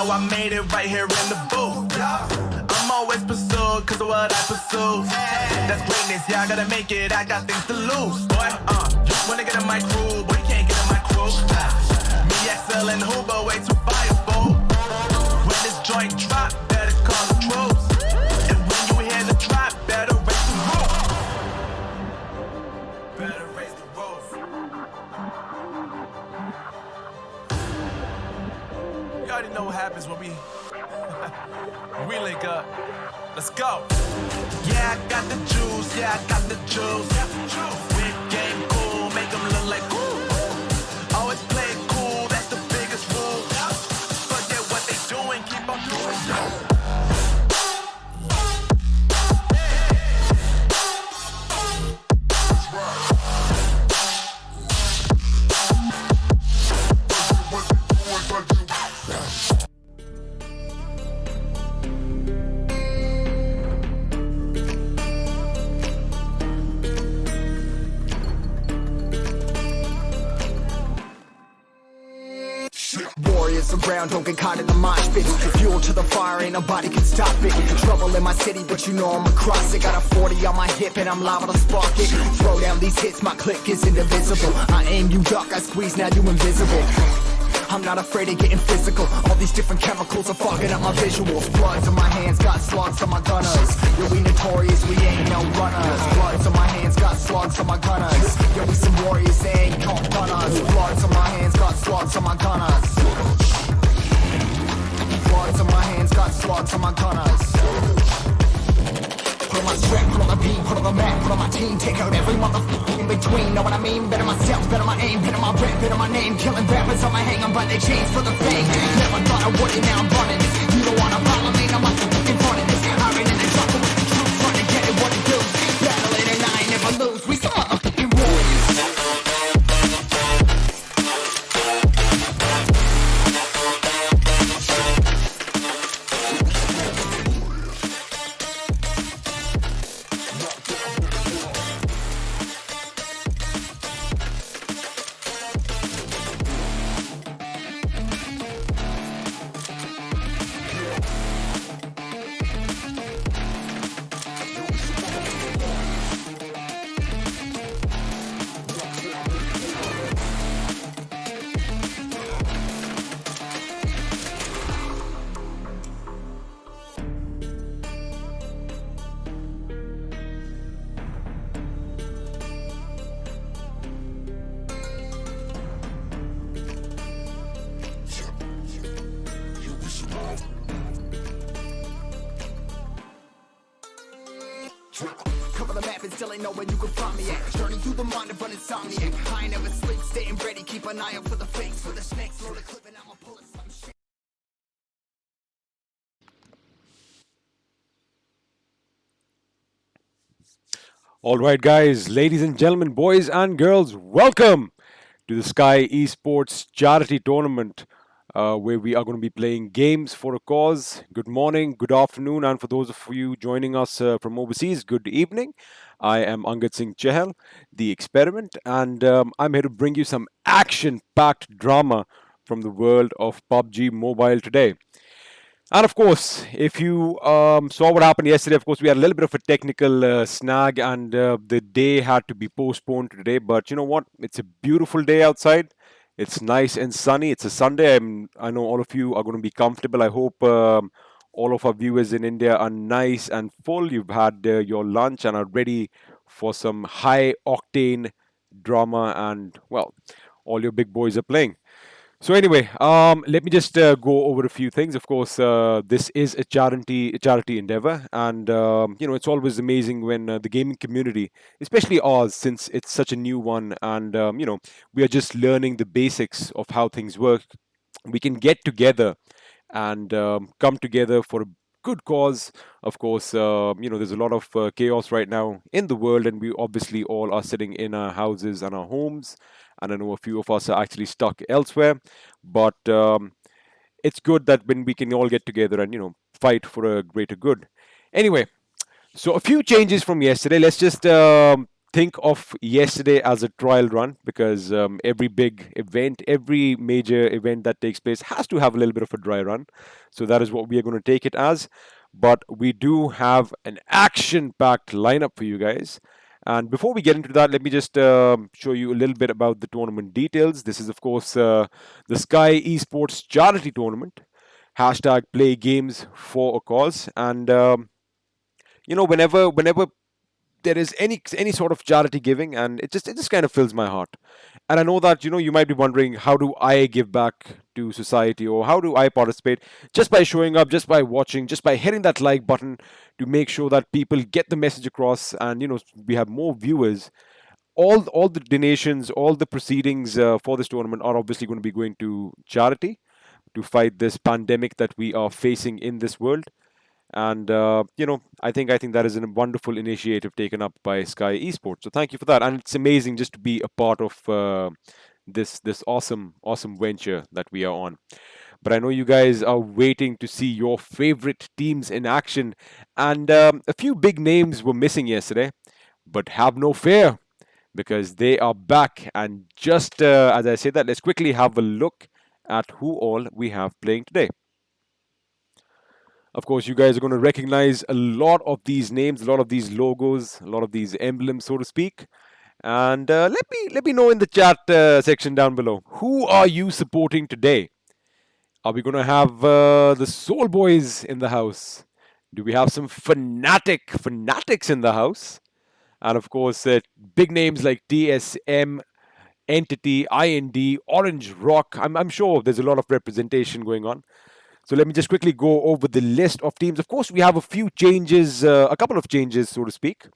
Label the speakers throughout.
Speaker 1: now I made it right here in the booth. I'm always pursued cause of what I pursue. That's greatness, yeah, I gotta make it, I got things to lose. Boy, you wanna get in my crew, boy, you can't get in my crew. Me, XL, and Hoover, way too fireball. When this joint drop, better call the troops. And when you hear the drop, better raise the roof. Better raise the roof. You already know what happens when we link up. Let's go. Yeah, I got the juice. Yeah, I got the juice. Big game cool, make them look like cool. Always play it cool, that's the biggest rule. Forget what they doing, keep on doing so.
Speaker 2: Warriors around, don't get caught in the mosh pit. Fuel to the fire, ain't nobody can stop it. Trouble in my city, but you know I'm across it. Got a 40 on my hip and I'm liable to spark it. Throw down these hits, my click is indivisible. I aim, you duck, I squeeze, now you invisible. I'm not afraid of getting physical. All these different chemicals are fogging up my visuals. Bloods on my hands, got slugs on my gunners. Yo, we notorious, we ain't no runners. Bloods on my hands, got slugs on my gunners. Yo, we some warriors, they ain't called gunners. Bloods on my hands, got slugs on my gunners. Bloods on my hands, got slugs on my gunners. Put on my strap, put on the beat, put on the map, put on my team. Take out every motherfucker in between, know what I mean? Better myself, better my aim, better my rap, better my name. Killing rappers on my hang, I'm by their chains for the fame. Never thought I would it, now I'm running this. You don't wanna follow me, now I'm in front of this. I ran in the trouble with the truth, trying to get it what it do. Battle it and I ain't never lose, we some motherfucking warriors. Cover the map and still ain't know where you can find me at. Journey through the mind of an insomniac. I ain't never sleep, staying ready, keep an eye out for the fakes, for the snakes, load the clip and I'ma pull it some shit.
Speaker 3: All right, guys, ladies and gentlemen, boys and girls, welcome to the Skyesports Charity Tournament, where we are going to be playing games for a cause. Good morning, good afternoon, and for those of you joining us from overseas, good evening. I am Angad Singh Chahal, the experiment, and I'm here to bring you some action-packed drama from the world of PUBG Mobile today. And of course, if you saw what happened yesterday, of course, we had a little bit of a technical snag and the day had to be postponed to today. But you know what? It's a beautiful day outside. It's nice and sunny. It's a Sunday. I know all of you are going to be comfortable. I hope all of our viewers in India are nice and full. You've had your lunch and are ready for some high-octane drama. And, well, all your big boys are playing. So anyway, let me just go over a few things. Of course, this is a charity endeavor, and you know, it's always amazing when the gaming community, especially ours, since it's such a new one, and you know, we are just learning the basics of how things work. We can get together and come together for a good cause. Of course, you know, there's a lot of chaos right now in the world, and we obviously all are sitting in our houses and our homes. And I know a few of us are actually stuck elsewhere, but it's good that when we can all get together and, you know, fight for a greater good. Anyway, so a few changes from yesterday. Let's just think of yesterday as a trial run because every big event, every major event that takes place has to have a little bit of a dry run. So that is what we are going to take it as. But we do have an action packed lineup for you guys. And before we get into that, let me just show you a little bit about the tournament details. This is, of course, the Sky Esports Charity Tournament. Hashtag play games for a cause. And, whenever there is any sort of charity giving, and it just kind of fills my heart. And I know that you might be wondering, how do I give back to society, or how do I participate? Just by showing up, just by watching, just by hitting that like button to make sure that people get the message across, and we have more viewers. All the donations, all the proceedings for this tournament are obviously going to be going to charity to fight this pandemic that we are facing in this world. And I think that is a wonderful initiative taken up by Sky Esports. So thank you for that. And it's amazing just to be a part of this awesome venture that we are on. But I know you guys are waiting to see your favorite teams in action, and a few big names were missing yesterday. But have no fear, because they are back. And just as I say that, let's quickly have a look at who all we have playing today. Of course, you guys are going to recognize a lot of these names, a lot of these logos, a lot of these emblems, so to speak. And let me know in the chat section down below, who are you supporting today? Are we going to have the Soul Boys in the house? Do we have some fanatics in the house? And of course, big names like TSM-ENTITY, IND, Orange Rock. I'm sure there's a lot of representation going on. So let me just quickly go over the list of teams. Of course, we have a few changes, a couple of changes, so to speak.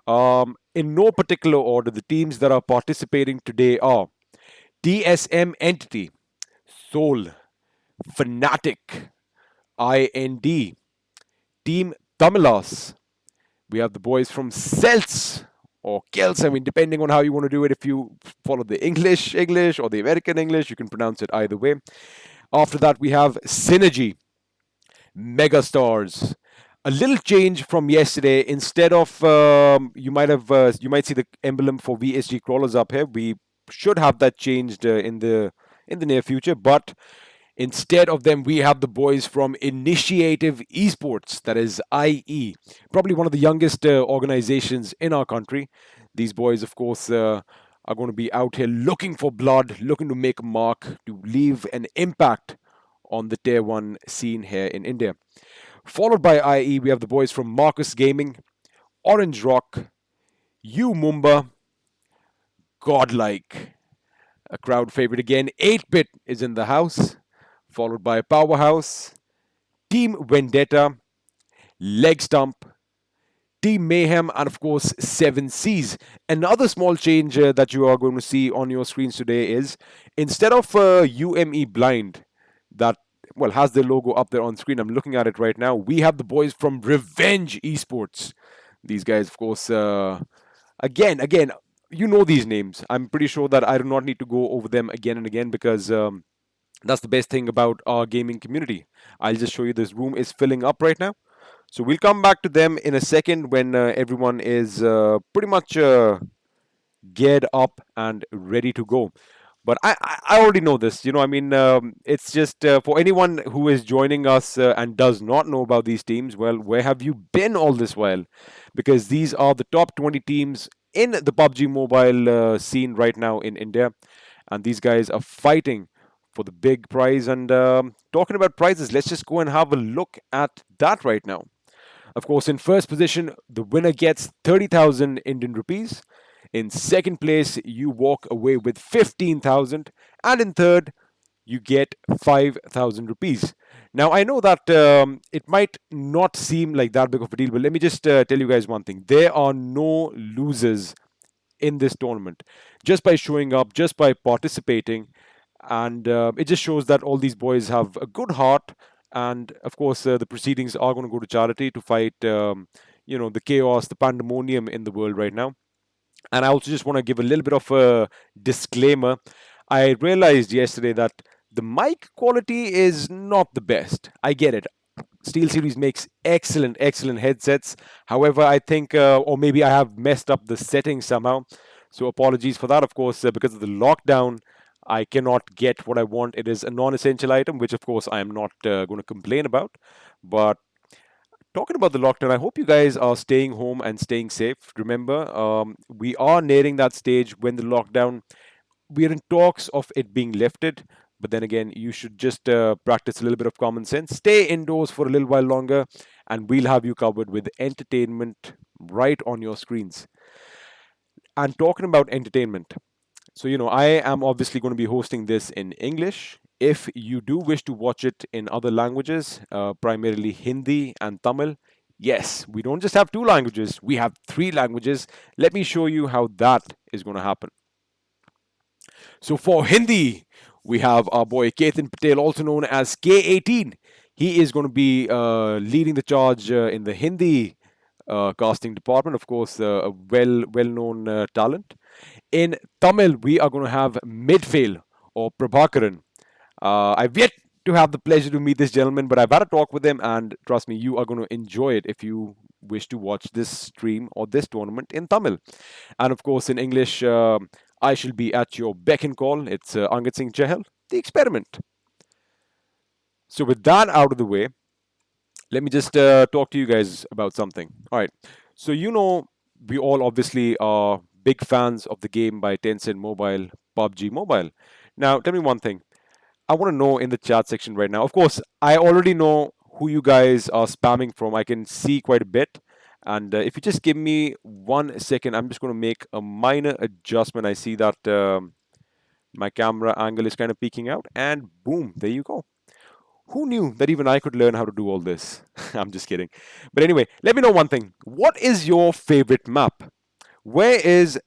Speaker 3: In no particular order, the teams that are participating today are TSM-ENTITY, Soul, FNATIC, IND, Team TAMILAS. We have the boys from CELTZ or CELTZ. I mean, depending on how you want to do it. If you follow the English or the American English, you can pronounce it either way. After that, we have SYNERGE, MEGASTARS. A little change from yesterday. Instead of you might see the emblem for VSG crawlers up here. We should have that changed in the near future. But instead of them, we have the boys from Initiative Esports. That is IE, probably one of the youngest organizations in our country. These boys, of course, are going to be out here looking for blood, looking to make a mark, to leave an impact on the Tier 1 scene here in India. Followed by IE, we have the boys from Marcus Gaming, Orange Rock, Mumba, Godlike, a crowd favorite again. 8-Bit is in the house, followed by Powerhouse, Team Vendetta, Legstump, Team Mayhem, and of course 7Cs. Another small change that you are going to see on your screens today is, instead of UME Blind that has the logo up there on screen, I'm looking at it right now, we have the boys from RVNG Esports. These guys, of course, again, you know these names. I'm pretty sure that I do not need to go over them again and again, because that's the best thing about our gaming community. I'll just show you, this room is filling up right now. So we'll come back to them in a second when everyone is pretty much geared up and ready to go. But I already know this, it's just for anyone who is joining us and does not know about these teams. Well, where have you been all this while? Because these are the top 20 teams in the PUBG mobile scene right now in India. And these guys are fighting for the big prize. And talking about prizes, let's just go and have a look at that right now. Of course, in first position, the winner gets 30,000 Indian rupees. In second place, you walk away with 15,000. And in third, you get 5,000 rupees. Now, I know that it might not seem like that big of a deal, but let me just tell you guys one thing. There are no losers in this tournament. Just by showing up, just by participating, and it just shows that all these boys have a good heart. And of course, the proceedings are going to go to charity to fight, the chaos, the pandemonium in the world right now. And I also just want to give a little bit of a disclaimer. I realized yesterday that the mic quality is not the best. I get it. SteelSeries makes excellent headsets. However, I think, or maybe I have messed up the settings somehow. So apologies for that. Of course, because of the lockdown, I cannot get what I want. It is a non-essential item, which of course I am not going to complain about. But talking about the lockdown, I hope you guys are staying home and staying safe. Remember, we are nearing that stage when the lockdown, we are in talks of it being lifted. But then again, you should just practice a little bit of common sense. Stay indoors for a little while longer, and we'll have you covered with entertainment right on your screens. And talking about entertainment, so, I am obviously going to be hosting this in English. If you do wish to watch it in other languages, primarily Hindi and Tamil, yes, we don't just have two languages, we have three languages. Let me show you how that is going to happen. So for Hindi, we have our boy Ketan Patel, also known as K18. He is going to be leading the charge in the Hindi casting department. Of course, a well-known talent. In Tamil, we are going to have Midfail or Prabhakaran. I've yet to have the pleasure to meet this gentleman, but I've had a talk with him, and trust me, you are going to enjoy it if you wish to watch this stream or this tournament in Tamil. And of course, in English, I shall be at your beck and call. It's Angad Singh Chahal, the experiment. So with that out of the way, let me just talk to you guys about something. All right. So, we all obviously are big fans of the game by Tencent Mobile, PUBG Mobile. Now, tell me one thing. I want to know in the chat section right now. Of course, I already know who you guys are spamming from. I can see quite a bit. And if you just give me 1 second, I'm just going to make a minor adjustment. I see that my camera angle is kind of peeking out. And boom, there you go. Who knew that even I could learn how to do all this? I'm just kidding. But anyway, let me know one thing. What is your favorite map? Where is,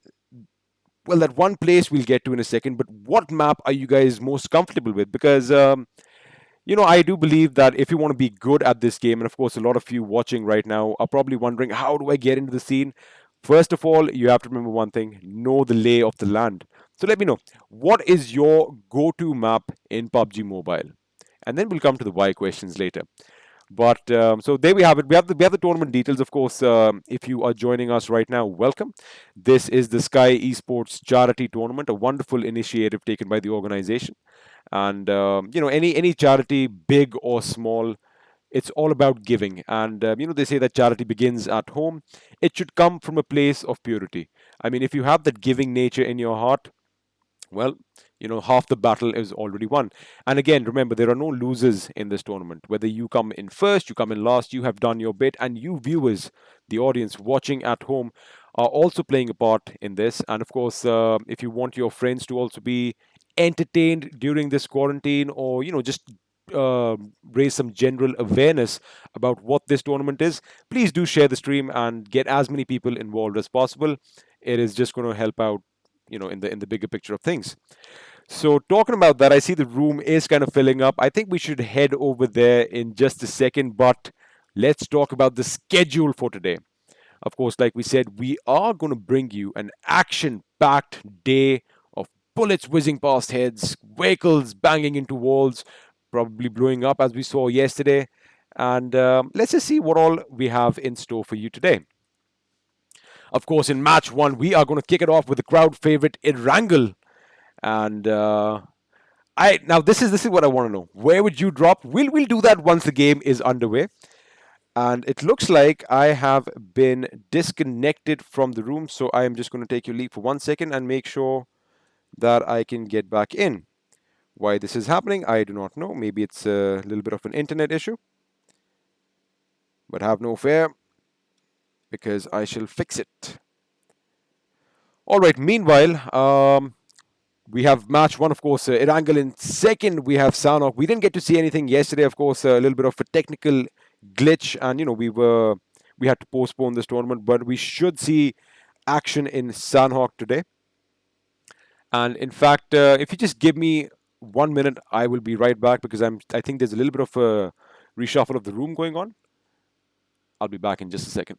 Speaker 3: well, that one place we'll get to in a second, but what map are you guys most comfortable with? Because, I do believe that if you want to be good at this game, and of course, a lot of you watching right now are probably wondering, how do I get into the scene? First of all, you have to remember one thing, know the lay of the land. So let me know, what is your go-to map in PUBG Mobile? And then we'll come to the why questions later. But so there we have it. We have the tournament details, of course. If you are joining us right now, welcome. This is the Skyesports Charity Tournament, a wonderful initiative taken by the organization. And any charity, big or small, it's all about giving. And they say that charity begins at home. It should come from a place of purity. I mean, if you have that giving nature in your heart, well, half the battle is already won. And again, remember, there are no losers in this tournament. Whether you come in first, you come in last, you have done your bit. And you viewers, the audience watching at home, are also playing a part in this. And of course, if you want your friends to also be entertained during this quarantine, or, just raise some general awareness about what this tournament is, please do share the stream and get as many people involved as possible. It is just going to help out, in the bigger picture of things. So talking about that, I see the room is kind of filling up. I think we should head over there in just a second, but let's talk about the schedule for today. Of course, like we said, we are going to bring you an action-packed day of bullets whizzing past heads, vehicles banging into walls, probably blowing up as we saw yesterday. And let's just see what all we have in store for you today. Of course, in match one, we are going to kick it off with the crowd favorite Erangel. And now this is what I want to know. Where would you drop? We'll do that once the game is underway. And it looks like I have been disconnected from the room, so I am just going to take your leave for 1 second and make sure that I can get back in. Why this is happening, I do not know. Maybe it's a little bit of an internet issue. But have no fear, because I shall fix it. All right, meanwhile, we have match one, of course, Erangel in second. We have Sanhok. We didn't get to see anything yesterday, of course, a little bit of a technical glitch, and we had to postpone this tournament, but we should see action in Sanhok today. And in fact, if you just give me 1 minute, I will be right back, because I think there's a little bit of a reshuffle of the room going on. I'll be back in just a second.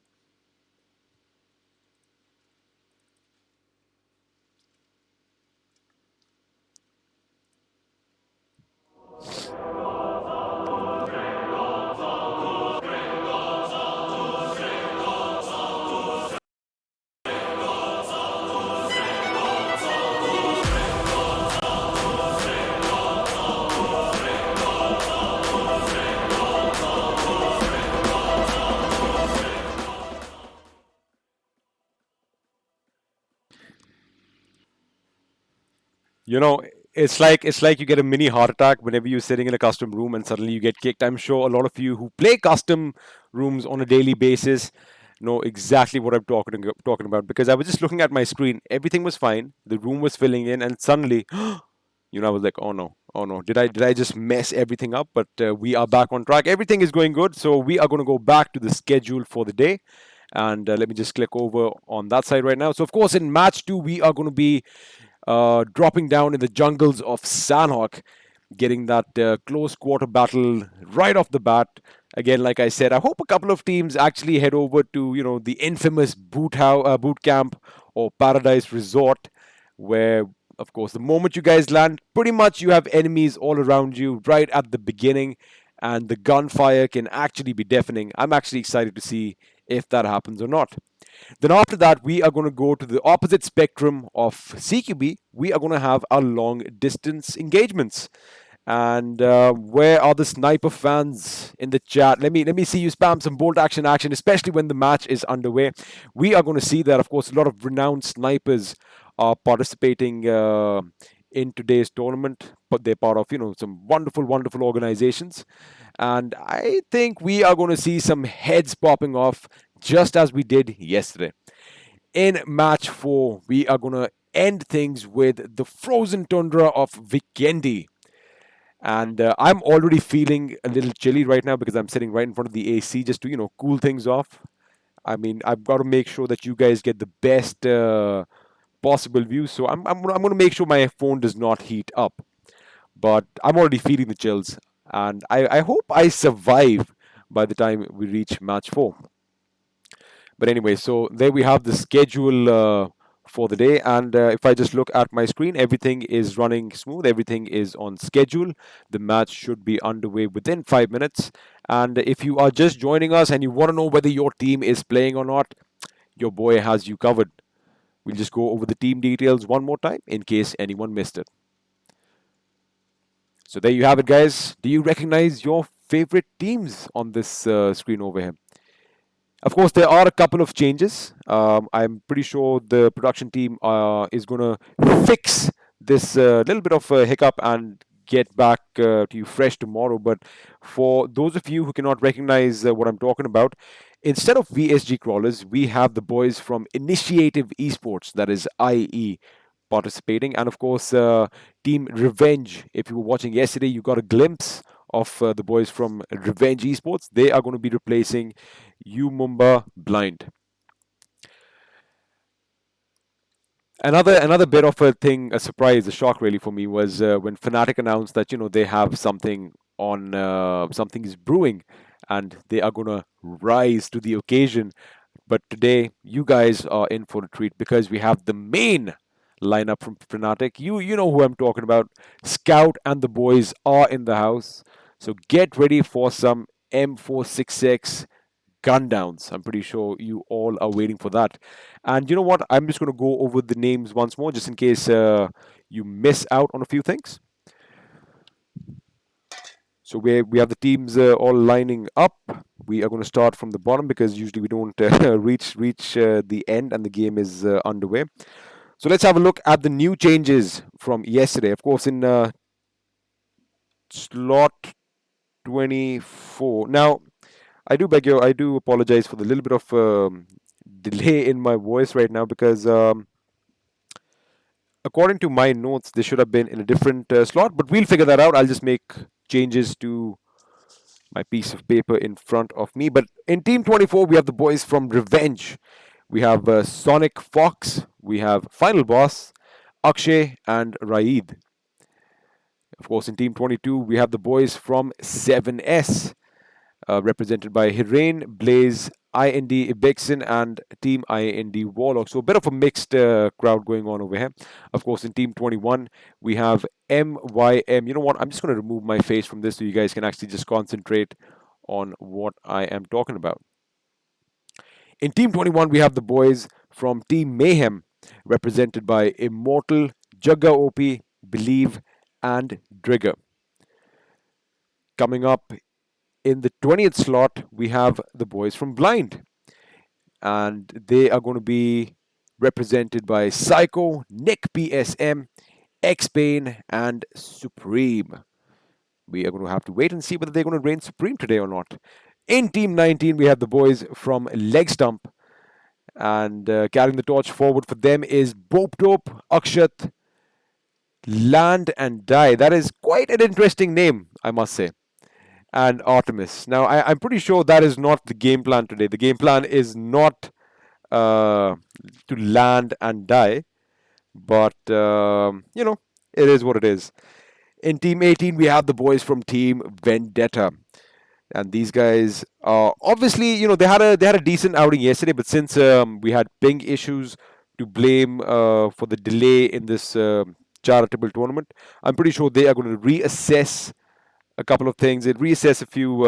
Speaker 3: You know, it's like you get a mini heart attack whenever you're sitting in a custom room and suddenly you get kicked. I'm sure a lot of you who play custom rooms on a daily basis know exactly what I'm talking about, because I was just looking at my screen, everything was fine, the room was filling in, and suddenly, I was like, oh no, did I just mess everything up? But we are back on track. Everything is going good, so we are going to go back to the schedule for the day. And let me just click over on that side right now. So of course, in match 2, we are going to be dropping down in the jungles of Sanhok, getting that close quarter battle right off the bat. Again, like I said, I hope a couple of teams actually head over to the infamous boot camp or Paradise Resort, where of course the moment you guys land, pretty much you have enemies all around you right at the beginning, and the gunfire can actually be deafening. I'm actually excited to see if that happens or not. Then after that, we are going to go to the opposite spectrum of CQB. We are going to have our long distance engagements. And where are the sniper fans in the chat? Let me see you spam some bolt action, especially when the match is underway. We are going to see that, of course, a lot of renowned snipers are participating in today's tournament, but they're part of some wonderful organizations. And I think we are going to see some heads popping off just as we did yesterday. In match 4, we are going to end things with the frozen tundra of Vikendi. And I'm already feeling a little chilly right now because I'm sitting right in front of the AC just to, cool things off. I mean, I've got to make sure that you guys get the best possible view. So I'm going to make sure my phone does not heat up. But I'm already feeling the chills. And I hope I survive by the time we reach match 4. But anyway, so there we have the schedule for the day. And if I just look at my screen, everything is running smooth. Everything is on schedule. The match should be underway within 5 minutes. And if you are just joining us and you want to know whether your team is playing or not, your boy has you covered. We'll just go over the team details one more time in case anyone missed it. So there you have it, guys. Do you recognize your favorite teams on this screen over here? Of course, there are a couple of changes. I'm pretty sure the production team is going to fix this little bit of a hiccup and get back to you fresh tomorrow. But for those of you who cannot recognize what I'm talking about, instead of VSG crawlers, we have the boys from Initiative Esports, that is IE, participating. And of course, Team Revenge. If you were watching yesterday, you got a glimpse of the boys from Revenge Esports. They are going to be replacing Umumba Blind. Another bit of a thing, a surprise, a shock really for me was when FNATIC announced that they have something on, something is brewing, and they are going to rise to the occasion. But today, you guys are in for a treat because we have the main lineup from FNATIC. You know who I'm talking about. Scout and the boys are in the house. So get ready for some M466 gun downs. I'm pretty sure you all are waiting for that. And you know what? I'm just going to go over the names once more just in case you miss out on a few things. So we have the teams all lining up. We are going to start from the bottom because usually we don't reach the end and the game is underway. So let's have a look at the new changes from yesterday. Of course, in slot 24. Now, I do apologize for the little bit of delay in my voice right now because according to my notes, this should have been in a different slot, but we'll figure that out. I'll just make changes to my piece of paper in front of me. But in Team 24, we have the boys from Revenge. We have Sonic Fox, we have Final Boss, Akshay, and Raid. Of course, in Team 22, we have the boys from 7S, represented by Hiren, Blaze, IND Ibexen, and Team IND Warlock. So a bit of a mixed crowd going on over here. Of course, in Team 21, we have MYM. You know what? I'm just going to remove my face from this so you guys can actually just concentrate on what I am talking about. In Team 21, we have the boys from Team Mayhem, represented by Immortal, Jugga OP, Believe, and Drigger. Coming up in the 20th slot, we have the boys from Blind. And they are going to be represented by Psycho, Nick PSM, X-Pain, and Supreme. We are going to have to wait and see whether they're going to reign supreme today or not. In Team 19, we have the boys from Legstump. And carrying the torch forward for them is Bope Dope, Akshat, Land, and Die. That is quite an interesting name, I must say. And Artemis. Now, I'm pretty sure that is not the game plan today. The game plan is not to land and die. But, it is what it is. In Team 18, we have the boys from Team Vendetta. And these guys are obviously, they had a decent outing yesterday, but since we had ping issues to blame for the delay in this charitable tournament, I'm pretty sure they are going to reassess a couple of things. It reassess a few.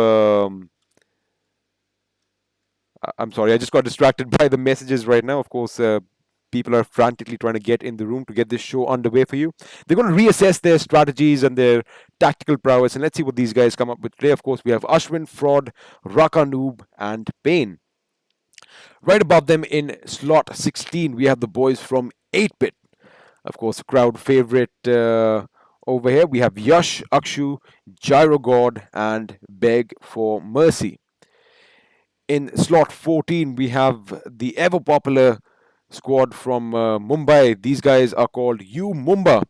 Speaker 3: I'm sorry, I just got distracted by the messages right now. Of course, people are frantically trying to get in the room to get this show underway for you. They're going to reassess their strategies and their tactical prowess, and let's see what these guys come up with today. Of course, we have Ashwin, Fraud, Raka Noob, and Pain. Right above them in slot 16, we have the boys from 8-Bit. Of course, crowd favorite over here. We have Yash, Akshu, Gyro God, and Beg for Mercy. In slot 14, we have the ever popular squad from Mumbai. These guys are called U Mumba,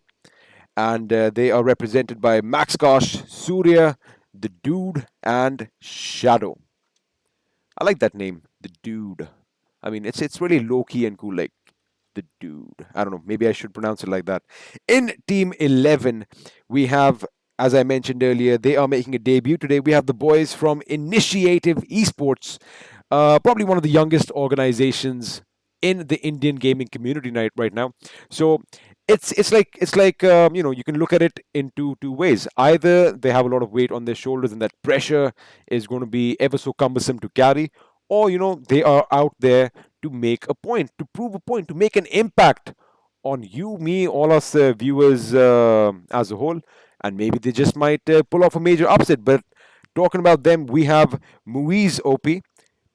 Speaker 3: and they are represented by Max Kosh, Surya, the Dude, and Shadow. I like that name, the Dude. I mean, it's really low key and cool, like the Dude. I don't know, maybe I should pronounce it like that. In Team 11, we have, as I mentioned earlier, they are making a debut today. We have the boys from Initiative Esports, probably one of the youngest organizations in the Indian gaming community right now. So it's like you can look at it in two ways. Either they have a lot of weight on their shoulders and that pressure is going to be ever so cumbersome to carry, or they are out there to make a point, to prove a point, to make an impact on you, me, all us viewers as a whole, and maybe they just might pull off a major upset. But talking about them, we have Muiz OP,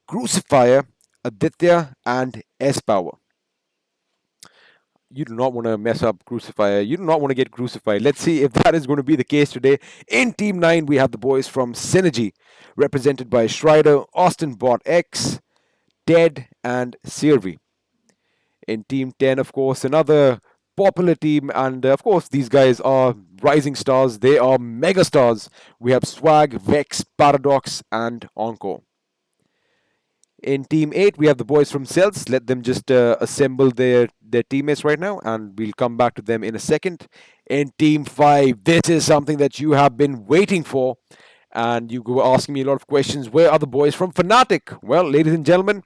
Speaker 3: Crucifier, Aditya, and S Power. You do not want to mess up Crucifier. You do not want to get crucified. Let's see if that is going to be the case today. In Team 9, we have the boys from SYNERGE, represented by Shrider, Austin Bot X, Ted, and Sirvi. In Team 10, of course, another popular team, and of course, these guys are rising stars. They are megastars. We have Swag, Vex, Paradox, and Encore. In Team 8, we have the boys from CELTZ. Let them just assemble their teammates right now, and we'll come back to them in a second. In Team 5, this is something that you have been waiting for, and you were asking me a lot of questions. Where are the boys from FNATIC? Well, ladies and gentlemen,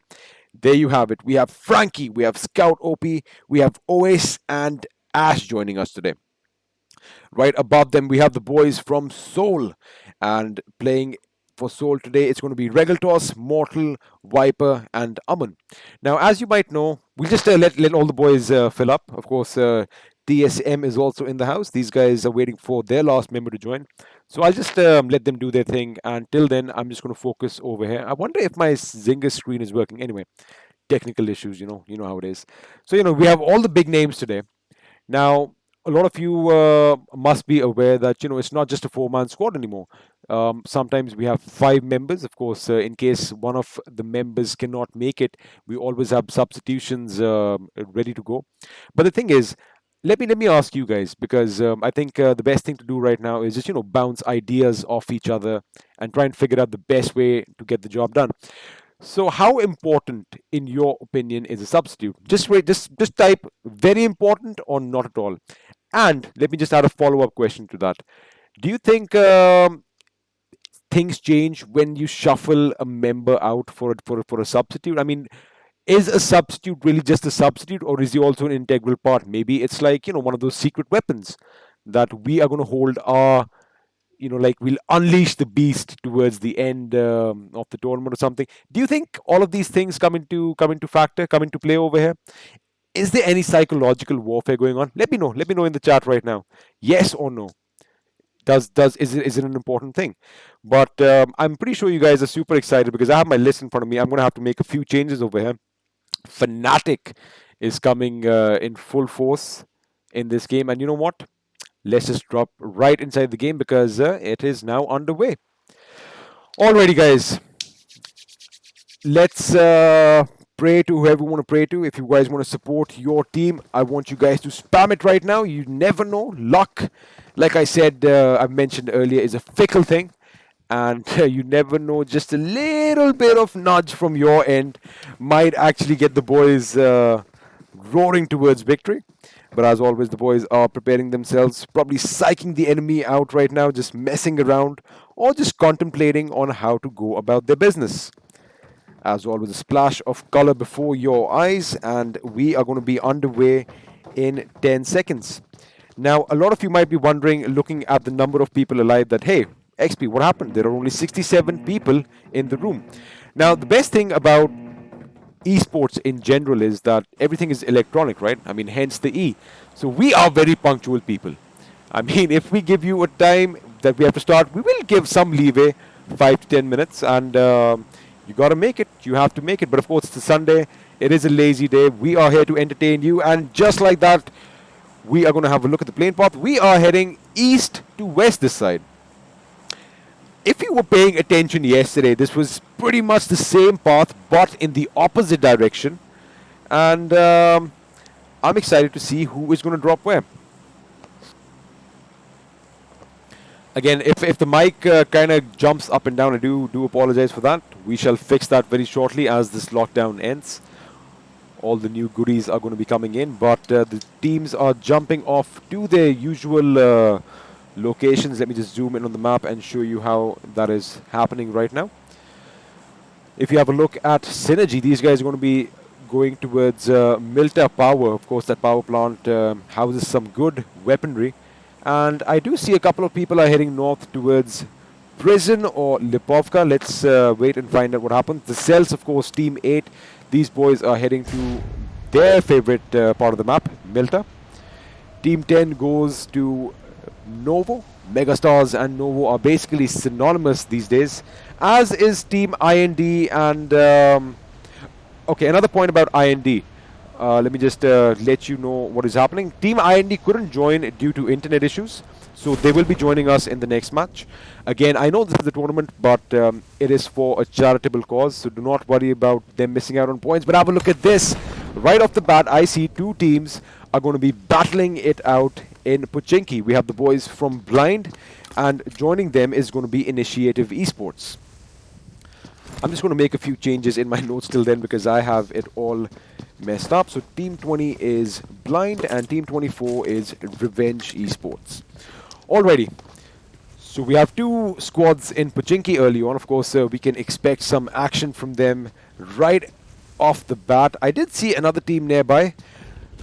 Speaker 3: there you have it. We have Frankie, we have Scout OP, we have OS, and Ash joining us today. Right above them, we have the boys from Soul, and playing for Soul today, it's going to be Regaltos, Mortal, Viper, and Aman. Now, as you might know, we'll just let all the boys fill up. Of course, TSM is also in the house. These guys are waiting for their last member to join. So I'll just let them do their thing. Until then, I'm just going to focus over here. I wonder if my Zynga screen is working. Anyway, technical issues, you know how it is. So, we have all the big names today. Now, a lot of you must be aware that it's not just a 4-man squad anymore. Sometimes we have 5 members. Of course, in case one of the members cannot make it, we always have substitutions ready to go. But the thing is, let me ask you guys, because I think the best thing to do right now is just bounce ideas off each other and try and figure out the best way to get the job done. So, how important, in your opinion, is a substitute? Just wait, just type very important or not at all. And let me just add a follow-up question to that. Do you think things change when you shuffle a member out for a substitute? I mean, is a substitute really just a substitute, or is he also an integral part? Maybe it's like one of those secret weapons that we are going to hold our like we'll unleash the beast towards the end of the tournament or something. Do you think all of these things come into play over here? Is there any psychological warfare going on? Let me know in the chat right now. Yes or no? Is it an important thing? But I'm pretty sure you guys are super excited because I have my list in front of me. I'm going to have to make a few changes over here. FNATIC is coming in full force in this game. And you know what? Let's just drop right inside the game because it is now underway. Alrighty, guys. Let's pray to whoever you want to pray to. If you guys want to support your team, I want you guys to spam it right now. You never know. Luck, like I said, I mentioned earlier, is a fickle thing. And you never know, just a little bit of nudge from your end might actually get the boys roaring towards victory. But as always, the boys are preparing themselves, probably psyching the enemy out right now, just messing around, or just contemplating on how to go about their business. As always, a splash of color before your eyes, and we are going to be underway in 10 seconds. Now, a lot of you might be wondering, looking at the number of people alive, that, hey, XP, what happened? There are only 67 people in the room. Now, the best thing about esports in general is that everything is electronic, right? I mean, hence the E. So we are very punctual people. I mean, if we give you a time that we have to start, we will give some leeway, 5 to 10 minutes, and you got to make it. You have to make it. But of course, it's a Sunday. It is a lazy day. We are here to entertain you, and just like that, we are going to have a look at the plane path. We are heading east to west this side. If you were paying attention yesterday, this was pretty much the same path, but in the opposite direction. And I'm excited to see who is going to drop where. Again, if the mic kind of jumps up and down, I do apologize for that. We shall fix that very shortly as this lockdown ends. All the new goodies are going to be coming in, but the teams are jumping off to their usual locations. Let me just zoom in on the map and show you how that is happening right now. If you have a look at SYNERGE, these guys are going to be going towards Milta Power. Of course, that power plant houses some good weaponry. And I do see a couple of people are heading north towards Prison or Lipovka. Let's wait and find out what happens. The CELTZ, of course, Team 8. These boys are heading to their favorite part of the map, Milta. Team 10 goes to Novo. Megastars and Novo are basically synonymous these days, as is Team IND. And okay, another point about IND. Let me just let you know what is happening. Team IND couldn't join due to internet issues, so they will be joining us in the next match. Again, I know this is a tournament, but it is for a charitable cause, so do not worry about them missing out on points. But have a look at this. Right off the bat, I see two teams are going to be battling it out in Pochinki. We have the boys from Blind, and joining them is going to be Initiative Esports. I'm just going to make a few changes in my notes till then because I have it all messed up. So Team 20 is Blind and Team 24 is Revenge Esports. Alrighty. So we have two squads in Pochinki early on. Of course, we can expect some action from them right off the bat. I did see another team nearby.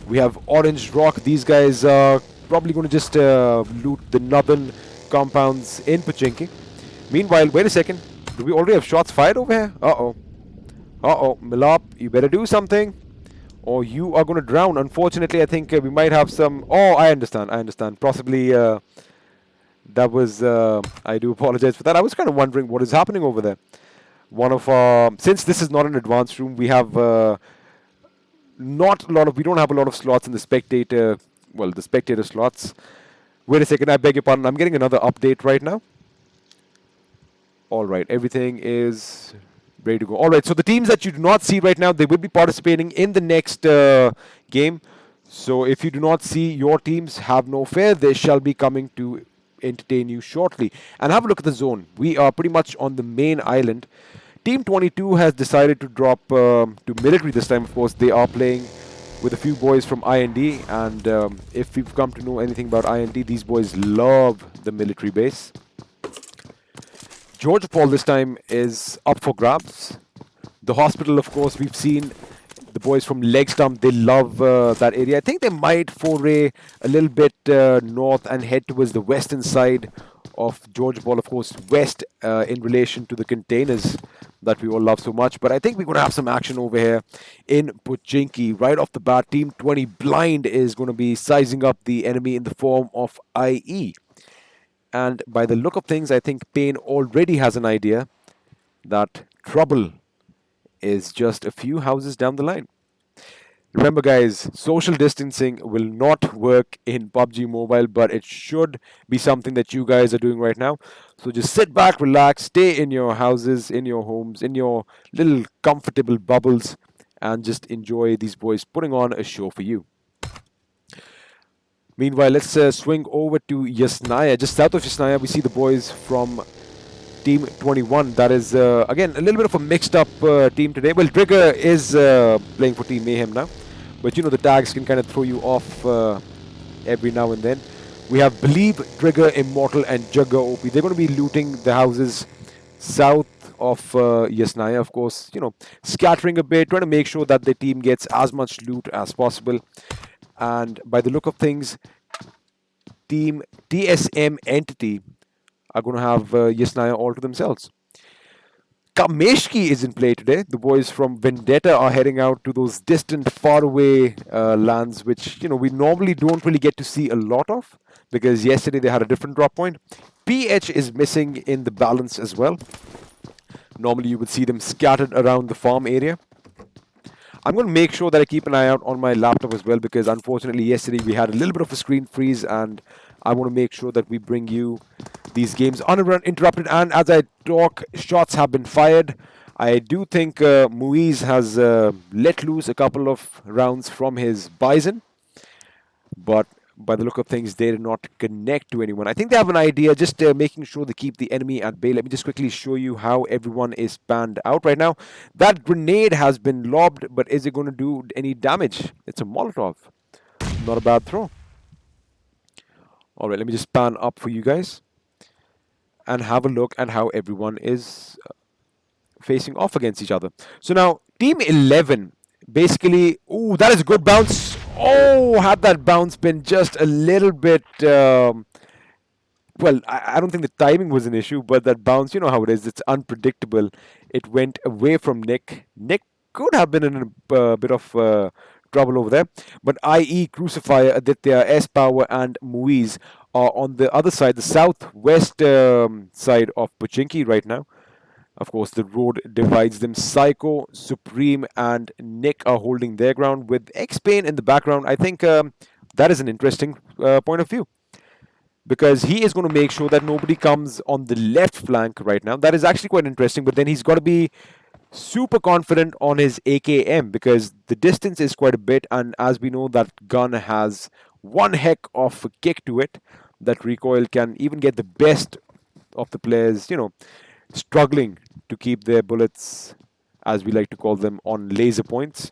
Speaker 3: We have Orange Rock. These guys are probably going to just loot the northern compounds in Pochinki. Meanwhile, wait a second. Do we already have shots fired over here? Uh-oh. Uh-oh. Milop, you better do something, or you are going to drown. Unfortunately, I think we might have some... Oh, I understand. I understand. Possibly that was... I do apologize for that. I was kind of wondering what is happening over there. One of... since this is not an advanced room, we have not a lot of... We don't have a lot of slots in the spectator... Well, the spectator slots. Wait a second. I beg your pardon. I'm getting another update right now. All right, everything is ready to go. All right, so the teams that you do not see right now, they will be participating in the next game. So if you do not see your teams, have no fear. They shall be coming to entertain you shortly. And have a look at the zone. We are pretty much on the main island. Team 22 has decided to drop to military this time. Of course, they are playing with a few boys from IND. And if you've come to know anything about IND, these boys love the military base. George Paul this time is up for grabs. The hospital, of course, we've seen the boys from Legstump. They love that area. I think they might foray a little bit north and head towards the western side of George Paul, of course, west in relation to the containers that we all love so much. But I think we're going to have some action over here in Pochinki. Right off the bat, Team 20 Blind is going to be sizing up the enemy in the form of IE. And by the look of things, I think Payne already has an idea that trouble is just a few houses down the line. Remember, guys, social distancing will not work in PUBG Mobile, but it should be something that you guys are doing right now. So just sit back, relax, stay in your houses, in your homes, in your little comfortable bubbles, and just enjoy these boys putting on a show for you. Meanwhile, let's swing over to Yasnaya. Just south of Yasnaya, we see the boys from Team 21. That is, again, a little bit of a mixed up team today. Well, Trigger is playing for Team Mayhem now. But, you know, the tags can kind of throw you off every now and then. We have Believe, Trigger, Immortal, and Jugger OP. They're going to be looting the houses south of Yasnaya, of course. You know, scattering a bit, trying to make sure that the team gets as much loot as possible. And by the look of things, Team TSM-ENTITY are going to have Yasnaya all to themselves. Kameshki is in play today. The boys from Vendetta are heading out to those distant, faraway lands, which, you know, we normally don't really get to see a lot of, because yesterday they had a different drop point. PH is missing in the balance as well. Normally you would see them scattered around the farm area. I'm going to make sure that I keep an eye out on my laptop as well, because unfortunately yesterday we had a little bit of a screen freeze, and I want to make sure that we bring you these games uninterrupted. And as I talk, shots have been fired. I do think Muiz has let loose a couple of rounds from his Bison, but by the look of things, they did not connect to anyone. I think they have an idea, just making sure they keep the enemy at bay. Let me just quickly show you how everyone is panned out right now. That grenade has been lobbed, but is it going to do any damage? It's a Molotov. Not a bad throw. All right, let me just pan up for you guys and have a look at how everyone is facing off against each other. So now, Team 11, basically... Ooh, that is a good bounce. Oh, had that bounce been just a little bit... well, I don't think the timing was an issue, but that bounce, you know how it is. It's unpredictable. It went away from Nick. Nick could have been in a bit of trouble over there. But IE, Crucifier, Aditya, S-Power, and Muiz are on the other side, the southwest side of Pochinki right now. Of course, the road divides them. Psycho, Supreme, and Nick are holding their ground with X-Pain in the background. I think that is an interesting point of view, because he is going to make sure that nobody comes on the left flank right now. That is actually quite interesting, but then he's got to be super confident on his AKM, because the distance is quite a bit, and as we know, that gun has one heck of a kick to it. That recoil can even get the best of the players, you know, struggling to keep their bullets, as we like to call them, on laser points.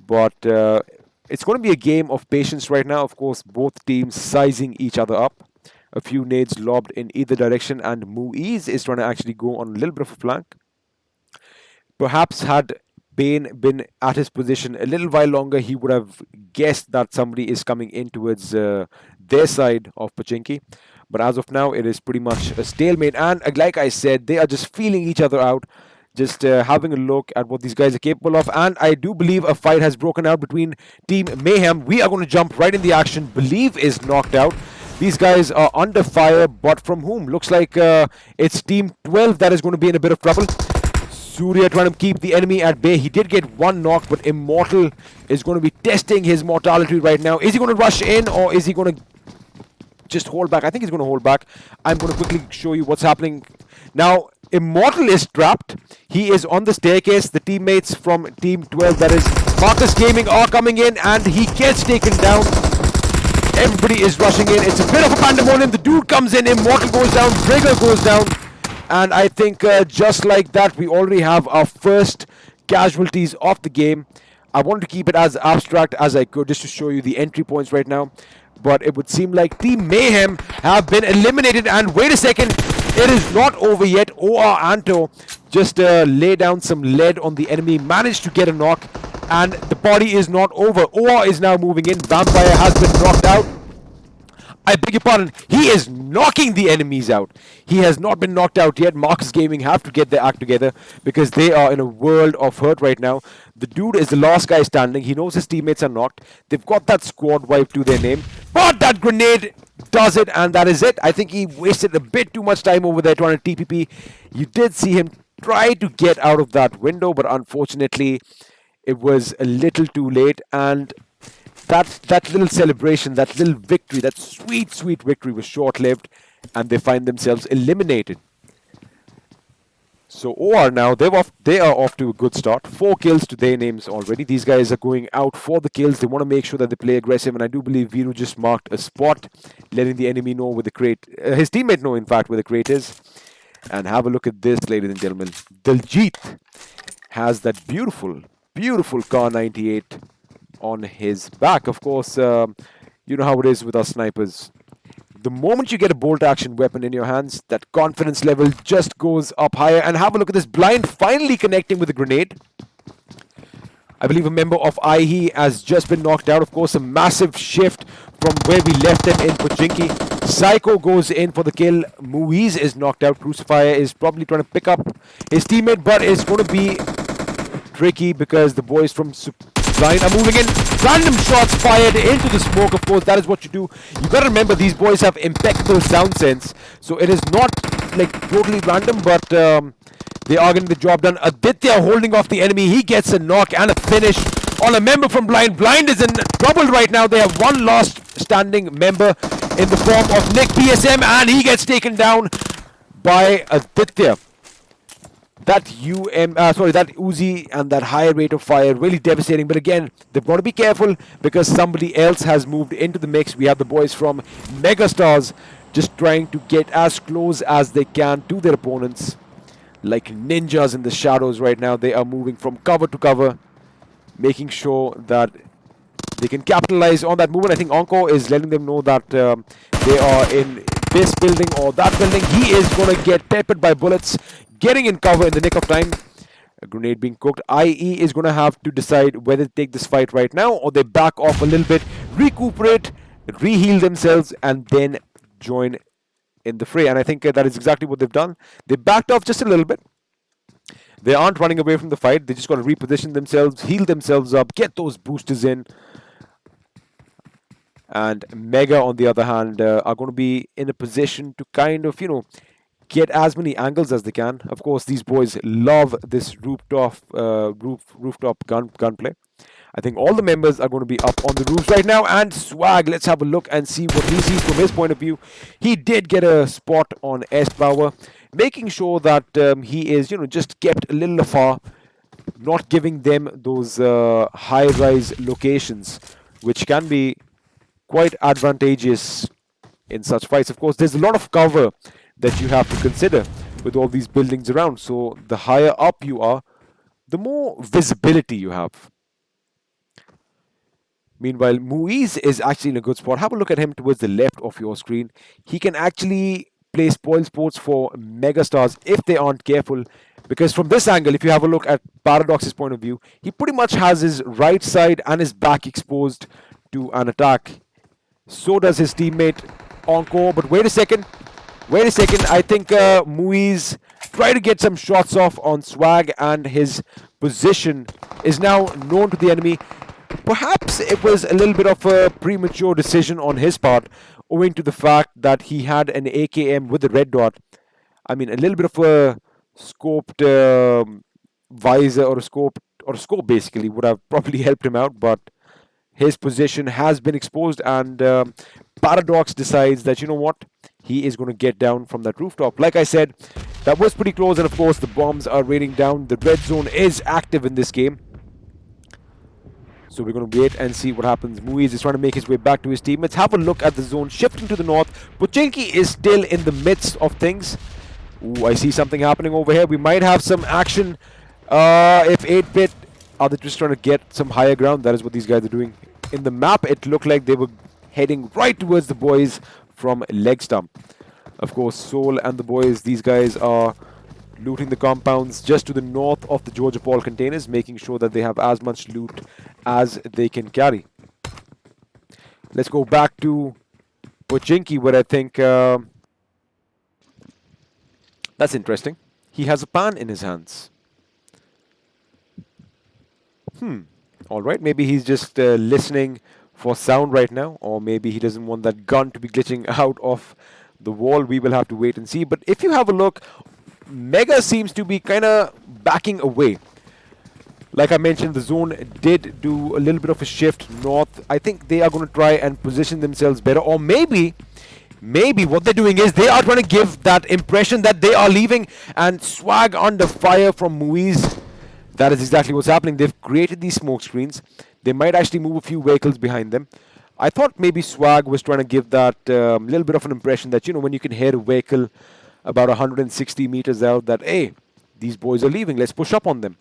Speaker 3: But it's going to be a game of patience right now. Of course, both teams sizing each other up. A few nades lobbed in either direction, and Muiz is trying to actually go on a little bit of a flank. Perhaps had Bane been at his position a little while longer, he would have guessed that somebody is coming in towards their side of Pochinki. But as of now, it is pretty much a stalemate. And like I said, they are just feeling each other out, just having a look at what these guys are capable of. And I do believe a fight has broken out between Team Mayhem. We are going to jump right in the action. Believe is knocked out. These guys are under fire, but from whom? Looks like it's Team 12 that is going to be in a bit of trouble. Surya trying to keep the enemy at bay. He did get one knock, but Immortal is going to be testing his mortality right now. Is he going to rush in, or is he going to just hold back? I think he's going to hold back. I'm going to quickly show you what's happening. Now, Immortal is trapped. He is on the staircase. The teammates from Team 12, that is Marcus Gaming, are coming in, and he gets taken down. Everybody is rushing in. It's a bit of a pandemonium. The dude comes in. Immortal goes down. Trigger goes down. And I think just like that, we already have our first casualties of the game. I wanted to keep it as abstract as I could, just to show you the entry points right now. But it would seem like Team Mayhem have been eliminated. And wait a second, it is not over yet. OR Anto just lay down some lead on the enemy, managed to get a knock. And the party is not over. OR is now moving in. Vampire has been knocked out. I beg your pardon, he is knocking the enemies out. He has not been knocked out yet. Marcus Gaming have to get their act together, because they are in a world of hurt right now. The dude is the last guy standing. He knows his teammates are knocked. They've got that squad wipe to their name. But that grenade does it, and that is it. I think he wasted a bit too much time over there trying to TPP. You did see him try to get out of that window, but unfortunately, it was a little too late, and that little celebration, that little victory, that sweet, sweet victory was short-lived, and they find themselves eliminated. So OR now, they are off to a good start. 4 kills to their names already. These guys are going out for the kills. They want to make sure that they play aggressive, and I do believe Viru just marked a spot, letting the enemy know where the crate, his teammate know in fact where the crate is. And have a look at this, ladies and gentlemen. Diljit has that beautiful, beautiful Kar 98 on his back. Of course, you know how it is with our snipers. The moment you get a bolt action weapon in your hands, that confidence level just goes up higher. And have a look at this blind finally connecting with a grenade. I believe a member of IE has just been knocked out. Of course, a massive shift from where we left them in Pochinki. Psycho goes in for the kill. Muiz is knocked out. Crucifier is probably trying to pick up his teammate, but it's going to be tricky because the boys from Blind are moving in. Random shots fired into the smoke. Of course, that is what you do. You got to remember, these boys have impeccable sound sense, so it is not like totally random, but they are getting the job done. Aditya holding off the enemy. He gets a knock and a finish on a member from Blind. Blind is in trouble right now. They have one last standing member in the form of Nick PSM, and he gets taken down by Aditya. That Uzi and that high rate of fire, really devastating. But again, they've got to be careful because somebody else has moved into the mix. We have the boys from Megastars just trying to get as close as they can to their opponents. Like ninjas in the shadows right now. They are moving from cover to cover, making sure that they can capitalize on that movement. I think Onko is letting them know that they are in this building or that building. He is going to get peppered by bullets, getting in cover in the nick of time. A grenade being cooked. IE is going to have to decide whether to take this fight right now or they back off a little bit, recuperate, reheal themselves, and then join in the fray. And I think that is exactly what they've done. They backed off just a little bit. They aren't running away from the fight. They just got to reposition themselves, heal themselves up, get those boosters in. And Mega, on the other hand, are going to be in a position to kind of, get as many angles as they can. Of course, these boys love this rooftop gunplay. I think all the members are going to be up on the roofs right now. And Swag, let's have a look and see what he sees from his point of view. He did get a spot on S-Power, making sure that he is, just kept a little afar, not giving them those high-rise locations, which can be quite advantageous in such fights. Of course, there's a lot of cover that you have to consider with all these buildings around. So the higher up you are, the more visibility you have. Meanwhile, Muiz is actually in a good spot. Have a look at him towards the left of your screen. He can actually play spoil sports for Megastars if they aren't careful. Because from this angle, if you have a look at Paradox's point of view, he pretty much has his right side and his back exposed to an attack. So does his teammate Onko. But wait a second. I think Muiz tried to get some shots off on Swag, and his position is now known to the enemy. Perhaps it was a little bit of a premature decision on his part, owing to the fact that he had an AKM with the red dot. I mean, a little bit of a scoped visor or a scope basically would have probably helped him out, but his position has been exposed, and Paradox decides that, you know what, he is going to get down from that rooftop. Like I said, that was pretty close, and of course the bombs are raining down. The red zone is active in this game. So we're going to wait and see what happens. Muiz is trying to make his way back to his teammates. Have a look at the zone shifting to the north. Pochinki is still in the midst of things. Ooh, I see something happening over here. We might have some action. If 8-bit are they just trying to get some higher ground? That is what these guys are doing. In the map, it looked like they were heading right towards the boys from Legstump. Of course, Soul and the boys, these guys are looting the compounds just to the north of the Georgia Paul containers, making sure that they have as much loot as they can carry. Let's go back to Pochinki, where I think that's interesting. He has a pan in his hands. Alright, maybe he's just listening for sound right now, or maybe he doesn't want that gun to be glitching out of the wall. We will have to wait and see. But if you have a look, Mega seems to be kind of backing away. Like I mentioned, the zone did do a little bit of a shift north. I think they are going to try and position themselves better, or maybe what they're doing is they are trying to give that impression that they are leaving, and Swag under fire from Muiz. That is exactly what's happening. They've created these smoke screens. They might actually move a few vehicles behind them. I thought maybe Swag was trying to give that little bit of an impression that, you know, when you can hear a vehicle about 160 meters out, that, hey, these boys are leaving, let's push up on them.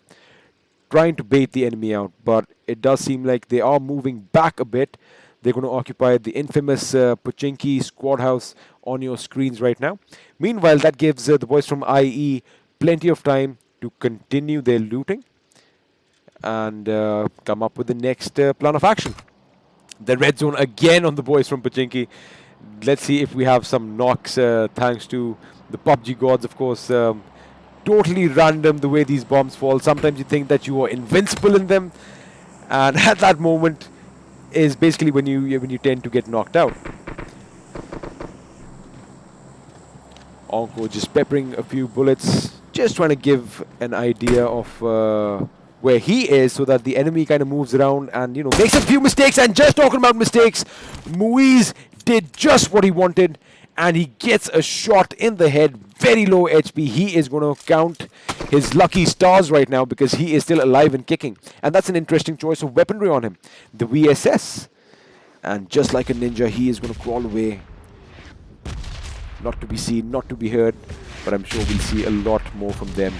Speaker 3: Trying to bait the enemy out, but it does seem like they are moving back a bit. They're going to occupy the infamous Pochinki squad house on your screens right now. Meanwhile, that gives the boys from IE plenty of time to continue their looting and come up with the next plan of action. The red zone again on the boys from Pochinki. Let's see if we have some knocks thanks to the PUBG gods, of course. Totally random the way these bombs fall. Sometimes you think that you are invincible in them, and at that moment is basically when you tend to get knocked out. Onko just peppering a few bullets, just trying to give an idea of where he is, so that the enemy kind of moves around and, you know, makes a few mistakes. And just talking about mistakes, Muiz did just what he wanted, and he gets a shot in the head, very low HP. He is going to count his lucky stars right now because he is still alive and kicking. And that's an interesting choice of weaponry on him, the VSS. And just like a ninja, he is going to crawl away. Not to be seen, not to be heard, but I'm sure we'll see a lot more from them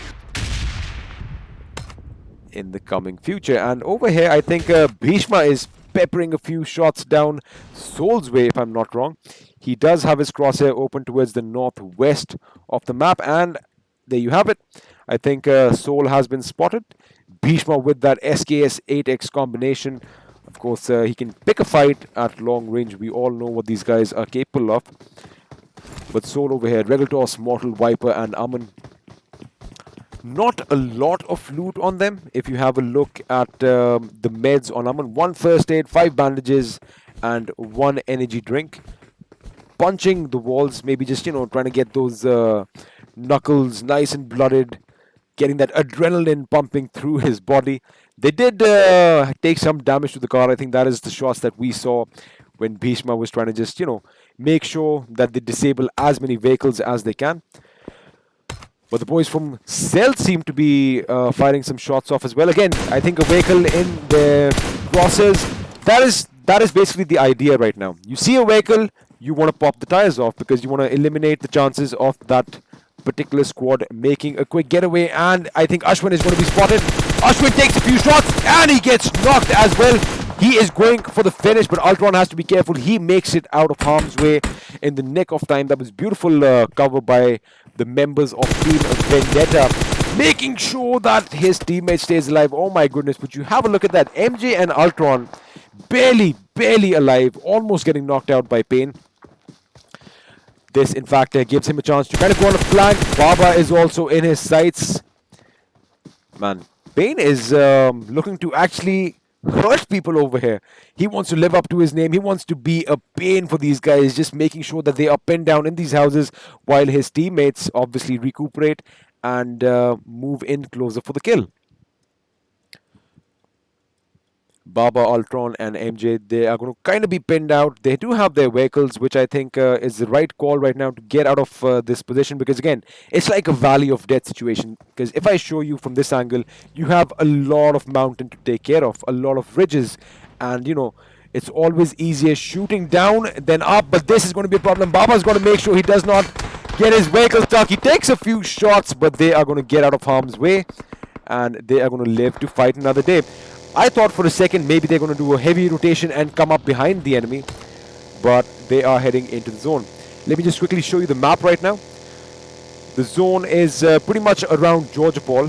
Speaker 3: in the coming future. And over here, I think Bhishma is peppering a few shots down Soul's way, if I'm not wrong. He does have his crosshair open towards the northwest of the map, and there you have it. I think Soul has been spotted. Bhishma with that SKS 8X combination. Of course, he can pick a fight at long range. We all know what these guys are capable of. But Soul over here, Regaltos, Mortal, Viper, and Amun. Not a lot of loot on them. If you have a look at the meds on Amun, 1 first aid, 5 bandages, and 1 energy drink. Punching the walls, maybe just, you know, trying to get those knuckles nice and blooded, getting that adrenaline pumping through his body. They did take some damage to the car. I think that is the shots that we saw when Bhishma was trying to just, you know, make sure that they disable as many vehicles as they can. But the boys from CELTZ seem to be firing some shots off as well. Again, I think a vehicle in their crosses. That is basically the idea right now. You see a vehicle, you want to pop the tires off because you want to eliminate the chances of that particular squad making a quick getaway. And I think Ashwin is going to be spotted. Ashwin takes a few shots and he gets knocked as well. He is going for the finish, but Ultron has to be careful. He makes it out of harm's way in the nick of time. That was beautiful cover by the members of Team Vendetta, making sure that his teammate stays alive. Oh my goodness, but you have a look at that. MJ and Ultron barely alive, almost getting knocked out by Pain. This, in fact, gives him a chance to kind of go on a flank. Baba is also in his sights. Man, Pain is looking to actually hurt people over here. He wants to live up to his name. He wants to be a pain for these guys, just making sure that they are pinned down in these houses while his teammates obviously recuperate and move in closer for the kill. Baba, Ultron, and MJ, they are going to kind of be pinned out. They do have their vehicles, which I think is the right call right now to get out of this position, because again, it's like a valley of death situation. Because if I show you from this angle, you have a lot of mountain to take care of, a lot of ridges, and you know, it's always easier shooting down than up, but this is going to be a problem. Baba's going to make sure he does not get his vehicle stuck. He takes a few shots, but they are going to get out of harm's way, and they are going to live to fight another day. I thought for a second maybe they're going to do a heavy rotation and come up behind the enemy, but they are heading into the zone. Let me just quickly show you the map right now. The zone is pretty much around Georgia Paul.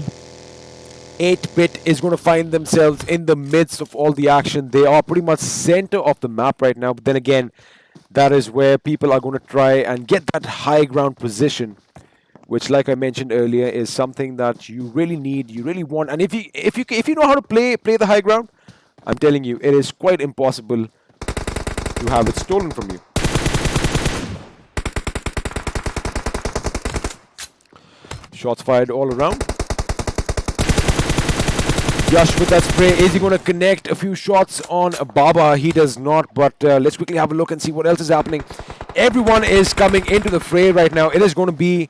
Speaker 3: 8-bit is going to find themselves in the midst of all the action. They are pretty much center of the map right now, but then again, that is where people are going to try and get that high ground position, which, like I mentioned earlier, is something that you really need, you really want. And if you know how to play the high ground, I'm telling you, it is quite impossible to have it stolen from you. Shots fired all around. Yash with that spray. Is he going to connect a few shots on Baba? He does not, but let's quickly have a look and see what else is happening. Everyone is coming into the fray right now. It is going to be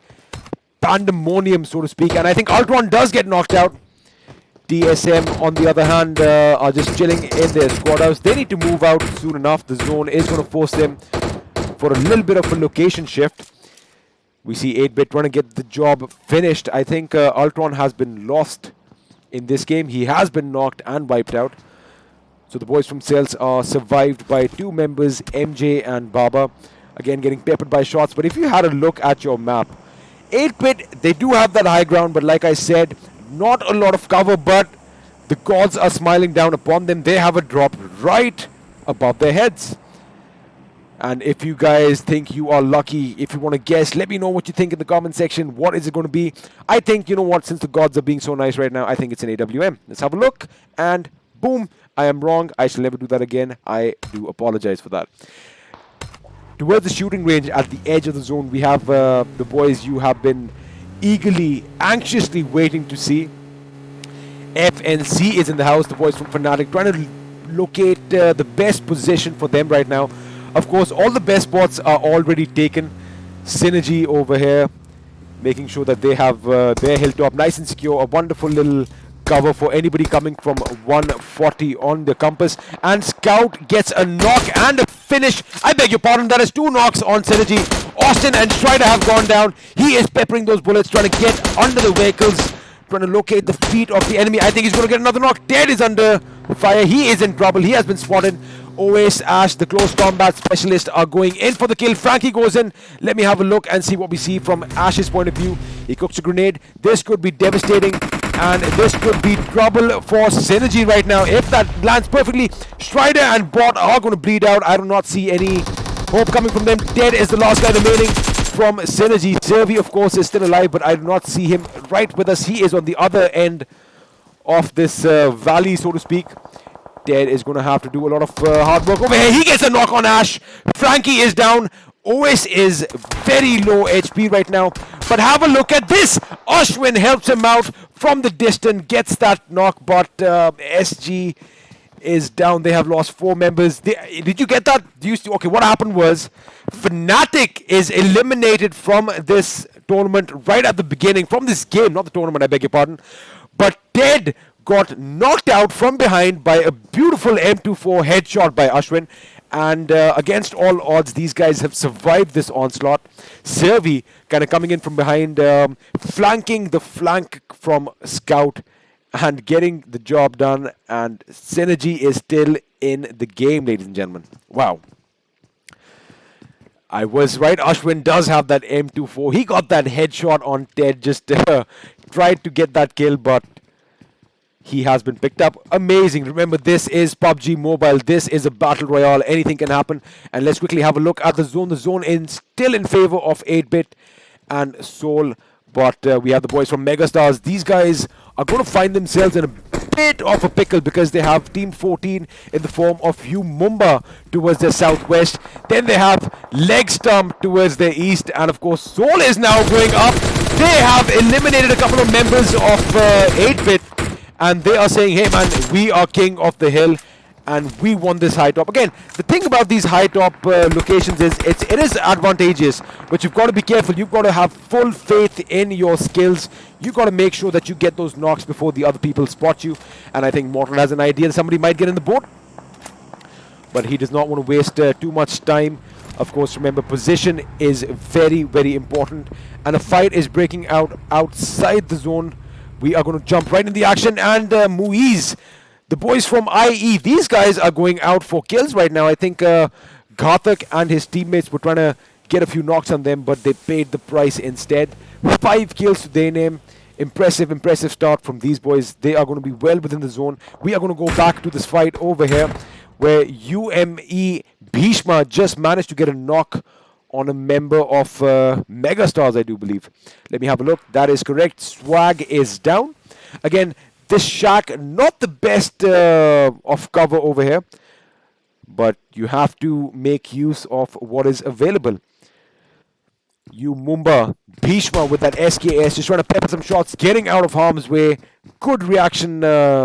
Speaker 3: pandemonium, so to speak, and I think Ultron does get knocked out. TSM, on the other hand, are just chilling in their squad house. They need to move out soon enough. The zone is going to force them for a little bit of a location shift. We see 8-Bit trying to get the job finished. I think Ultron has been lost in this game. He has been knocked and wiped out. So the boys from CELTZ are survived by two members, MJ and Baba. Again, getting peppered by shots. But if you had a look at your map, 8-Bit, they do have that high ground. But like I said, not a lot of cover. But the gods are smiling down upon them. They have a drop right above their heads. And if you guys think you are lucky, if you want to guess, let me know what you think in the comment section. What is it going to be? I think, you know what, since the gods are being so nice right now, I think it's an AWM. Let's have a look. And boom, I am wrong. I shall never do that again. I do apologize for that. Towards the shooting range at the edge of the zone, we have the boys you have been eagerly, anxiously waiting to see. FNC is in the house, the boys from FNATIC, trying to locate the best position for them right now. Of course, all the best spots are already taken. SYNERGE over here, making sure that they have their hilltop nice and secure. A wonderful little cover for anybody coming from 140 on the compass. And Scout gets a knock and a finish. I beg your pardon, that is two knocks on SYNERGE. Austin and Strider have gone down. He is peppering those bullets, trying to get under the vehicles, trying to locate the feet of the enemy. I think he's going to get another knock. Dead is under fire. He is in trouble. He has been spotted. OS, Ash, the close combat specialist, are going in for the kill. Frankie goes in. Let me have a look and see what we see from Ash's point of view. He cooks a grenade. This could be devastating, and this could be trouble for SYNERGE right now. If that lands perfectly, Strider and Bot are going to bleed out. I do not see any hope coming from them. Dead is the last guy remaining from SYNERGE. Zervi, of course, is still alive, but I do not see him right with us. He is on the other end of this valley, so to speak. Dead is going to have to do a lot of hard work over here. He gets a knock on Ash. Frankie is down. OS is very low HP right now. But have a look at this. Ashwin helps him out from the distance, gets that knock, but SG is down. They have lost 4 members. Did you get that? Okay, what happened was FNATIC is eliminated from this tournament right at the beginning, from this game, not the tournament, I beg your pardon. But Ted got knocked out from behind by a beautiful M24 headshot by Ashwin. And against all odds, these guys have survived this onslaught. Zervi kind of coming in from behind, flanking the flank from Scout and getting the job done. And SYNERGE is still in the game, ladies and gentlemen. Wow. I was right. Ashwin does have that M24. He got that headshot on Ted, just tried to get that kill, but he has been picked up. Amazing. Remember, this is PUBG Mobile. This is a battle royale. Anything can happen. And let's quickly have a look at the zone. The zone is still in favor of 8-Bit and Soul. But we have the boys from Megastars. These guys are going to find themselves in a bit of a pickle because they have Team 14 in the form of Mumba towards their southwest. Then they have Legstump towards their east. And of course, Soul is now going up. They have eliminated a couple of members of 8-Bit. And they are saying, hey man, we are king of the hill and we want this high top. Again, the thing about these high top locations is it is advantageous, but you've got to be careful. You've got to have full faith in your skills. You've got to make sure that you get those knocks before the other people spot you. And I think Mortal has an idea that somebody might get in the boat, but he does not want to waste too much time. Of course, remember, position is very, very important. And a fight is breaking out outside the zone. We are going to jump right in the action, and Muiz, the boys from IE, these guys are going out for kills right now. I think Ghatak and his teammates were trying to get a few knocks on them, but they paid the price instead. 5 kills to their name. Impressive, impressive start from these boys. They are going to be well within the zone. We are going to go back to this fight over here, where UME Bhishma just managed to get a knock on a member of Megastars, I do believe. Let me have a look. That is correct. Swag is down. Again, this shack, not the best of cover over here, but you have to make use of what is available. Mumba, Bhishma with that SKS, just trying to pepper some shots, getting out of harm's way. Good reaction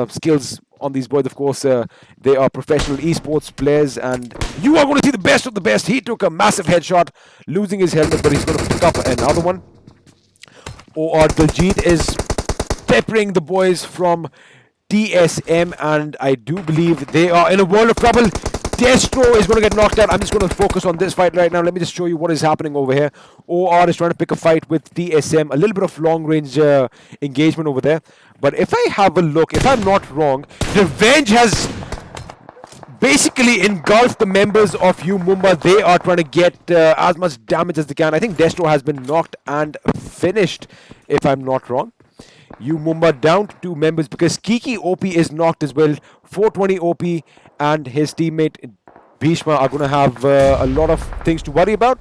Speaker 3: skills on these boys, of course. They are professional esports players, and you are going to see the best of the best. He took a massive headshot, losing his helmet, but he's going to pick up another one. Or Daljit is peppering the boys from TSM, and I do believe they are in a world of trouble. Destro is going to get knocked out. I'm just going to focus on this fight right now. Let me just show you what is happening over here. OR is trying to pick a fight with TSM. A little bit of long-range engagement over there. But if I have a look, if I'm not wrong, Revenge has basically engulfed the members of Mumba. They are trying to get as much damage as they can. I think Destro has been knocked and finished, if I'm not wrong. Mumba down to 2 members because Kiki OP is knocked as well. 420 OP and his teammate Bhishma are going to have a lot of things to worry about.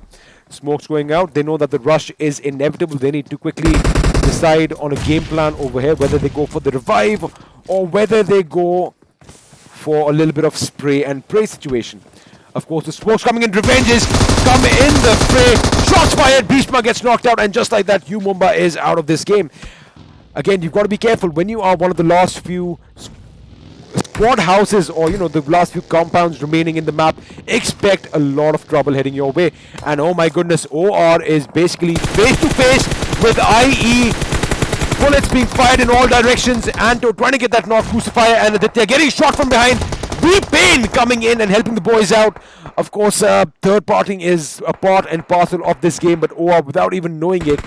Speaker 3: Smoke's going out. They know that the rush is inevitable. They need to quickly decide on a game plan over here, whether they go for the revive or whether they go for a little bit of spray and pray situation. Of course, the smoke's coming in. Revenge is coming in the fray. Shots fired. Bhishma gets knocked out, and just like that, Mumba is out of this game. Again, you've got to be careful when you are one of the last few squad houses, or the last few compounds remaining in the map. Expect a lot of trouble heading your way. And oh my goodness, OR is basically face to face with IE. Bullets being fired in all directions. Anto trying to get that knock crucifier, and they're getting shot from behind. Pain coming in and helping the boys out. Of course, third partying is a part and parcel of this game, but OR, without even knowing it,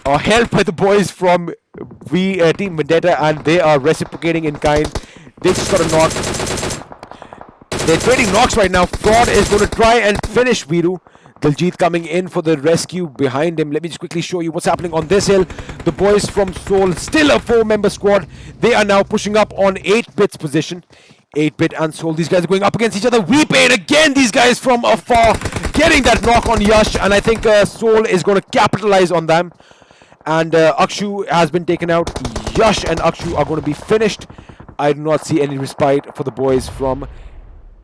Speaker 3: are helped by the boys from Team Vendetta, and they are reciprocating in kind. They just got a knock. They're trading knocks right now. Fraud is going to try and finish Viru. Daljit coming in for the rescue behind him. Let me just quickly show you what's happening on this hill. The boys from Seoul, still a 4-member squad. They are now pushing up on 8-Bit's position. 8-Bit and Seoul, these guys are going up against each other. Pain again, these guys from afar, getting that knock on Yash, and I think Seoul is going to capitalize on them. And Akshu has been taken out. Yash and Akshu are going to be finished. I do not see any respite for the boys from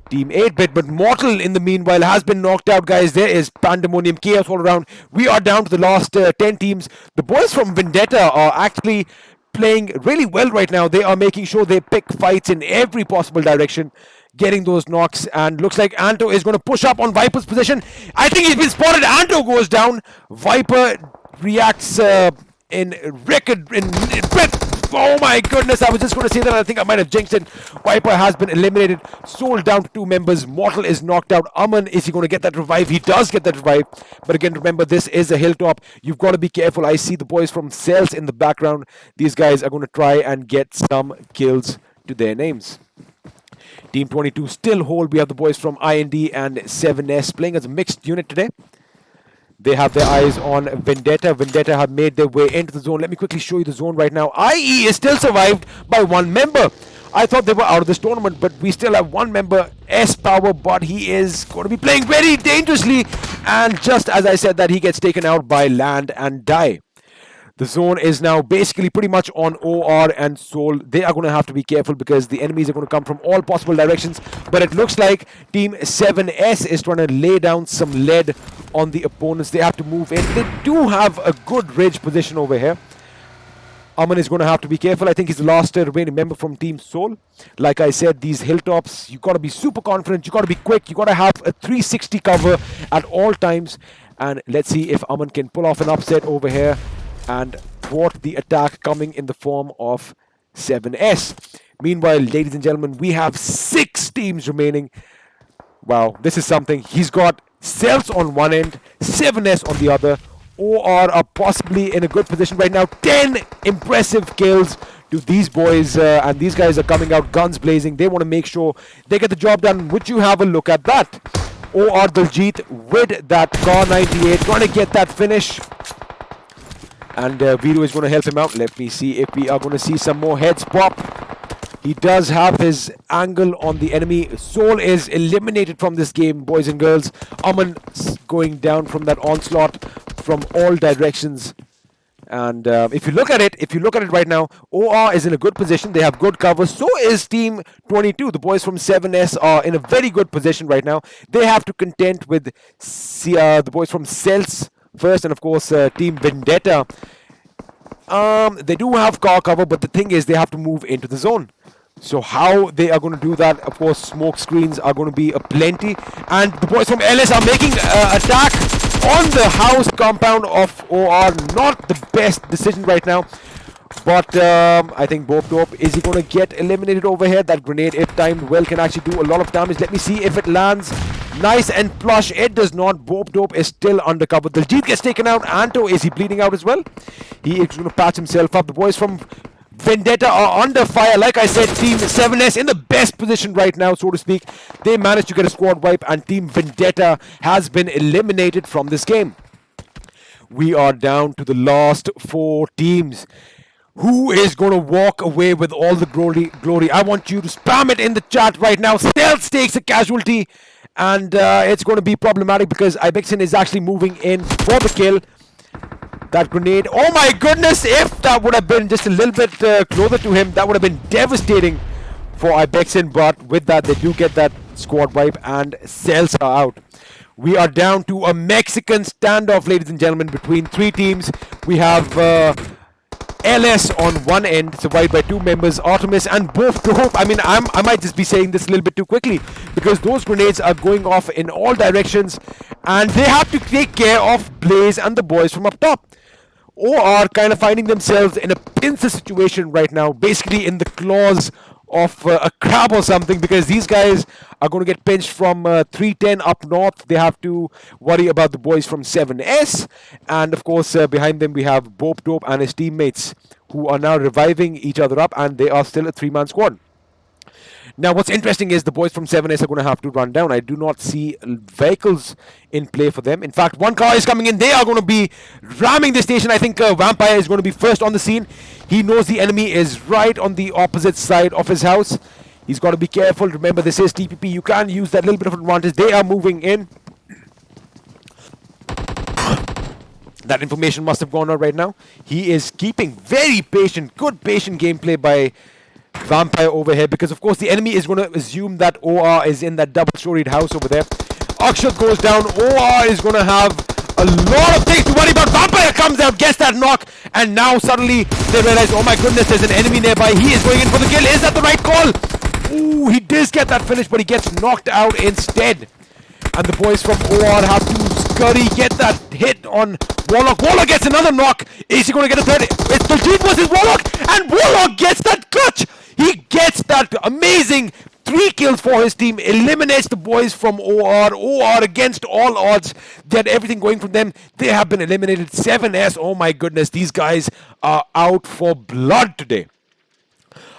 Speaker 3: Team 8-Bit, but Mortal in the meanwhile has been knocked out, guys. There is pandemonium, chaos all around. We are down to the last 10 teams. The boys from Vendetta are actually playing really well right now. They are making sure they pick fights in every possible direction, getting those knocks, and looks like Anto is going to push up on Viper's position. I think he's been spotted. Anto goes down. Viper reacts in record, in breath. Oh my goodness, I was just going to say that. I think I might have jinxed it. Viper has been eliminated. Soul down to 2 members. Mortal is knocked out. Aman, is he going to get that revive? He does get that revive. But again, remember, this is a hilltop. You've got to be careful. I see the boys from CELTZ in the background. These guys are going to try and get some kills to their names. Team 22 still hold. We have the boys from IND and 7S playing as a mixed unit today. They have their eyes on Vendetta. Vendetta have made their way into the zone. Let me quickly show you the zone right now. IE is still survived by 1 member. I thought they were out of this tournament, but we still have 1 member, S-Power, but he is going to be playing very dangerously. And just as I said that, he gets taken out by Land and Die. The zone is now basically pretty much on OR and Soul. They are going to have to be careful because the enemies are going to come from all possible directions. But it looks like Team 7S is trying to lay down some lead on the opponents. They have to move in. They do have a good ridge position over here. Aman is going to have to be careful. I think he's the last remaining member from Team Soul. Like I said, these hilltops, you got to be super confident. You got to be quick. You got to have a 360 cover at all times. And let's see if Aman can pull off an upset over here and thwart the attack coming in the form of 7S. Meanwhile, ladies and gentlemen, we have 6 teams remaining. Wow, this is something. He's got CELTZ on one end, 7S on the other. OR are possibly in a good position right now. 10 impressive kills to these boys, and these guys are coming out guns blazing. They want to make sure they get the job done. Would you have a look at that? OR Daljit with that Car 98, trying to get that finish. And Viru is going to help him out. Let me see if we are going to see some more heads pop. He does have his angle on the enemy. Soul is eliminated from this game, boys and girls. Aman going down from that onslaught from all directions. And if you look at it right now, OR is in a good position. They have good cover. So is Team 22. The boys from 7S are in a very good position right now. They have to contend with the boys from CELTZ, first, and of course, Team Vendetta. They do have car cover, but the thing is, they have to move into the zone. So how they are going to do that? Of course, smoke screens are going to be aplenty, and the boys from LS are making attack on the house compound of OR. Not the best decision right now, but I think Dope, is he going to get eliminated over here? That grenade, if timed well, can actually do a lot of damage. Let me see if it lands. Nice and plush. It does not. Dope is still undercover. Diljit gets taken out. Anto, is he bleeding out as well? He is going to patch himself up. The boys from Vendetta are under fire. Like I said, Team 7S in the best position right now, so to speak. They managed to get a squad wipe, and Team Vendetta has been eliminated from this game. We are down to the last 4 teams. Who is going to walk away with all the glory? I want you to spam it in the chat right now. SYNERGE takes a casualty, and it's going to be problematic because IBEXN is actually moving in for the kill. That grenade, oh my goodness, if that would have been just a little bit closer to him, that would have been devastating for IBEXN, but with that, they do get that squad wipe, and CELTZ are out. We are down to a Mexican standoff, ladies and gentlemen, between 3 teams. We have LS on one end, survived by 2 members, Artemis and both Dope. I mean, I might just be saying this a little bit too quickly, because those grenades are going off in all directions, and they have to take care of Blaze and the boys from up top. Or are kind of finding themselves in a pincer situation right now, basically in the claws of a crab or something, because these guys are going to get pinched from 310 up north. They have to worry about the boys from 7S, and of course behind them we have Dope and his teammates, who are now reviving each other up, and they are still a 3-man squad. Now, what's interesting is the boys from 7S are going to have to run down. I do not see vehicles in play for them. In fact, one car is coming in. They are going to be ramming the station. I think Vampire is going to be first on the scene. He knows the enemy is right on the opposite side of his house. He's got to be careful. Remember, this is TPP. You can use that little bit of advantage. They are moving in. That information must have gone out right now. He is keeping very patient. Good patient gameplay by Vampire over here, because of course the enemy is going to assume that OR is in that double-storied house over there. Akshat goes down. OR is going to have a lot of things to worry about. Vampire comes out, gets that knock, and now suddenly they realize, oh my goodness, there's an enemy nearby. He is going in for the kill. Is that the right call? Ooh, he does get that finish, but he gets knocked out instead. And the boys from OR have to scurry, get that hit on Warlock. Warlock gets another knock. Is he going to get a third? It's Diljit versus Warlock, and Warlock gets that clutch. He gets that amazing 3 kills for his team, eliminates the boys from OR. OR against all odds, get everything going from them. They have been eliminated. 7S, oh my goodness, these guys are out for blood today.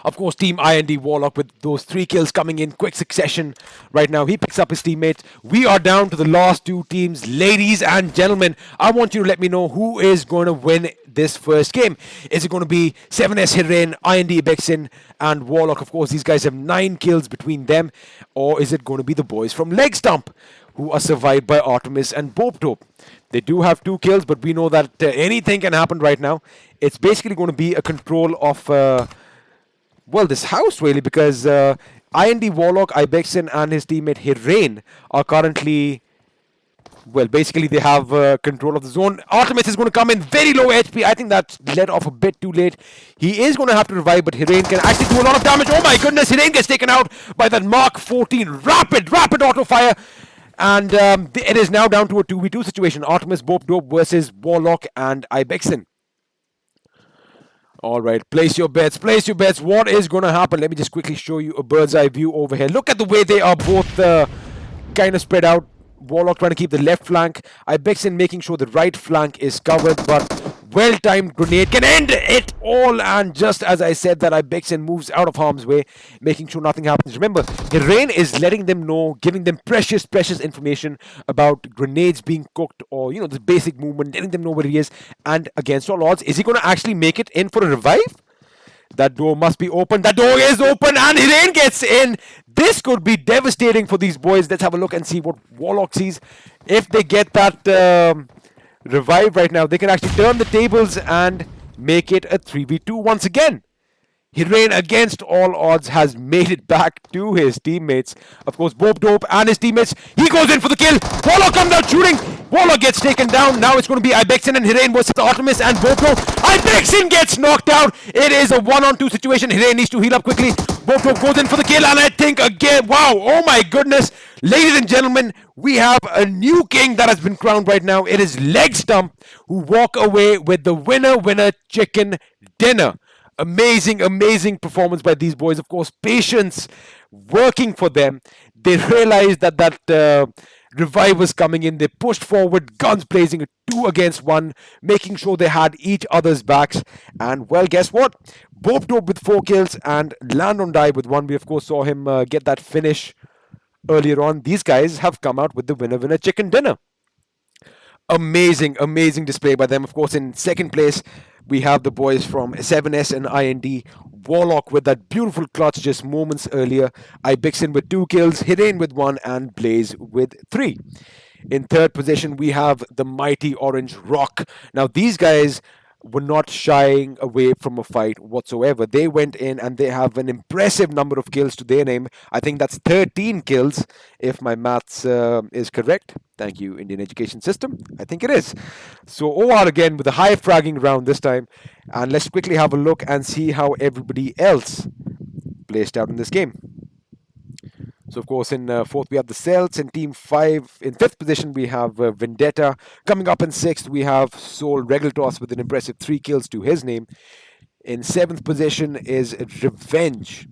Speaker 3: Of course, Team IND Warlock with those 3 kills coming in quick succession right now. He picks up his teammates. We are down to the last 2 teams. Ladies and gentlemen, I want you to let me know who is going to win this first game. Is it going to be 7S Hiren, IND IBEXN, and Warlock? Of course, these guys have 9 kills between them. Or is it going to be the boys from Legstump, who are survived by Artemis and Dope? They do have 2 kills, but we know that anything can happen right now. It's basically going to be a control of well, this house really, because IND Warlock, IBEXN and his teammate Hiren are currently, well, basically they have control of the zone. Artemis is going to come in very low HP. I think that's let off a bit too late. He is going to have to revive, but Hiren can actually do a lot of damage. Oh my goodness, Hiren gets taken out by that Mark 14 rapid auto fire. And it is now down to a 2v2 situation. Artemis, Dope versus Warlock and IBEXN. All right, place your bets. What is going to happen? Let me just quickly show you a bird's eye view over here. Look at the way they are both kind of spread out. Warlock trying to keep the left flank. IBEXN making sure the right flank is covered, but well-timed grenade can end it all. And just as I said that, IBEXN moves out of harm's way, making sure nothing happens. Remember, Hiren is letting them know, giving them precious information about grenades being cooked, or, you know, the basic movement, letting them know where he is. And against all odds, is he going to actually make it in for a revive? That door must be open. That door is open, and Hiren gets in. This could be devastating for these boys. Let's have a look and see what Warlock sees. If they get that revive right now, they can actually turn the tables and make it a 3v2 once again. Hiren, against all odds, has made it back to his teammates. Of course, Bob Dope and his teammates. He goes in for the kill. Warlock comes out shooting. Warlock gets taken down. Now it's going to be Ibexen and Hiren versus Artemis and Bob Dope. Ibexen gets knocked out. It is a 1-on-2 situation. Hiren needs to heal up quickly. Bob Dope goes in for the kill, and I think again, wow, oh my goodness. Ladies and gentlemen, we have a new king that has been crowned right now. It is Legstump, who walk away with the winner chicken dinner. Amazing performance by these boys. Of course, patience working for them. They realized that revive was coming in. They pushed forward, guns blazing, 2 against 1, making sure they had each other's backs. And well, guess what? Bob Dope with 4 kills and Landon Die with 1. We of course saw him get that finish earlier on. These guys have come out with the winner chicken dinner. Amazing display by them. Of course, in second place, we have the boys from 7S and IND. Warlock with that beautiful clutch just moments earlier. Ibexen with 2 kills, Hiren with 1, and Blaze with 3. In third position, we have the mighty Orange Rock. Now, these guys were not shying away from a fight whatsoever. They went in and they have an impressive number of kills to their name. I think that's 13 kills, if my maths is correct. Thank you, Indian education system. I think it is. So OR again with a high fragging round this time. And let's quickly have a look and see how everybody else placed out in this game. So, of course, in fourth, we have the CELTZ. In Team 5, in fifth position, we have Vendetta. Coming up in sixth, we have Soul Regeltos with an impressive 3 kills to his name. In seventh position is Revenge.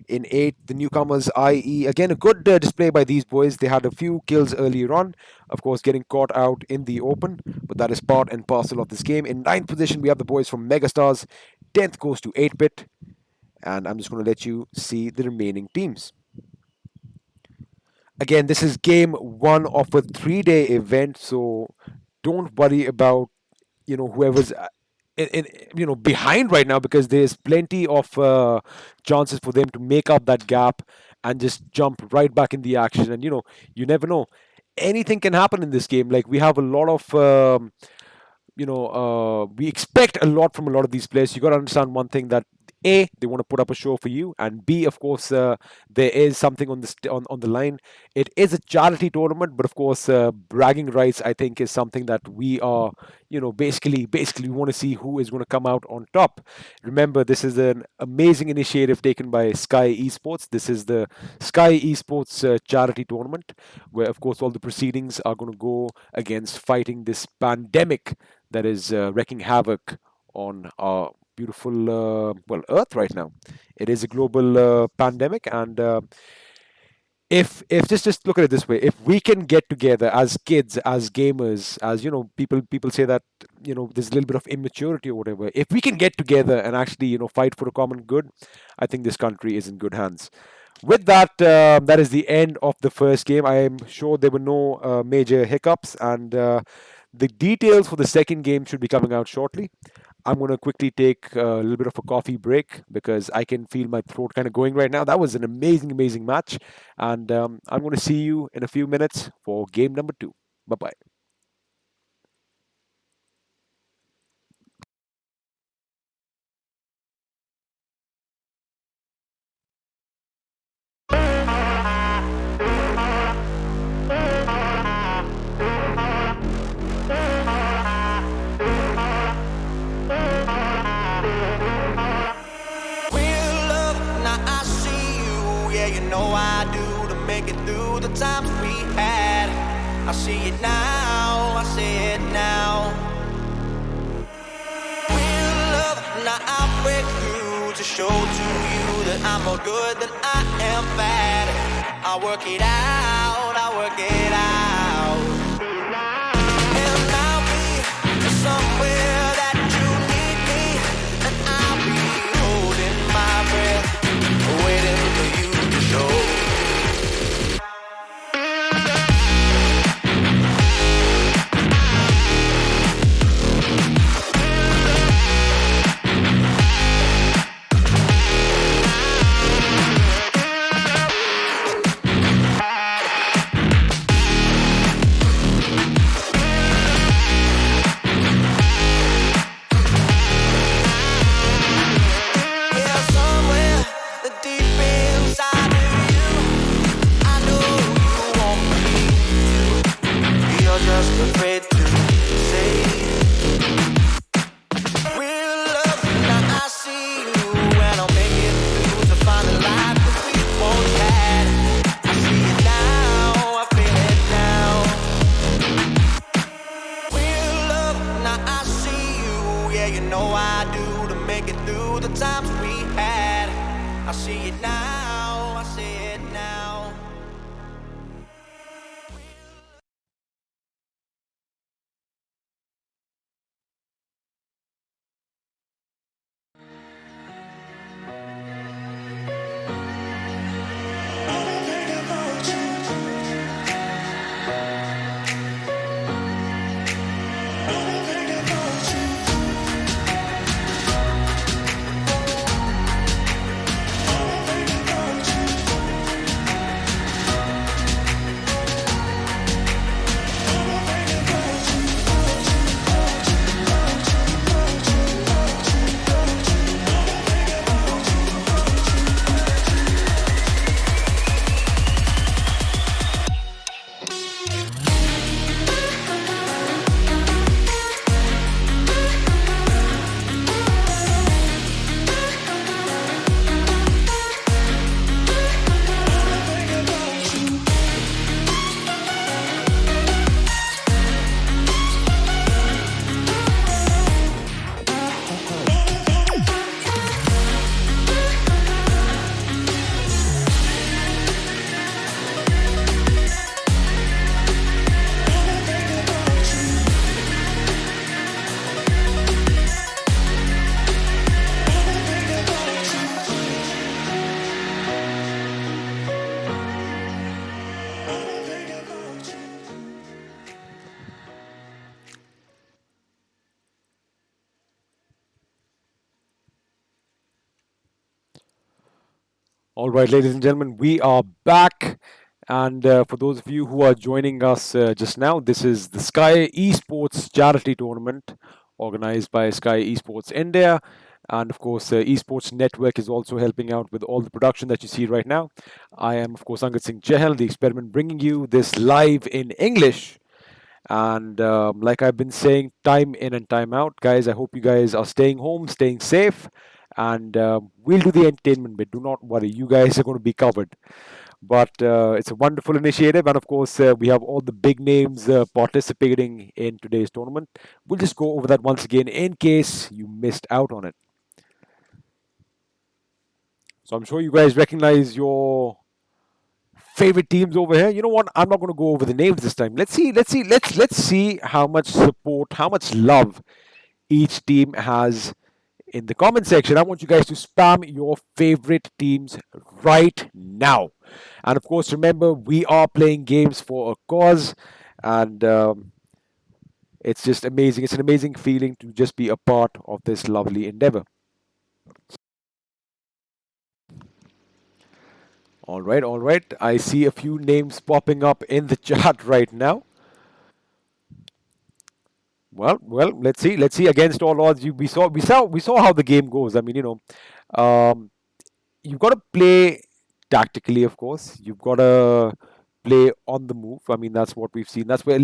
Speaker 3: In eighth, the newcomers, IE. Again, a good display by these boys. They had a few kills earlier on. Of course, getting caught out in the open. But that is part and parcel of this game. In ninth position, we have the boys from Megastars. 10th goes to 8-bit. And I'm just going to let you see the remaining teams. Again, this is game 1 of a 3-day event, so don't worry about whoever's behind right now, because there's plenty of chances for them to make up that gap and just jump right back in the action. And you never know, anything can happen in this game. Like, we have a lot of we expect a lot from a lot of these players. You got to understand one thing, that A, they want to put up a show for you, and B, of course, there is something on the line. It is a charity tournament, but of course, bragging rights, I think, is something that we are, basically we want to see who is going to come out on top. Remember, this is an amazing initiative taken by Skyesports. This is the Skyesports charity tournament, where, of course, all the proceedings are going to go against fighting this pandemic that is wreaking havoc on our beautiful Earth right now. It is a global pandemic, and if just look at it this way: if we can get together as kids, as gamers, as people say that there's a little bit of immaturity or whatever. If we can get together and actually fight for a common good, I think this country is in good hands. With that, that is the end of the first game. I am sure there were no major hiccups, and the details for the second game should be coming out shortly. I'm going to quickly take a little bit of a coffee break because I can feel my throat kind of going right now. That was an amazing match. And I'm going to see you in a few minutes for game number 2. Bye-bye.
Speaker 1: Times we had, I see it now, I see it now. Real love, now I'll break through to show to you that I'm more good than I am bad. I'll work it out, I'll work it out. And I'll be somewhere that you need me, and I'll be holding my breath, waiting for you to show. make it through the times we had. I see it now, I see it now.
Speaker 3: All right, ladies and gentlemen, we are back. And for those of you who are joining us just now, this is the Sky Esports Charity Tournament organized by Sky Esports India. And of course, Esports Network is also helping out with all the production that you see right now. I am, of course, Angad Singh Chahal, the experiment, bringing you this live in English. And like I've been saying time in and time out, guys, I hope you guys are staying home, staying safe, and we'll do the entertainment bit. Do not worry, you guys are going to be covered. But it's a wonderful initiative, and of course, we have all the big names participating in today's tournament. We'll just go over that once again in case you missed out on it. So I'm sure you guys recognize your favorite teams over here. You know what? I'm not going to go over the names this time. Let's see how much support, how much love each team has in the comment section. I want you guys to spam your favorite teams right now. And of course, remember, we are playing games for a cause, and it's just amazing. It's an amazing feeling to just be a part of this lovely endeavor. All right, all right. I see a few names popping up in the chat right now. Well, let's see. Let's see. Against all odds, we saw how the game goes. I mean, you've got to play tactically, of course. You've got to play on the move. I mean, that's what we've seen. That's where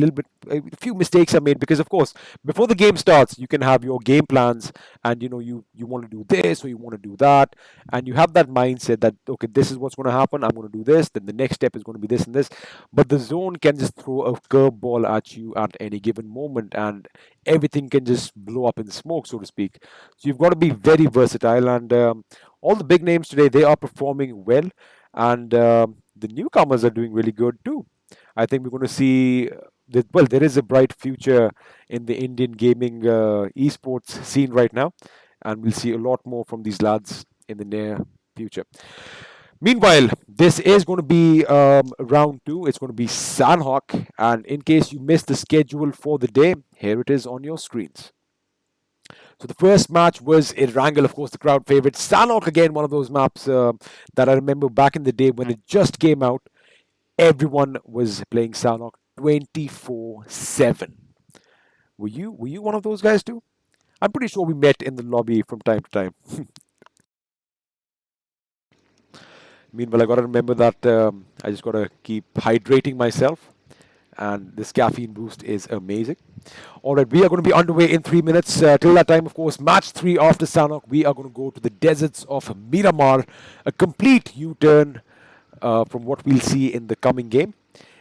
Speaker 3: a few mistakes are made because, of course, before the game starts, you can have your game plans, and you want to do this or you want to do that, and you have that mindset that okay, this is what's going to happen. I'm going to do this. Then the next step is going to be this and this. But the zone can just throw a curveball at you at any given moment, and everything can just blow up in smoke, so to speak. So you've got to be very versatile, and all the big names today, they are performing well, and the newcomers are doing really good too. I think we're going to see that, well, there is a bright future in the Indian gaming esports scene right now, and we'll see a lot more from these lads in the near future. Meanwhile, this is going to be round two. It's going to be Sanhok, and in case you missed the schedule for the day, here it is on your screens. So the first match was Erangel, of course, the crowd favorite. Sanhok, again, one of those maps that I remember back in the day when it just came out. Everyone was playing Sanhok 24/7. Were you one of those guys too? I'm pretty sure we met in the lobby from time to time. Meanwhile, I got to remember that I just got to keep hydrating myself, and this caffeine boost is amazing. All right, we are going to be underway in 3 minutes. Till that time, of course, match 3 after Sanhok, we are going to go to the deserts of Miramar, a complete U-turn from what we'll see in the coming game.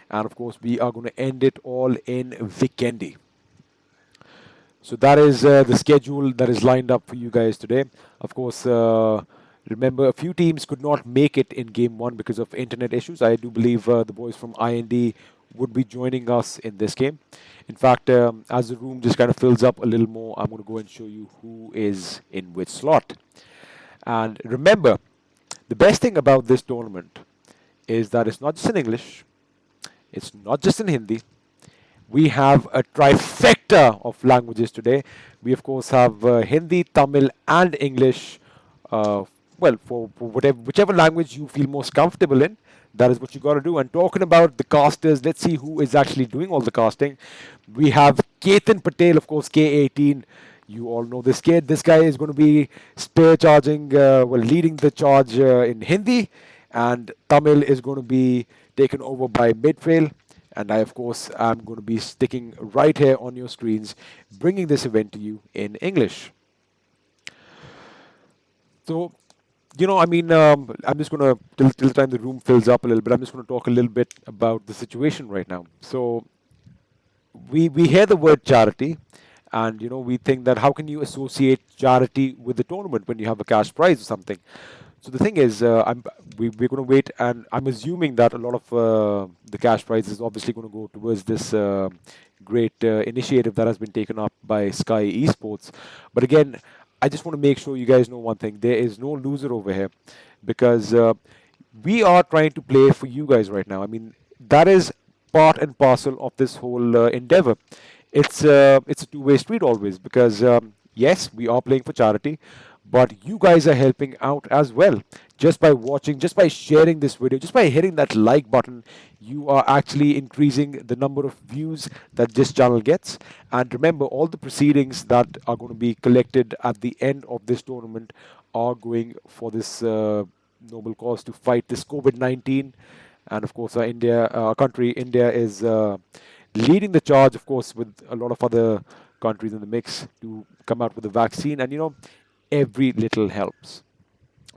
Speaker 3: And of course, we are going to end it all in Vikendi. So that is the schedule that is lined up for you guys today. Of course, remember a few teams could not make it in game one because of internet issues. I do believe the boys from IND would be joining us in this game. In fact, as the room just kind of fills up a little more, I'm going to go and show you who is in which slot. And remember, the best thing about this tournament is that it's not just in English, it's not just in Hindi. We have a trifecta of languages today. We, of course, have Hindi, Tamil, and English. Uh, well, for whichever language you feel most comfortable in, that is what you got to do. And talking about the casters, let's see who is actually doing all the casting. We have Ketan Patel, of course, K18. You all know this kid. This guy is going to be spear charging, leading the charge in Hindi, and Tamil is going to be taken over by Midfield. And I, of course, am going to be sticking right here on your screens, bringing this event to you in English. So, I'm just going to, till the time the room fills up a little bit, I'm just going to talk a little bit about the situation right now. So, we hear the word charity, and we think that how can you associate charity with the tournament when you have a cash prize or something. So the thing is, we're going to wait, and I'm assuming that a lot of the cash prize is obviously going to go towards this great initiative that has been taken up by Skyesports. But again, I just want to make sure you guys know one thing: there is no loser over here, because we are trying to play for you guys right now. I mean, that is part and parcel of this whole endeavor. It's a two-way street always, because yes, we are playing for charity, but you guys are helping out as well. Just by watching, just by sharing this video, just by hitting that like button, you are actually increasing the number of views that this channel gets. And remember, all the proceedings that are going to be collected at the end of this tournament are going for this noble cause to fight this COVID-19. And of course, our country, India, is leading the charge, of course, with a lot of other countries in the mix to come out with a vaccine. And every little helps.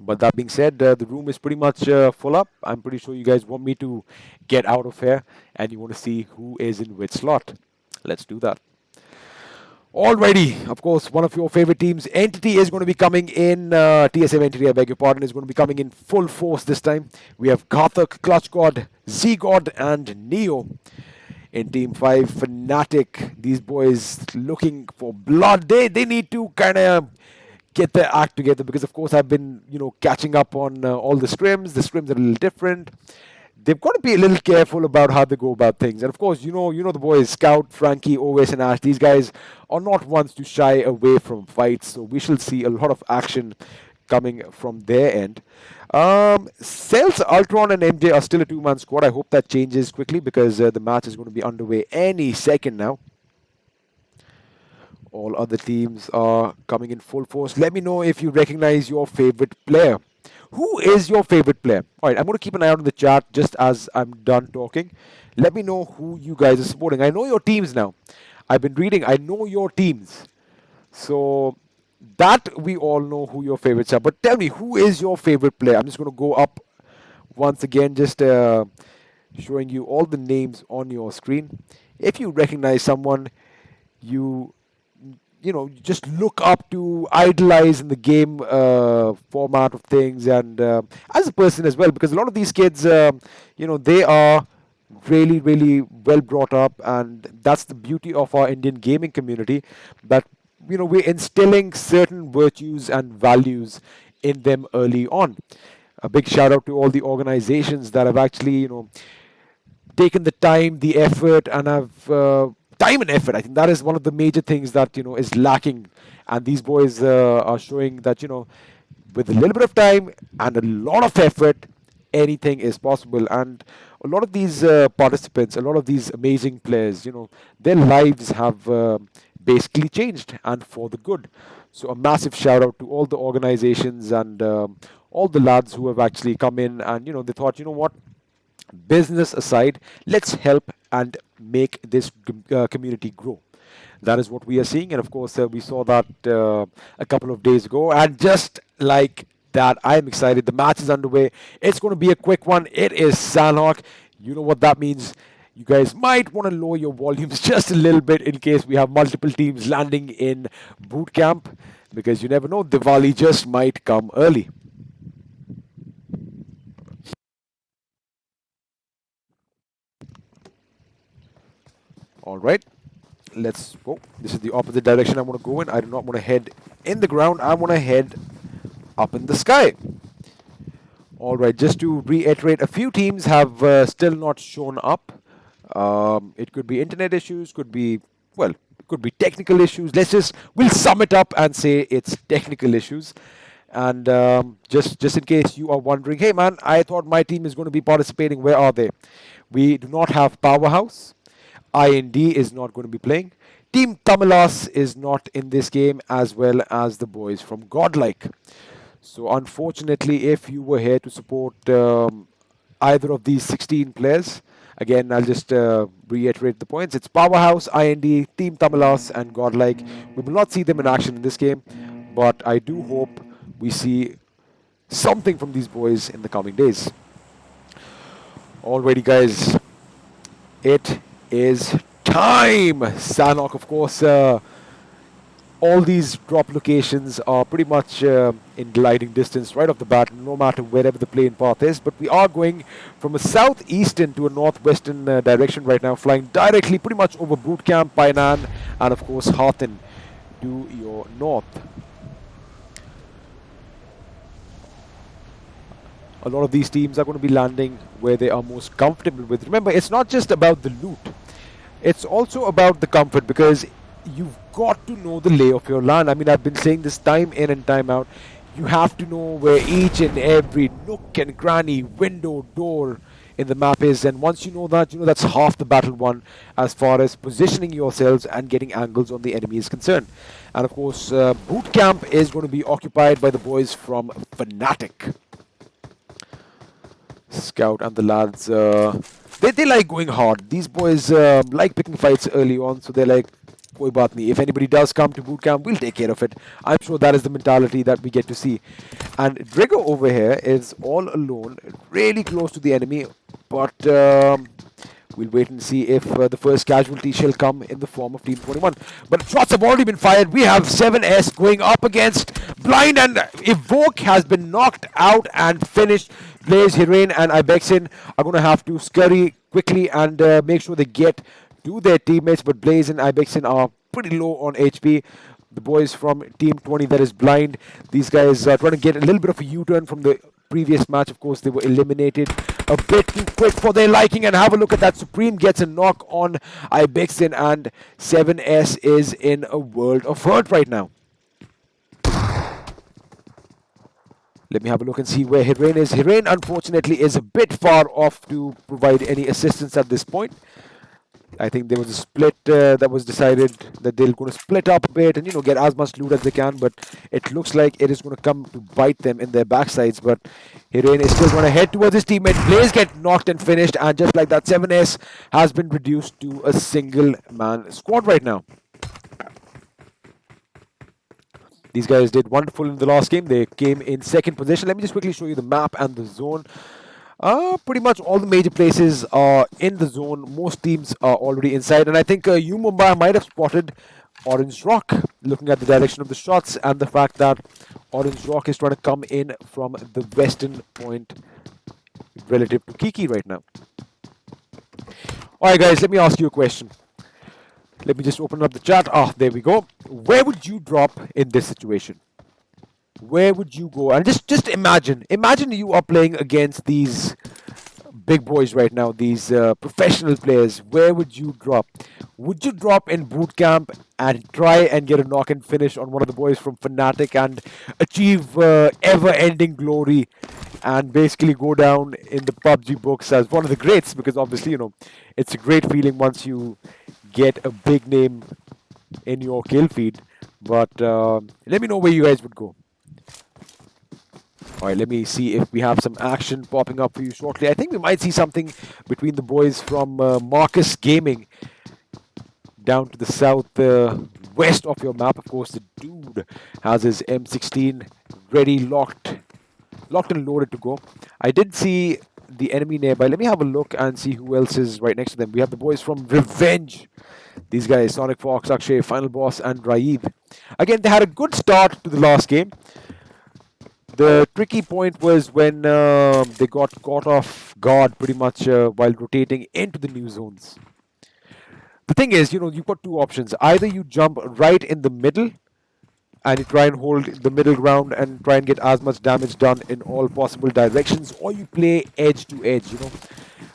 Speaker 3: But that being said, the room is pretty much full up. I'm pretty sure you guys want me to get out of here, and you want to see who is in which slot. Let's do that. Alrighty, of course, one of your favorite teams, Entity, is going to be coming in. TSM-ENTITY, I beg your pardon, is going to be coming in full force this time. We have Karthik, Clutch God, Z-God, and Neo. In Team 5, FNATIC, these boys looking for blood. They need to kind of get their act together, because of course I've been catching up on all the scrims. The scrims are a little different. They've got to be a little careful about how they go about things. And of course, you know the boys, Scout, Frankie, Oves, and Ash. These guys are not ones to shy away from fights, so we shall see a lot of action coming from their end. CELTZ, Ultron, and MJ are still a two-man squad. I hope that changes quickly, because the match is going to be underway any second now. All other teams are coming in full force. Let me know if you recognize your favorite player. Who is your favorite player? All right, I'm going to keep an eye out on the chat just as I'm done talking. Let me know who you guys are supporting. I know your teams now. I've been reading. I know your teams. So that we all know who your favorites are. But tell me, who is your favorite player? I'm just going to go up once again, just showing you all the names on your screen. If you recognize someone you just look up to, idolize in the game format of things, and as a person as well, because a lot of these kids, they are really, really well brought up, and that's the beauty of our Indian gaming community, that we're instilling certain virtues and values in them early on. A big shout out to all the organizations that have actually, taken the time, the effort, and have time and effort. I think that is one of the major things that is lacking, and these boys are showing that with a little bit of time and a lot of effort, anything is possible. And a lot of these participants, a lot of these amazing players, their lives have basically changed, and for the good. So a massive shout out to all the organizations and all the lads who have actually come in, and they thought, what, business aside, let's help and make this community grow. That is what we are seeing, and of course we saw that a couple of days ago, and just like that, I'm excited. The match is underway. It's going to be a quick one. It is Sanhok. You know what that means. you guys might want to lower your volumes just a little bit in case we have multiple teams landing in boot camp, because you never know, Diwali just might come early. All right, let's go. This is the opposite direction I want to go in. I do not want to head in the ground. I want to head up in the sky. All right, just to reiterate, a few teams have still not shown up. It could be internet issues, could be, well, could be technical issues. We'll sum it up and say it's technical issues. And just in case you are wondering, hey man, I thought my team is going to be participating. Where are they? We do not have Powerhouse. IND is not going to be playing. Team TAMILAS is not in this game, as well as the boys from GODLIKE. So unfortunately, if you were here to support either of these 16 players, again, I'll just reiterate the points. It's Powerhouse, IND, Team TAMILAS, and GODLIKE. We will not see them in action in this game, but I do hope we see something from these boys in the coming days. Alrighty, guys. It is time! Sanhok, of course, all these drop locations are pretty much in gliding distance right off the bat, no matter wherever the plane path is. But we are going from a southeastern to a northwestern direction right now, flying directly pretty much over Boot Camp, Painan, and of course Hathin to your north. A lot of these teams are going to be landing where they are most comfortable with. Remember, it's not just about the loot. It's also about the comfort, because you've got to know the lay of your land. I mean, I've been saying this time in and time out. You have to know where each and every nook and cranny, window, door in the map is. And once you know that, that's half the battle won as far as positioning yourselves and getting angles on the enemy is concerned. And of course, Boot Camp is going to be occupied by the boys from FNATIC. Scout and the lads, they like going hard. These boys like picking fights early on, so they're like, koi baat nahi. If anybody does come to boot camp, we'll take care of it. I'm sure that is the mentality that we get to see. And Drigo over here is all alone, really close to the enemy, but we'll wait and see if the first casualty shall come in the form of Team 21. But shots have already been fired. We have 7S going up against Blind, and Evoke has been knocked out and finished. Blaze, Hiren, and Ibexin are going to have to scurry quickly and make sure they get to their teammates. But Blaze and Ibexin are pretty low on HP. The boys from Team 20, that is Blind, these guys are trying to get a little bit of a U-turn from the previous match. Of course, they were eliminated a bit too quick for their liking. And have a look at that. Supreme gets a knock on Ibexin, and 7S is in a world of hurt right now. Let me have a look and see where Hiren is. Hiren, unfortunately, is a bit far off to provide any assistance at this point. I think there was a split that was decided that they're going to split up a bit and, get as much loot as they can. But it looks like it is going to come to bite them in their backsides. But Hiren is still going to head towards his teammate. Blaze get knocked and finished. And just like that, 7S has been reduced to a single-man squad right now. These guys did wonderful in the last game. They came in second position. Let me just quickly show you the map and the zone. Pretty much all the major places are in the zone. Most teams are already inside. And I think Mumbai might have spotted Orange Rock, looking at the direction of the shots and the fact that Orange Rock is trying to come in from the western point relative to Kiki right now. Alright guys, let me ask you a question. Let me just open up the chat. There we go. Where would you drop in this situation? Where would you go? And just imagine you are playing against these big boys right now, these professional players. Where would you drop? Would you drop in boot camp and try and get a knock and finish on one of the boys from FNATIC and achieve ever-ending glory and basically go down in the PUBG books as one of the greats? Because obviously, it's a great feeling once you get a big name in your kill feed. But let me know where you guys would go. Alright, let me see if we have some action popping up for you shortly. I think we might see something between the boys from Marcus Gaming down to the south west of your map. Of course, the dude has his M16 ready, locked and loaded to go. I did see the enemy nearby. Let me have a look and see who else is right next to them. We have the boys from RVNG. These guys, Sonic Fox, Akshay, Final Boss, and Raib. Again, they had a good start to the last game. The tricky point was when they got caught off guard pretty much while rotating into the new zones. The thing is, you've got two options. Either you jump right in the middle and you try and hold the middle ground and try and get as much damage done in all possible directions, or you play edge to edge,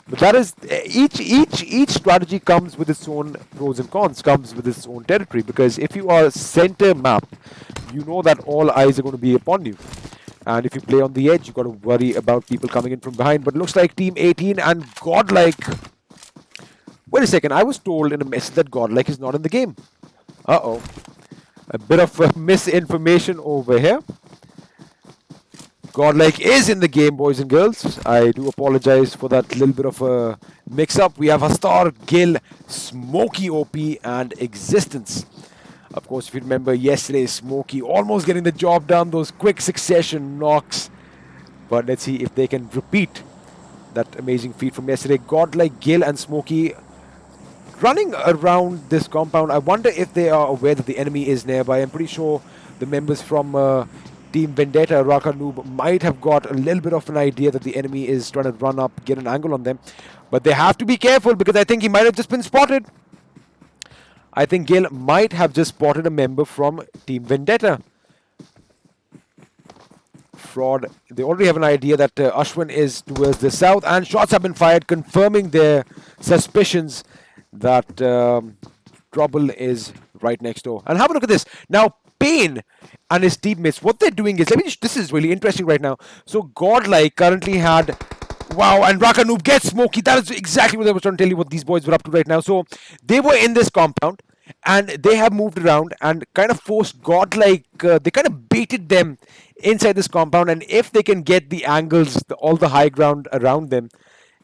Speaker 3: But that is, each strategy comes with its own pros and cons, comes with its own territory, because if you are center map, you know that all eyes are going to be upon you. And if you play on the edge, you've got to worry about people coming in from behind. But it looks like Team 18 and GODLIKE. Wait a second, I was told in a message that GODLIKE is not in the game. Uh-oh. A bit of misinformation over here. GODLIKE is in the game, boys and girls. I do apologize for that little bit of a mix-up. We have Hastar, Gil, Smokey OP, and Existence. Of course, if you remember yesterday, Smokey almost getting the job done, those quick succession knocks. But let's see if they can repeat that amazing feat from yesterday. GODLIKE, Gil, and Smokey running around this compound. I wonder if they are aware that the enemy is nearby. I'm pretty sure the members from Team Vendetta, Raka Noob, might have got a little bit of an idea that the enemy is trying to run up, get an angle on them. But they have to be careful, because I think he might have just been spotted. I think Gil might have just spotted a member from Team Vendetta. Fraud. They already have an idea that Ashwin is towards the south, and shots have been fired, confirming their suspicions that trouble is right next door. And have a look at this. Now, Payne and his teammates, what they're doing is, this is really interesting right now. So, GODLIKE currently had, wow, and Raka Noob gets Smokey. That is exactly what I was trying to tell you, what these boys were up to right now. So, they were in this compound, and they have moved around and kind of forced GODLIKE, they kind of baited them inside this compound, and if they can get the angles, all the high ground around them,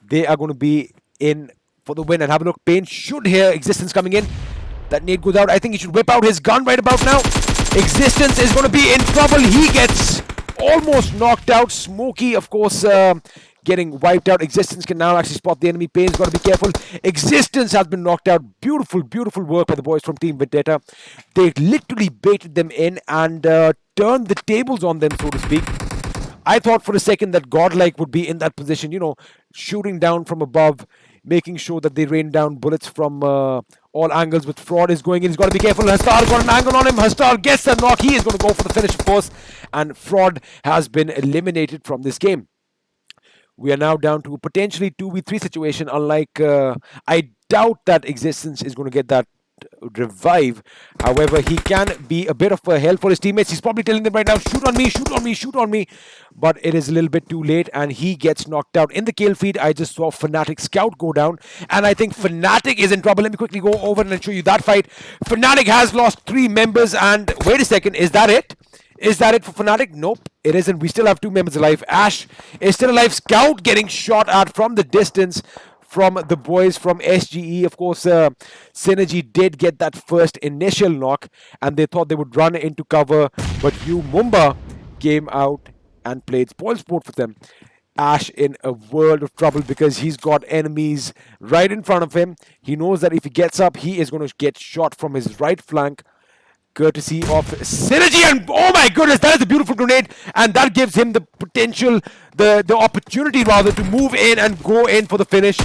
Speaker 3: they are going to be in for the win. And have a look, Payne should hear Existence coming in. That nade goes out. I think he should whip out his gun right about now. Existence is going to be in trouble. He gets almost knocked out. Smokey, of course, getting wiped out. Existence can now actually spot the enemy. Payne's got to be careful. Existence has been knocked out. Beautiful, beautiful work by the boys from Team Vendetta. They literally baited them in and turned the tables on them, so to speak. I thought for a second that GODLIKE would be in that position, shooting down from above, making sure that they rain down bullets from all angles. With Fraud is going in, he's got to be careful. Hastar got an angle on him. Hastar gets the knock. He is going to go for the finish, of course. And Fraud has been eliminated from this game. We are now down to a potentially 2v3 situation. Unlike, I doubt that Existence is going to get that revive. However, he can be a bit of a help for his teammates. He's probably telling them right now, shoot on me, shoot on me, shoot on me. But it is a little bit too late, and he gets knocked out. In the kill feed, I just saw FNATIC Scout go down, and I think FNATIC is in trouble. Let me quickly go over and show you that fight. FNATIC has lost 3 members, and wait a second, is that it? Is that it for FNATIC? Nope, it isn't. We still have 2 members alive. Ash is still alive. Scout getting shot at from the distance from the boys from SGE. Of course, SYNERGE did get that first initial knock, and they thought they would run into cover, but Mumba came out and played spoilsport for them. Ash in a world of trouble because he's got enemies right in front of him. He knows that if he gets up, he is going to get shot from his right flank, courtesy of SYNERGE. And oh my goodness, that is a beautiful grenade, and that gives him the potential, the opportunity rather, to move in and go in for the finish.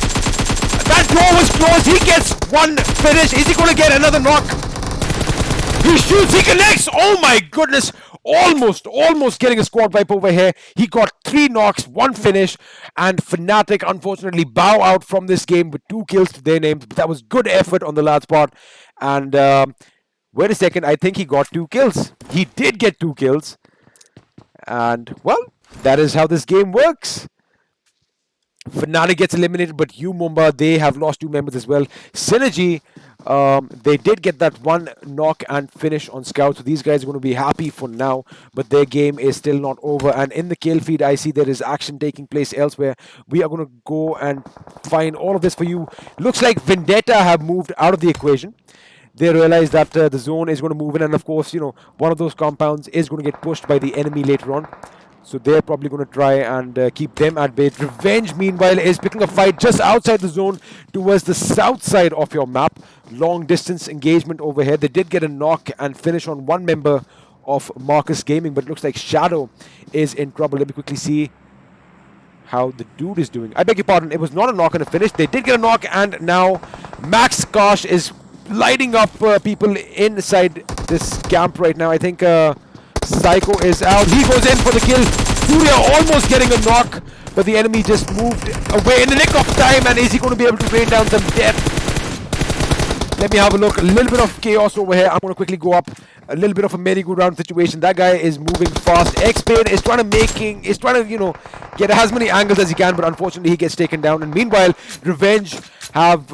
Speaker 3: That door was closed. He gets one finish. Is he going to get another knock? He shoots, he connects. Oh my goodness, almost getting a squad wipe over here. He got 3 knocks, 1 finish, and FNATIC unfortunately bow out from this game with 2 kills to their names. But that was good effort on the lad's part. And wait a second, I think he got 2 kills. He did get 2 kills. And, well, that is how this game works. FNATIC gets eliminated, but Mumba, they have lost 2 members as well. SYNERGE, they did get that 1 knock and finish on Scout, so these guys are going to be happy for now, but their game is still not over. And in the kill feed, I see there is action taking place elsewhere. We are going to go and find all of this for you. Looks like Vendetta have moved out of the equation. They realize that the zone is going to move in, and of course, one of those compounds is going to get pushed by the enemy later on. So they're probably going to try and keep them at bay. Revenge, meanwhile, is picking a fight just outside the zone towards the south side of your map. Long distance engagement over here. They did get a knock and finish on one member of Marcus Gaming, but it looks like Shadow is in trouble. Let me quickly see how the dude is doing. I beg your pardon, it was not a knock and a finish. They did get a knock, and now Max Kosh is lighting up people inside this camp right now. I think Psycho is out. He goes in for the kill. Surya almost getting a knock, but the enemy just moved away in the nick of time. And is he going to be able to rain down some death? Let me have a look. A little bit of chaos over here. I'm going to quickly go up. A little bit of a merry-go-round situation. That guy is moving fast. X-Pain is trying to you know, get as many angles as he can, but unfortunately he gets taken down. And meanwhile, Revenge have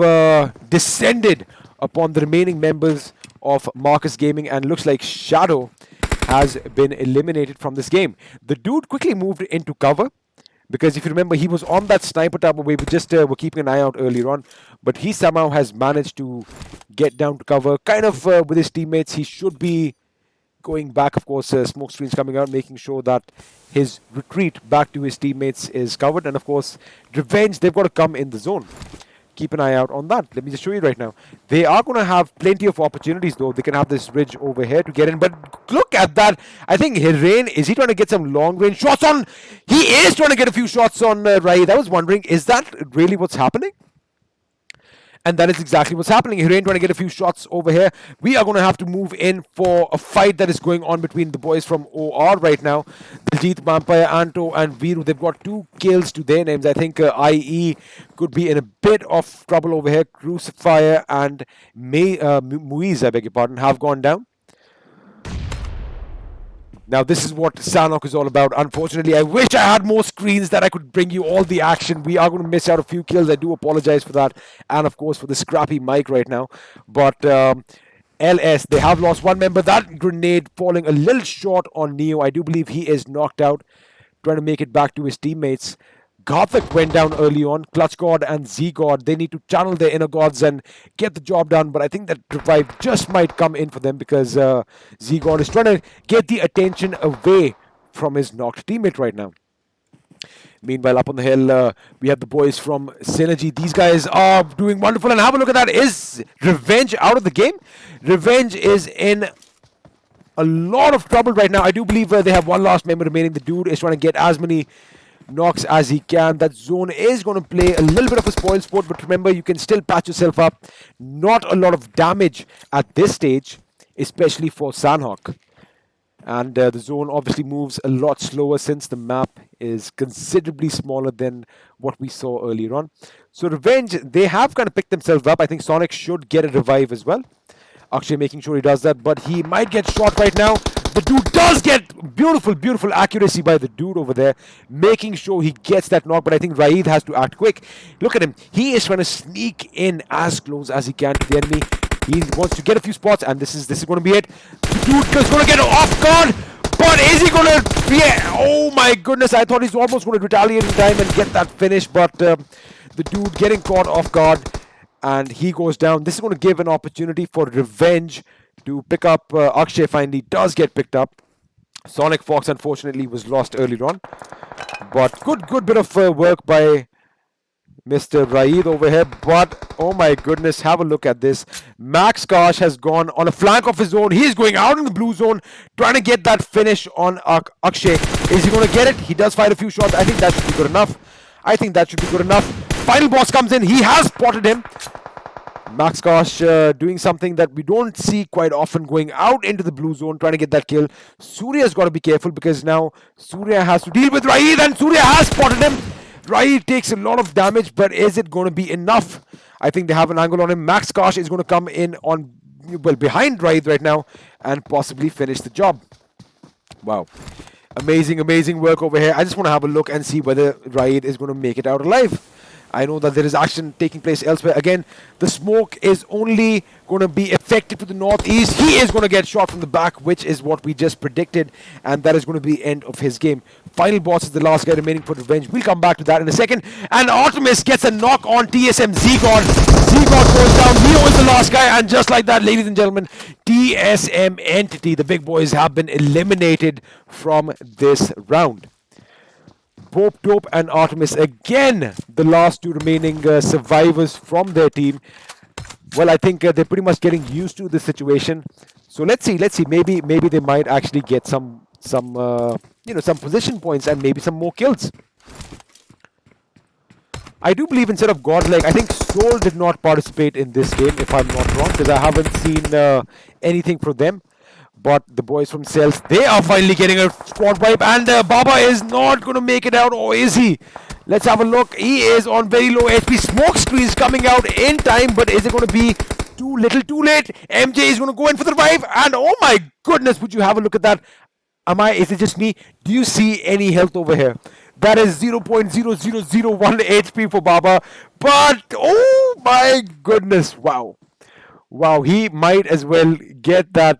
Speaker 3: descended upon the remaining members of Marcus Gaming, and looks like Shadow has been eliminated from this game. The dude quickly moved into cover, because if you remember, he was on that sniper tower where we just were keeping an eye out earlier on, but he somehow has managed to get down to cover, kind of with his teammates. He should be going back, of course, smoke screens coming out, making sure that his retreat back to his teammates is covered. And of course, Revenge, they've got to come in the zone. Keep an eye out on that. Let me just show you right now. They are going to have plenty of opportunities, though. They can have this ridge over here to get in. But look at that. I think Rain, is he trying to get some long range shots on? He is trying to get a few shots on Raid. I was wondering, is that really what's happening? And that is exactly what's happening. Hiren trying to get a few shots over here. We are going to have to move in for a fight that is going on between the boys from OR right now. Diljit, Vampire, Anto, and Viru. They've got 2 kills to their names. I think IE could be in a bit of trouble over here. Crucifier and Muiz, I beg your pardon, have gone down. Now, this is what Sanhok is all about. Unfortunately, I wish I had more screens that I could bring you all the action. We are going to miss out a few kills. I do apologize for that. And, of course, for the scrappy mic right now. But LS, they have lost one member. That grenade falling a little short on Neo. I do believe he is knocked out, trying to make it back to his teammates. GODLIKE went down early on. Clutch God and Z God, they need to channel their inner gods and get the job done. But I think that revive just might come in for them, because Z God is trying to get the attention away from his knocked teammate right now. Meanwhile, up on the hill, we have the boys from SYNERGE. These guys are doing wonderful. And have a look at that. Is Revenge out of the game? Revenge is in a lot of trouble right now. I do believe they have one last member remaining. The dude is trying to get as many knocks as he can. That zone is going to play a little bit of a spoil sport, but remember, you can still patch yourself up. Not a lot of damage at this stage, especially for Sanhok. And the zone obviously moves a lot slower since the map is considerably smaller than what we saw earlier on. So Revenge, they have kind of picked themselves up. I think Sonic should get a revive as well. Akshay making sure he does that, but he might get shot right now. The dude does get beautiful, beautiful accuracy by the dude over there, making sure he gets that knock. But I think Raid has to act quick. Look at him. He is trying to sneak in as close as he can to the enemy. He wants to get a few spots, and this is going to be it. The dude is going to get off guard, but is he going to? Yeah. Oh my goodness! I thought he's almost going to retaliate in time and get that finish, but the dude getting caught off guard, and he goes down. This is going to give an opportunity for Revenge to pick up. Akshay finally does get picked up. Sonic Fox unfortunately was lost earlier on, but good bit of work by Mr. Raid over here. But oh my goodness, have a look at this. Max Kosh has gone on a flank of his own. He's going out in the blue zone, trying to get that finish on Akshay. Is he going to get it? He does fire a few shots. I think that should be good enough. Final boss comes in. He has spotted him. Max Kosh doing something that we don't see quite often, going out into the blue zone, trying to get that kill. Surya's got to be careful, because now Surya has to deal with Raid, and Surya has spotted him. Raid takes a lot of damage, but is it going to be enough? I think they have an angle on him. Max Kosh is going to come in on, well, behind Raid right now and possibly finish the job. Wow. Amazing, amazing work over here. I just want to have a look and see whether Raid is going to make it out alive. I know that there is action taking place elsewhere. Again, the smoke is only going to be effective to the northeast. He is going to get shot from the back, which is what we just predicted, and that is going to be the end of his game. Final boss is the last guy remaining for Revenge. We'll come back to that in a second. And Artemis gets a knock on TSM Z-God. Z-God goes down. Neo is the last guy, and just like that, ladies and gentlemen, TSM-ENTITY, the big boys, have been eliminated from this round. Pope, Dope, and Artemis again, the last two remaining survivors from their team. Well, I think they're pretty much getting used to the situation. So let's see. Maybe they might actually get some position points and maybe some more kills. I do believe instead of Godlike, I think Soul did not participate in this game, if I'm not wrong, because I haven't seen anything from them. But the boys from CELTZ, they are finally getting a squad wipe, and Baba is not going to make it out, or is he? Let's have a look. He is on very low HP. Smoke screens coming out in time, but is it going to be too little, too late? MJ is going to go in for the revive, and oh my goodness, would you have a look at that? Is it just me? Do you see any health over here? That is 0.0001 HP for Baba, but oh my goodness, wow. Wow, he might as well get that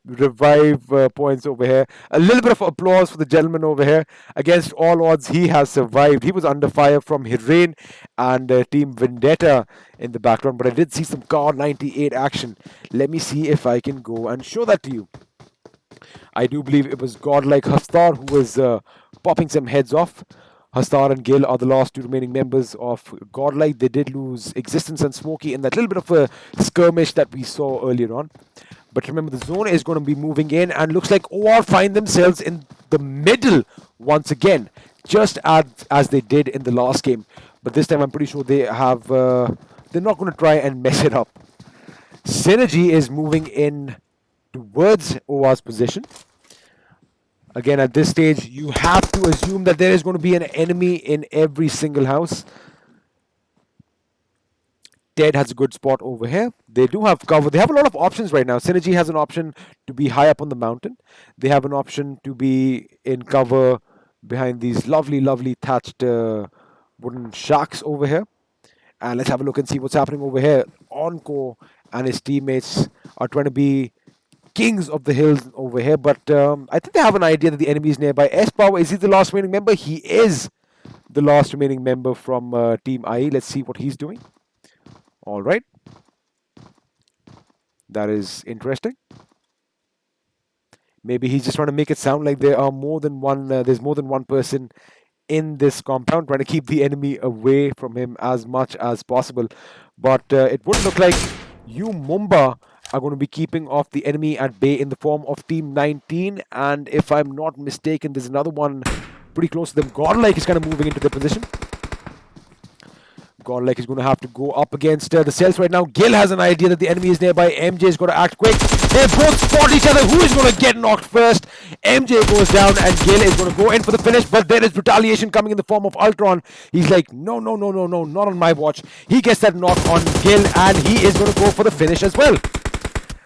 Speaker 3: revive points over here. A little bit of applause for the gentleman over here. Against all odds, he has survived. He was under fire from Hirain and Team Vendetta in the background, but I did see some Car 98 action. Let me see if I can go and show that to you. I do believe it was Godlike Hastar who was popping some heads off. Hastar and Gil are the last two remaining members of Godlike. They did lose Existence and Smokey in that little bit of a skirmish that we saw earlier on. But remember, the zone is going to be moving in, and looks like OR find themselves in the middle once again, just as they did in the last game. But this time I'm pretty sure they have they're not going to try and mess it up. Synergy is moving in towards OR's position. Again, at this stage, you have to assume that there is going to be an enemy in every single house. Ted has a good spot over here. They do have cover. They have a lot of options right now. Synergy has an option to be high up on the mountain. They have an option to be in cover behind these lovely, lovely thatched wooden shacks over here. And let's have a look and see what's happening over here. Encore and his teammates are trying to be kings of the hills over here, but I think they have an idea that the enemy is nearby. S-Power, is he the last remaining member? He is the last remaining member from Team IE. Let's see what he's doing. All right. That is interesting. Maybe he's just trying to make it sound like there are more than one, there's more than one person in this compound, trying to keep the enemy away from him as much as possible. But it would look like you Mumba are going to be keeping off the enemy at bay in the form of Team 19. And if I'm not mistaken, there's another one pretty close to them. Godlike is kind of moving into their position. Godlike is going to have to go up against the CELTZ right now. Gil has an idea that the enemy is nearby. MJ is going to act quick. They both spot each other. Who is going to get knocked first? MJ goes down and Gil is going to go in for the finish, but there is retaliation coming in the form of Ultron. He's like, no, not on my watch. He gets that knock on Gil and he is going to go for the finish as well.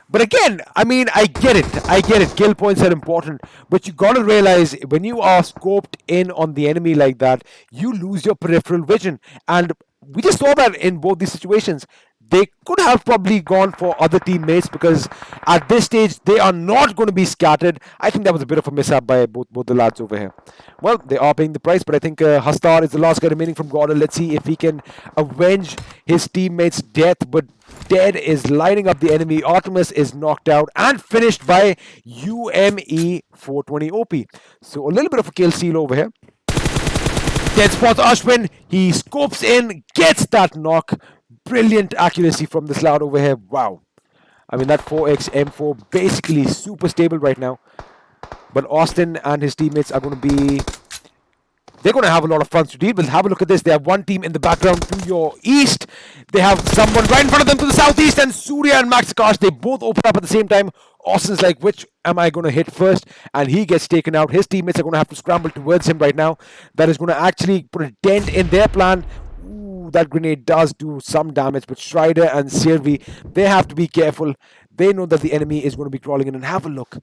Speaker 3: But again, I mean, I get it. Kill points are important. But you got to realize when you are scoped in on the enemy like that, you lose your peripheral vision. And we just saw that in both these situations. They could have probably gone for other teammates because at this stage, they are not going to be scattered. I think that was a bit of a mishap by both the lads over here. Well, they are paying the price, but I think Hastar is the last guy remaining from Gordon. Let's see if he can avenge his teammate's death. But Ted is lining up the enemy. Artemis is knocked out and finished by UME420 OP. So a little bit of a kill seal over here. Ted spots Ashwin. He scopes in, gets that knock. Brilliant accuracy from this lad over here. Wow. I mean, that 4x M4 basically super stable right now. But Austin and his teammates are going to be... They're going to have a lot of fun to deal with. Have a look at this. They have one team in the background to your east. They have someone right in front of them to the southeast. And Surya and Max Akash, they both open up at the same time. Austin's like, which am I going to hit first? And he gets taken out. His teammates are going to have to scramble towards him right now. That is going to actually put a dent in their plan. Ooh, that grenade does do some damage. But Strider and Sirvi, they have to be careful. They know that the enemy is going to be crawling in. And have a look.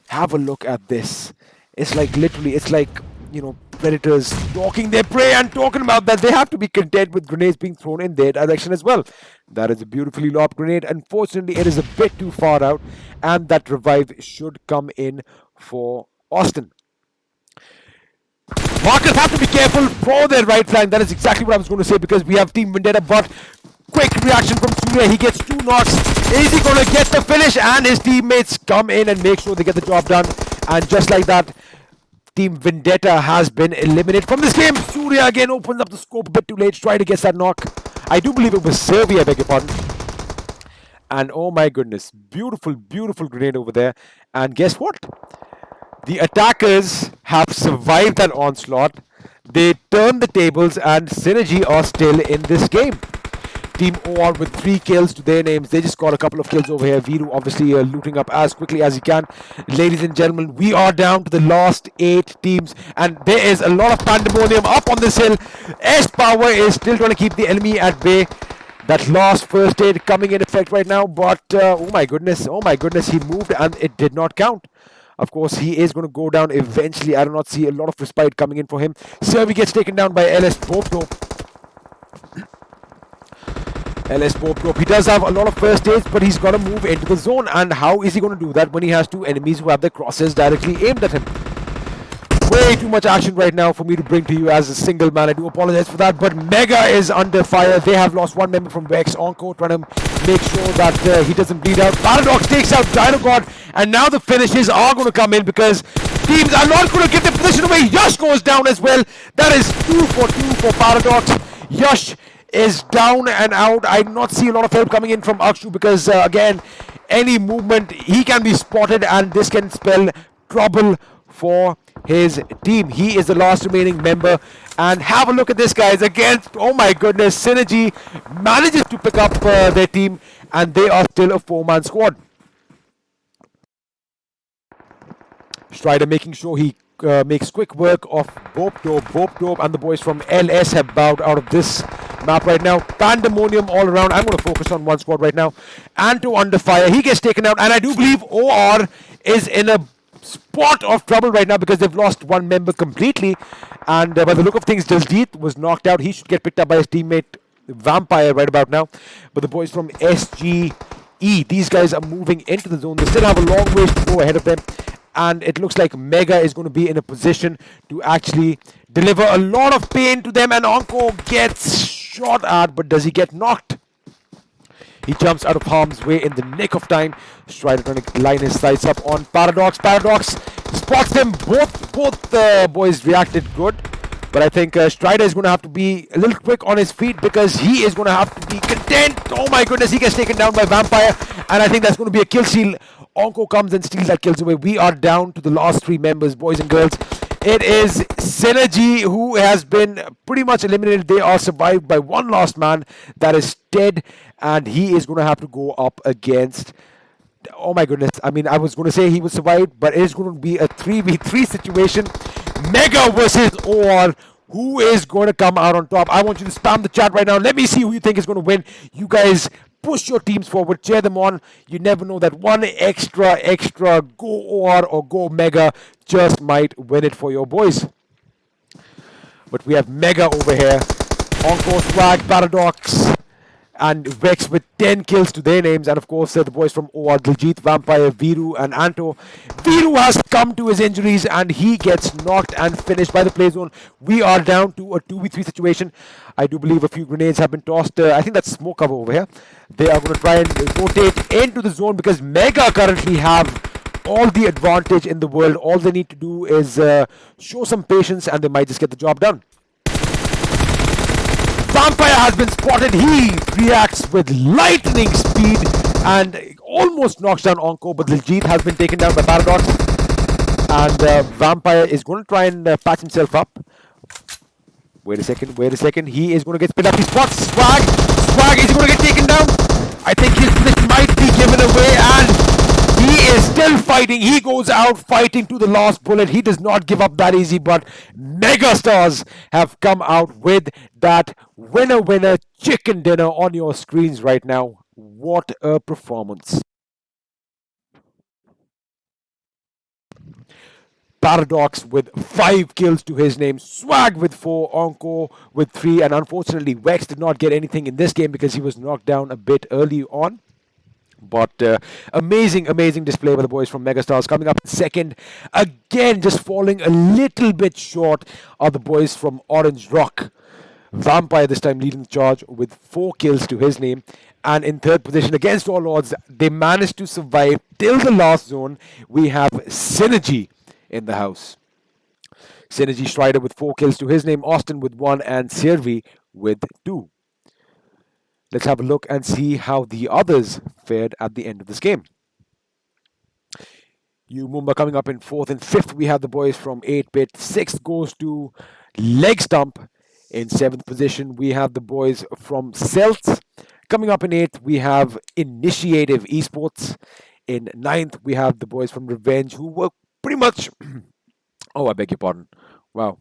Speaker 3: Have a look at this. It's like literally, it's like, you know, predators stalking their prey and talking about that they have to be content with grenades being thrown in their direction as well. That is a beautifully lobbed grenade. Unfortunately, it is a bit too far out, and that revive should come in for Austin. Markers have to be careful for their right flank. That is exactly what I was going to say, because we have Team Vendetta, but quick reaction from Surya. He gets 2 knocks. Is he going to get the finish? And his teammates come in and make sure they get the job done. And just like that, Team Vendetta has been eliminated from this game. Surya again opens up the scope a bit too late, trying to get that knock. I do believe it was Serbia, I beg your pardon. And oh my goodness, beautiful, beautiful grenade over there. And guess what? The attackers have survived that onslaught. They turned the tables and SYNERGE are still in this game. Team OR with 3 kills to their names. They just got a couple of kills over here. Viru obviously looting up as quickly as he can. Ladies and gentlemen, we are down to the last 8 teams. And there is a lot of pandemonium up on this hill. S-Power is still trying to keep the enemy at bay. That last first aid coming in effect right now. But oh my goodness, he moved and it did not count. Of course, he is going to go down eventually. I do not see a lot of respite coming in for him. Servi gets taken down by LS Popto. LS Popto. He does have a lot of first aids, but he's got to move into the zone. And how is he going to do that when he has 2 enemies who have their crosses directly aimed at him? Way too much action right now for me to bring to you as a single man. I do apologize for that, but Mega is under fire. They have lost 1 member from Vex. Onko trying to make sure that he doesn't bleed out. Paradox takes out Dino God, and now the finishes are going to come in because teams are not going to give the position away. Yash goes down as well. That is 2 for 2 for Paradox. Yash is down and out. I do not see a lot of help coming in from Akshu because again, any movement he can be spotted and this can spell trouble for his team. He is the last remaining member, and have a look at this, guys. Against, oh my goodness, SYNERGE manages to pick up their team, and they are still a 4-man squad. Strider making sure he makes quick work of Bopdope and the boys from LS have bowed out of this map right now. Pandemonium all around. I'm going to focus on one squad right now. Anto under fire. He gets taken out, and I do believe OR is in a spot of trouble right now because they've lost 1 member completely. And by the look of things, Diljit was knocked out. He should get picked up by his teammate Vampire right about now. But the boys from SGE, these guys are moving into the zone. They still have a long ways to go ahead of them. And it looks like Mega is going to be in a position to actually deliver a lot of pain to them. And Onko gets shot at, but does he get knocked? He jumps out of harm's way in the nick of time. Strider trying to line his sights up on Paradox. Paradox spots them. Both boys reacted good. But I think Strider is going to have to be a little quick on his feet because he is going to have to be content. Oh my goodness, he gets taken down by Vampire. And I think that's going to be a kill steal. Onko comes and steals that kills away. We are down to the last 3 members, boys and girls. It is SYNERGE who has been pretty much eliminated. They are survived by 1 last man. That is Ted. And he is going to have to go up against... Oh my goodness. I mean, I was going to say he was survived, but it is going to be a 3v3 situation. Mega versus OR. Who is going to come out on top? I want you to spam the chat right now. Let me see who you think is going to win. You guys push your teams forward. Cheer them on. You never know that 1 extra go OR or go Mega just might win it for your boys. But we have Mega over here. Onko, Swag, Paradox, and Vex with 10 kills to their names. And of course, the boys from OR, Diljit, Vampire, Viru, and Anto. Viru has come to his injuries and he gets knocked and finished by the play zone. We are down to a 2v3 situation. I do believe a few grenades have been tossed. I think that's smoke cover over here. They are going to try and rotate into the zone because Mega currently have all the advantage in the world. All they need to do is show some patience and they might just get the job done. Vampire has been spotted. He reacts with lightning speed and almost knocks down Onko, but Diljit has been taken down by Paradox. And Vampire is going to try and patch himself up. Wait a second. He is going to get split up. He spots Swag. Swag is going to get taken down. I think his split might be given away and he is still fighting. He goes out fighting to the last bullet. He does not give up that easy, but Megastars have come out with that winner chicken dinner on your screens right now. What a performance. Paradox with 5 kills to his name, Swag with 4, Onko with 3, and unfortunately Vex did not get anything in this game because he was knocked down a bit early on. But amazing display by the boys from Megastars. Coming up in second, again just falling a little bit short are the boys from Orange Rock. Vampire this time leading the charge with 4 kills to his name. And in third position, against all odds, they managed to survive till the last zone. We have SYNERGE in the house. Synergy Strider with 4 kills to his name, Austin with 1, and Sirvi with 2. Let's have a look and see how the others fared at the end of this game. Mumba coming up in 4th and 5th. We have the boys from 8-bit. 6th goes to Legstump. In 7th position, we have the boys from CELTZ. Coming up in 8th, we have Initiative Esports. In 9th, we have the boys from Revenge, who were pretty much... Oh, I beg your pardon. Wow.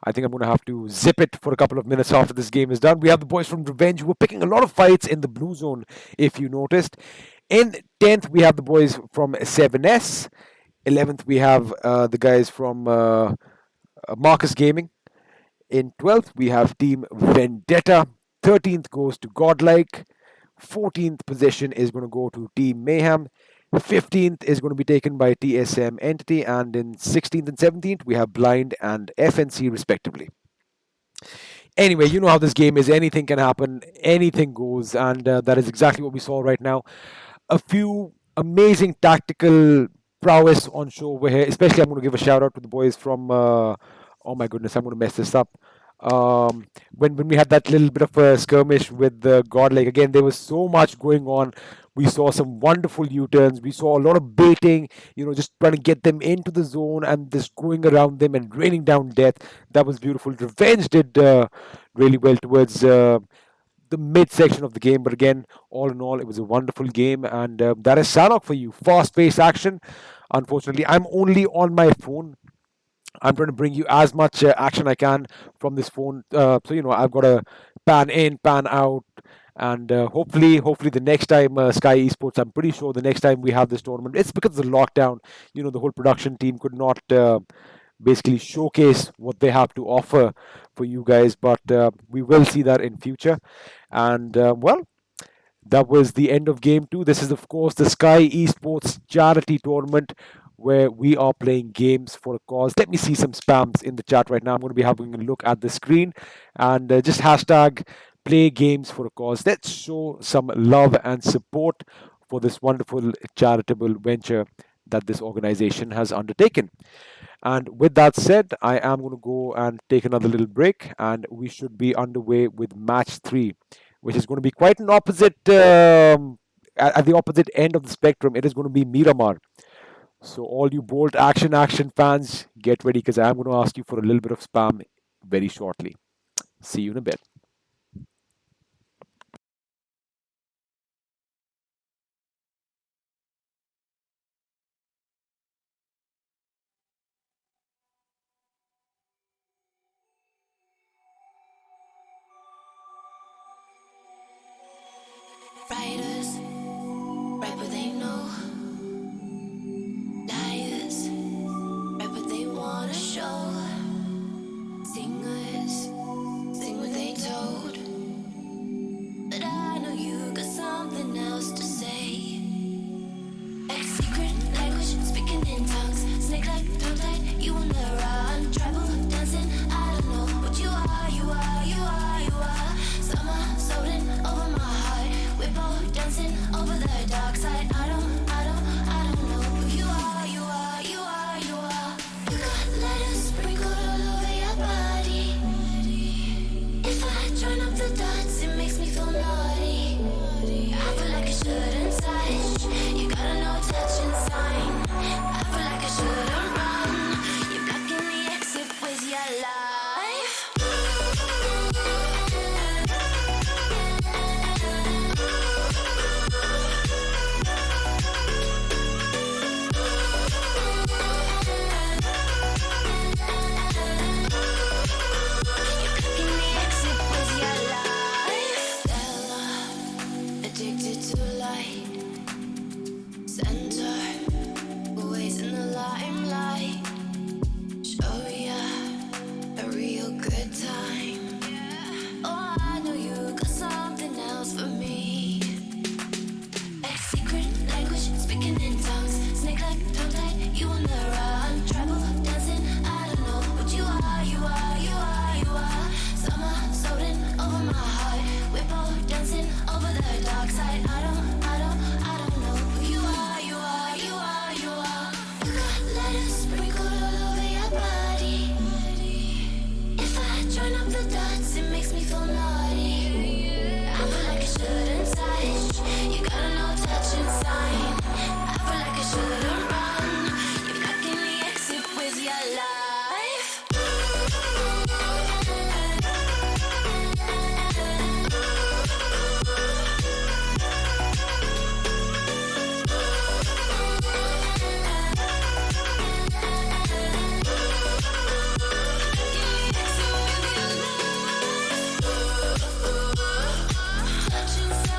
Speaker 3: I think I'm going to have to zip it for a couple of minutes after this game is done. We have the boys from Revenge who were picking a lot of fights in the blue zone, if you noticed. In 10th, we have the boys from 7S. 11th, we have the guys from Marcus Gaming. In 12th, we have Team Vendetta. 13th goes to GODLIKE. 14th position is going to go to Team Mayhem. 15th is going to be taken by TSM-ENTITY. And in 16th and 17th, we have Blind and FNC respectively. Anyway, you know how this game is. Anything can happen. Anything goes. And that is exactly what we saw right now. A few amazing tactical prowess on show over here. Especially, I'm going to give a shout out to the boys from... oh my goodness, I'm going to mess this up. When we had that little bit of a skirmish with GODLIKE, again, there was so much going on. We saw some wonderful U-turns. We saw a lot of baiting, just trying to get them into the zone and just going around them and raining down death. That was beautiful. Revenge did really well towards the midsection of the game. But again, all in all, it was a wonderful game. And that is Sanhok for you. Fast-paced action. Unfortunately, I'm only on my phone. I'm trying to bring you as much action I can from this phone. So, I've got to pan in, pan out. And hopefully the next time Sky Esports, I'm pretty sure the next time we have this tournament, it's because of the lockdown. The whole production team could not basically showcase what they have to offer for you guys. But we will see that in future. And, that was the end of Game 2. This is, of course, the Sky Esports Charity Tournament, where we are playing games for a cause. Let me see some spams in the chat right now. I'm going to be having a look at the screen and just hashtag play games for a cause. Let's show some love and support for this wonderful charitable venture that this organization has undertaken. And with that said, I am going to go and take another little break, and we should be underway with match 3, which is going to be quite an opposite, at the opposite end of the spectrum. It is going to be Miramar. So all you bold action fans, get ready, because I'm going to ask you for a little bit of spam very shortly. See you in a bit.
Speaker 4: Writers, write what they know. Liars, write what they wanna show. Singers, sing what they told. But I know you got something else to say. A secret language, speaking in tongues. Snake like tongue tied, you on the run. Tribal dancing, I don't know what you are, you are, you are, you are. Summer floating over my heart. We're both dancing over the dark side. I don't know who you are, you are, you are, you are. You got letters sprinkled all over your body. If I join up the dots, it makes me feel naughty. I feel like I shouldn't touch. You got a no touching sign. I feel like I shouldn't run. You're blocking the exit with your life. Addicted to light, center, always in the limelight. Show ya the dots, it makes me feel naughty. I feel like I shouldn't touch. You gotta know touch and sign. I feel like I shouldn't run. You're blocking the exit with your life. Touch and sign.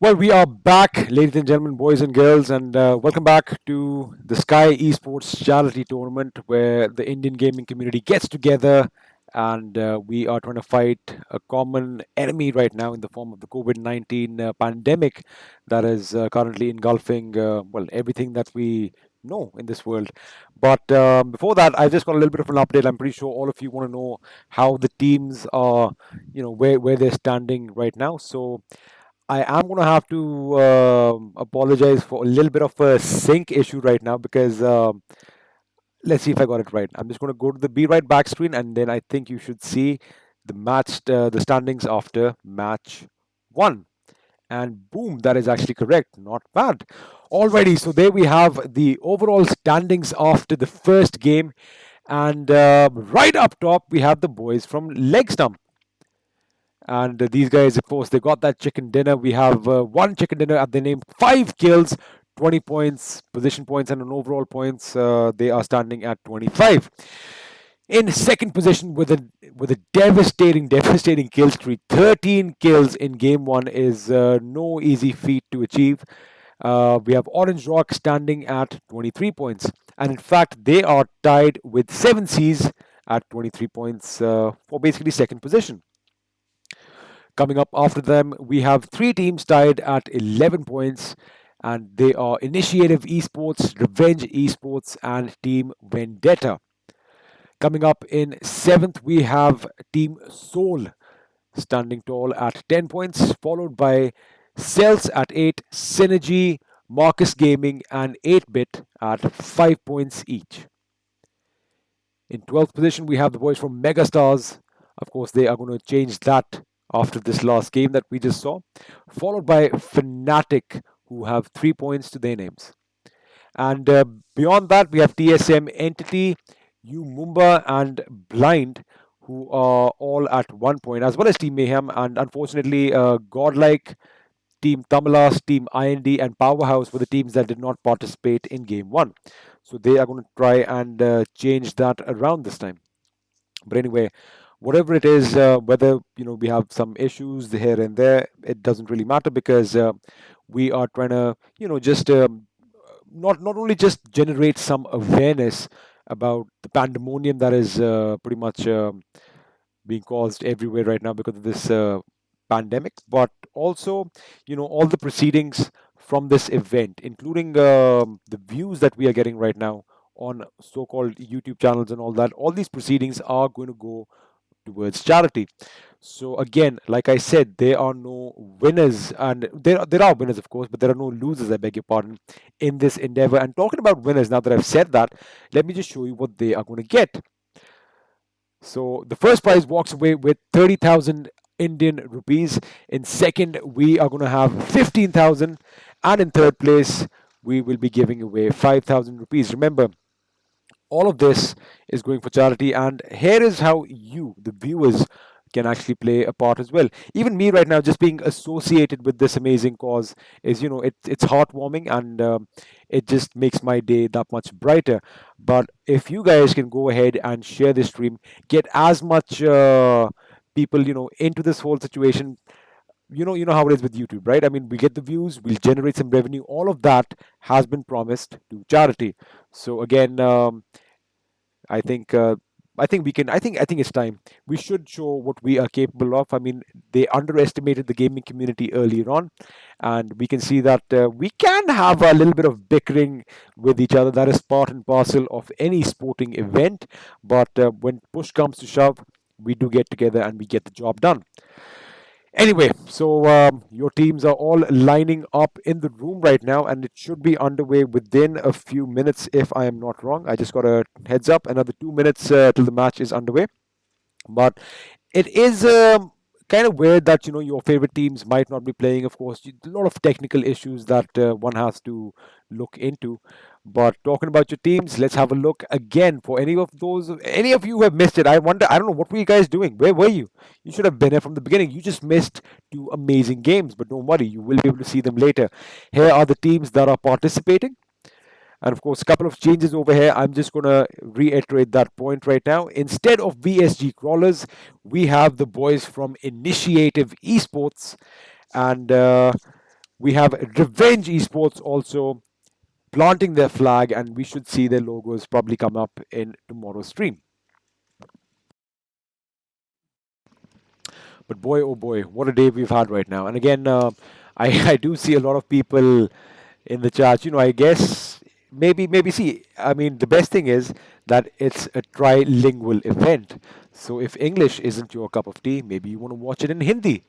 Speaker 3: Well, we are back, ladies and gentlemen, boys and girls, and welcome back to the Sky Esports Charity Tournament, where the Indian gaming community gets together and we are trying to fight a common enemy right now in the form of the COVID-19 pandemic that is currently engulfing, well, everything that we know in this world. But before that, I just got a little bit of an update. I'm pretty sure all of you want to know how the teams are, where they're standing right now. So I am going to have to apologize for a little bit of a sync issue right now because let's see if I got it right. I'm just going to go to the Be Right back screen and then I think you should see the standings after match one. And boom, that is actually correct. Not bad. Alrighty, so there we have the overall standings after the first game. And right up top, we have the boys from Legstump. And these guys, of course, they got that chicken dinner. We have one chicken dinner at the name, 5 kills, 20 points, position points, and on overall points, they are standing at 25. In second position with a devastating kill streak, 13 kills in game one is no easy feat to achieve. We have Orange Rock standing at 23 points, and in fact, they are tied with 7Cs at 23 points for basically second position. Coming up after them, we have three teams tied at 11 points, and they are Initiative Esports, Revenge Esports, and Team Vendetta. Coming up in seventh, we have Team Soul standing tall at 10 points, followed by CELTZ at 8, Synergy, Marcus Gaming, and 8-Bit at 5 points each. In 12th position, we have the boys from Megastars. Of course, they are going to change that after this last game that we just saw, followed by FNATIC, who have 3 points to their names. And beyond that, we have TSM-ENTITY, Mumba, and Blind, who are all at 1 point, as well as Team Mayhem, and unfortunately, Godlike, Team TAMILAS, Team IND, and Powerhouse were the teams that did not participate in Game 1. So they are going to try and change that around this time. But anyway, whatever it is, whether we have some issues here and there, it doesn't really matter because we are trying to just not only just generate some awareness about the pandemonium that is pretty much being caused everywhere right now because of this pandemic, but also all the proceedings from this event, including the views that we are getting right now on so-called YouTube channels and all that. All these proceedings are going to go towards charity. So again, like I said, there are no winners, and there are winners, of course, but there are no losers, I beg your pardon, in this endeavor. And talking about winners, now that I've said that, let me just show you what they are going to get. So the first prize walks away with 30,000 Indian rupees. In second, we are going to have 15,000, and in third place, we will be giving away 5,000 rupees. Remember, all of this is going for charity, and here is how you, the viewers, can actually play a part as well. Even me right now, just being associated with this amazing cause is, it's heartwarming, and it just makes my day that much brighter. But if you guys can go ahead and share this stream, get as much people, into this whole situation. You know how it is with YouTube, right? I mean, we get the views, we'll generate some revenue. All of that has been promised to charity. So again, I think I think we can. I think it's time. We should show what we are capable of. I mean, they underestimated the gaming community earlier on, and we can see that we can have a little bit of bickering with each other. That is part and parcel of any sporting event. But when push comes to shove, we do get together and we get the job done. Anyway, so your teams are all lining up in the room right now, and it should be underway within a few minutes, if I am not wrong. I just got a heads up, another 2 minutes till the match is underway. But it is kind of weird that your favorite teams might not be playing. Of course, a lot of technical issues that one has to look into. But talking about your teams, let's have a look again. For any of you who have missed it, I wonder, I don't know, what were you guys doing? Where were you? You should have been here from the beginning. You just missed two amazing games, but don't worry, you will be able to see them later. Here are the teams that are participating. And of course, a couple of changes over here. I'm just going to reiterate that point right now. Instead of VSG Crawlers, we have the boys from Initiative Esports. And we have Revenge Esports also planting their flag. And we should see their logos probably come up in tomorrow's stream. But boy, oh boy, what a day we've had right now. And again, I do see a lot of people in the chat. I guess maybe see. I mean, the best thing is that it's a trilingual event. So if English isn't your cup of tea, maybe you want to watch it in Hindi.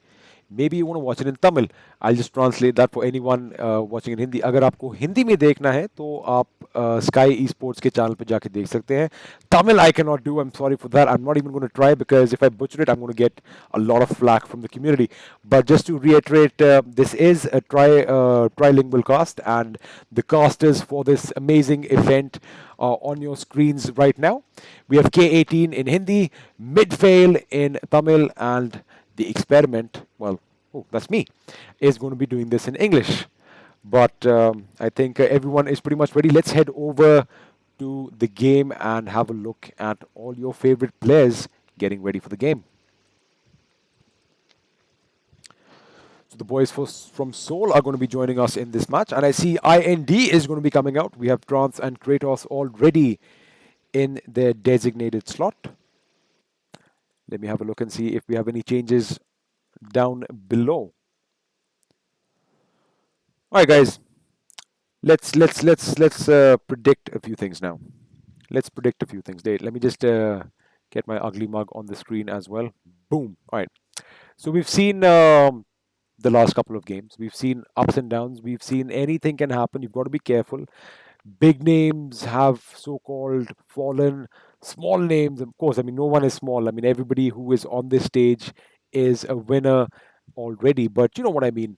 Speaker 3: Maybe you want to watch it in Tamil. I'll just translate that for anyone watching in Hindi. अगर आपको हिंदी में देखना है तो आप Sky Esports के channel पे जाके देख सकते हैं. Tamil I cannot do. I'm sorry for that. I'm not even going to try because if I butcher it, I'm going to get a lot of flack from the community. But just to reiterate, this is a trilingual cast, and the casters for this amazing event are on your screens right now. We have K18 in Hindi, Midfail in Tamil, and the experiment, well, oh, that's me, is going to be doing this in English. But I think everyone is pretty much ready. Let's head over to the game and have a look at all your favorite players getting ready for the game. So the boys from Seoul are going to be joining us in this match. And I see IND is going to be coming out. We have Trance and Kratos already in their designated slot. Let me have a look and see if we have any changes down below. All right, guys. Let's predict a few things now. Let's predict a few things. Let me just get my ugly mug on the screen as well. Boom. All right. So we've seen the last couple of games. We've seen ups and downs. We've seen anything can happen. You've got to be careful. Big names have so-called fallen. Small names, of course, I mean, no one is small. I mean, everybody who is on this stage is a winner already, but you know what I mean.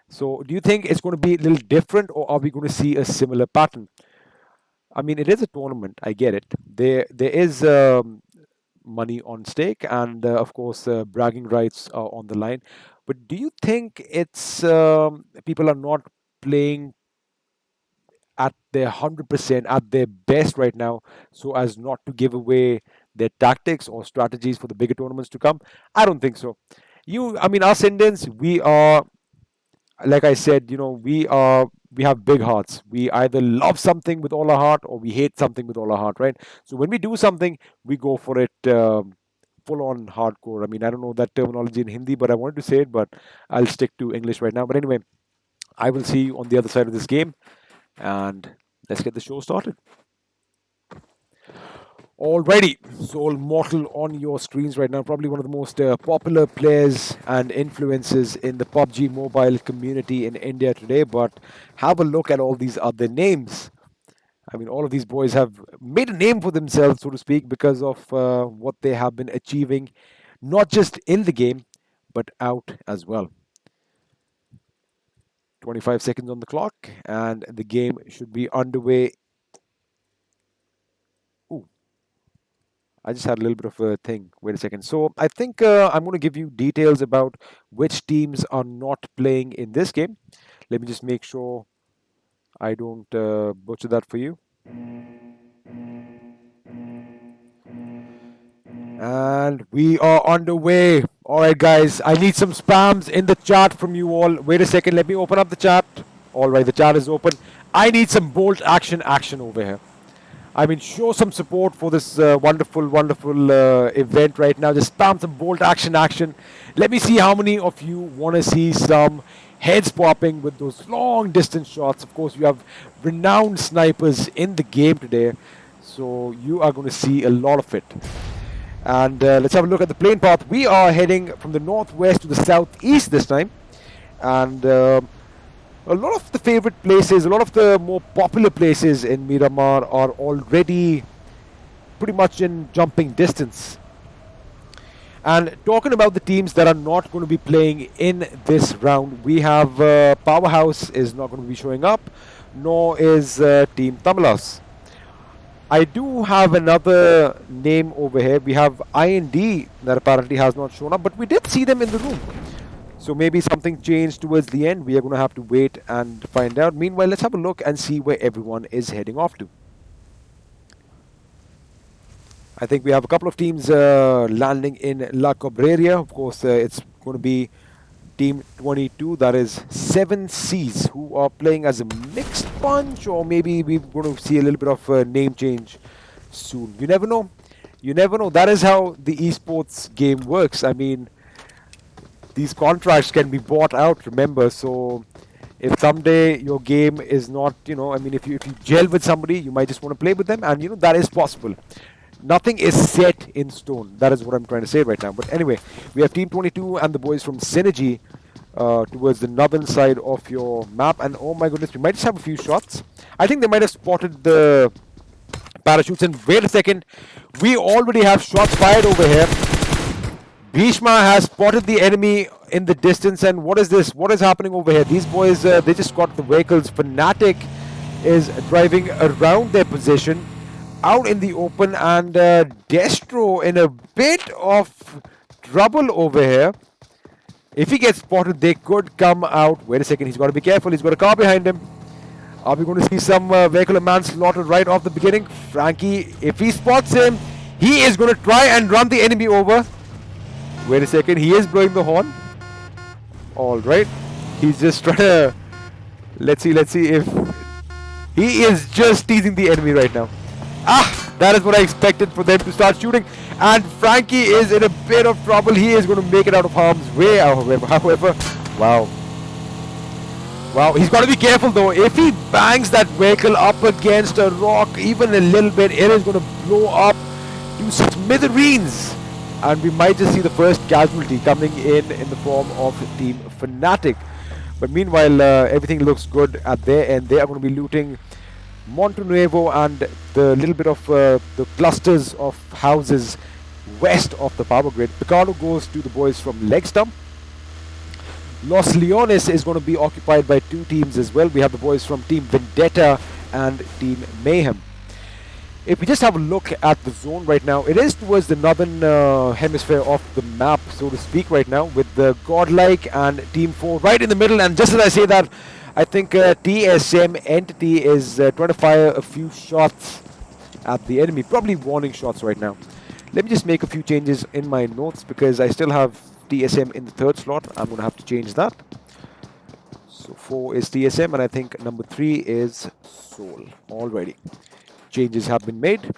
Speaker 3: So, do you think it's going to be a little different, or are we going to see a similar pattern? I mean, it is a tournament. I get it. There is money on stake, and of course, bragging rights are on the line. But do you think it's people are not playing at their 100%, at their best right now, so as not to give away their tactics or strategies for the bigger tournaments to come? I don't think so. I mean, us Indians, we are, like I said, we have big hearts. We either love something with all our heart or we hate something with all our heart, right? So when we do something, we go for it full on hardcore. I mean, I don't know that terminology in Hindi, but I wanted to say it, but I'll stick to English right now. But anyway, I will see you on the other side of this game, and let's get the show started. Alrighty, Soul Mortal on your screens right now. Probably one of the most popular players and influences in the PUBG mobile community in India today. But have a look at all these other names. I mean, all of these boys have made a name for themselves, so to speak, because of what they have been achieving, not just in the game, but out as well. 25 seconds on the clock, and the game should be underway. I just had a little bit of a thing. Wait a second. So I think I'm going to give you details about which teams are not playing in this game. Let me just make sure I don't butcher that for you. And we are underway. All right, guys. I need some spams in the chat from you all. Wait a second. Let me open up the chat. All right, the chat is open. I need some bolt action over here. I mean, show some support for this wonderful event right now. Just spam some bolt action. Let me see how many of you want to see some heads popping with those long distance shots. Of course, you have renowned snipers in the game today, so you are going to see a lot of it. And let's have a look at the plane path. We are heading from the northwest to the southeast this time, and a lot of the favorite places, a lot of the more popular places in Miramar are already pretty much in jumping distance. And talking about the teams that are not going to be playing in this round, we have Powerhouse is not going to be showing up, nor is Team TAMILAS. I do have another name over here. We have IND that apparently has not shown up, but we did see them in the room. So maybe something changed towards the end. We are going to have to wait and find out. Meanwhile, let's have a look and see where everyone is heading off to. I think we have a couple of teams landing in La Cabrera. Of course, it's going to be Team 22, that is 7 Cs, who are playing as a mixed bunch, or maybe we're going to see a little bit of a name change soon. You never know. You never know. That is how the esports game works. I mean, these contracts can be bought out, remember. So if someday your game is not, I mean, if you gel with somebody, you might just want to play with them, and that is possible. Nothing is set in stone. That is what I'm trying to say right now. But anyway, we have Team 22 and the boys from SYNERGE towards the northern side of your map. And oh my goodness, we might just have a few shots. I think they might have spotted the parachutes. And wait a second, we already have shots fired over here. Bhishma has spotted the enemy in the distance. And what is this? What is happening over here? These boys, they just got the vehicles. FNATIC is driving around their position out in the open, and Destro in a bit of trouble over here. If he gets spotted, they could come out. Wait a second, he's got to be careful. He's got a car behind him. Are we going to see some vehicular manslaughter right off the beginning? Frankie, if he spots him, he is going to try and run the enemy over. Wait a second, he is blowing the horn. Alright, he's just trying to... Let's see if... He is just teasing the enemy right now. That is what I expected for them to start shooting. And Frankie is in a bit of trouble. He is going to make it out of harm's way, however. Wow. Wow, he's got to be careful though. If he bangs that vehicle up against a rock even a little bit, it is going to blow up to smithereens. And we might just see the first casualty coming in the form of Team FNATIC. But meanwhile, everything looks good at their end. They are going to be looting Monte Nuevo and the little bit of the clusters of houses west of the power grid. Picardo goes to the boys from Legstump. Los Leones is going to be occupied by two teams as well. We have the boys from Team Vendetta and Team Mayhem. If we just have a look at the zone right now, it is towards the northern hemisphere of the map, so to speak, right now, with the Godlike and Team 4 right in the middle. And just as I say that, I think TSM-ENTITY is trying to fire a few shots at the enemy, probably warning shots right now. Let me just make a few changes in my notes because I still have TSM in the third slot. I'm going to have to change that. So 4 is TSM and I think number 3 is Soul already. Changes have been made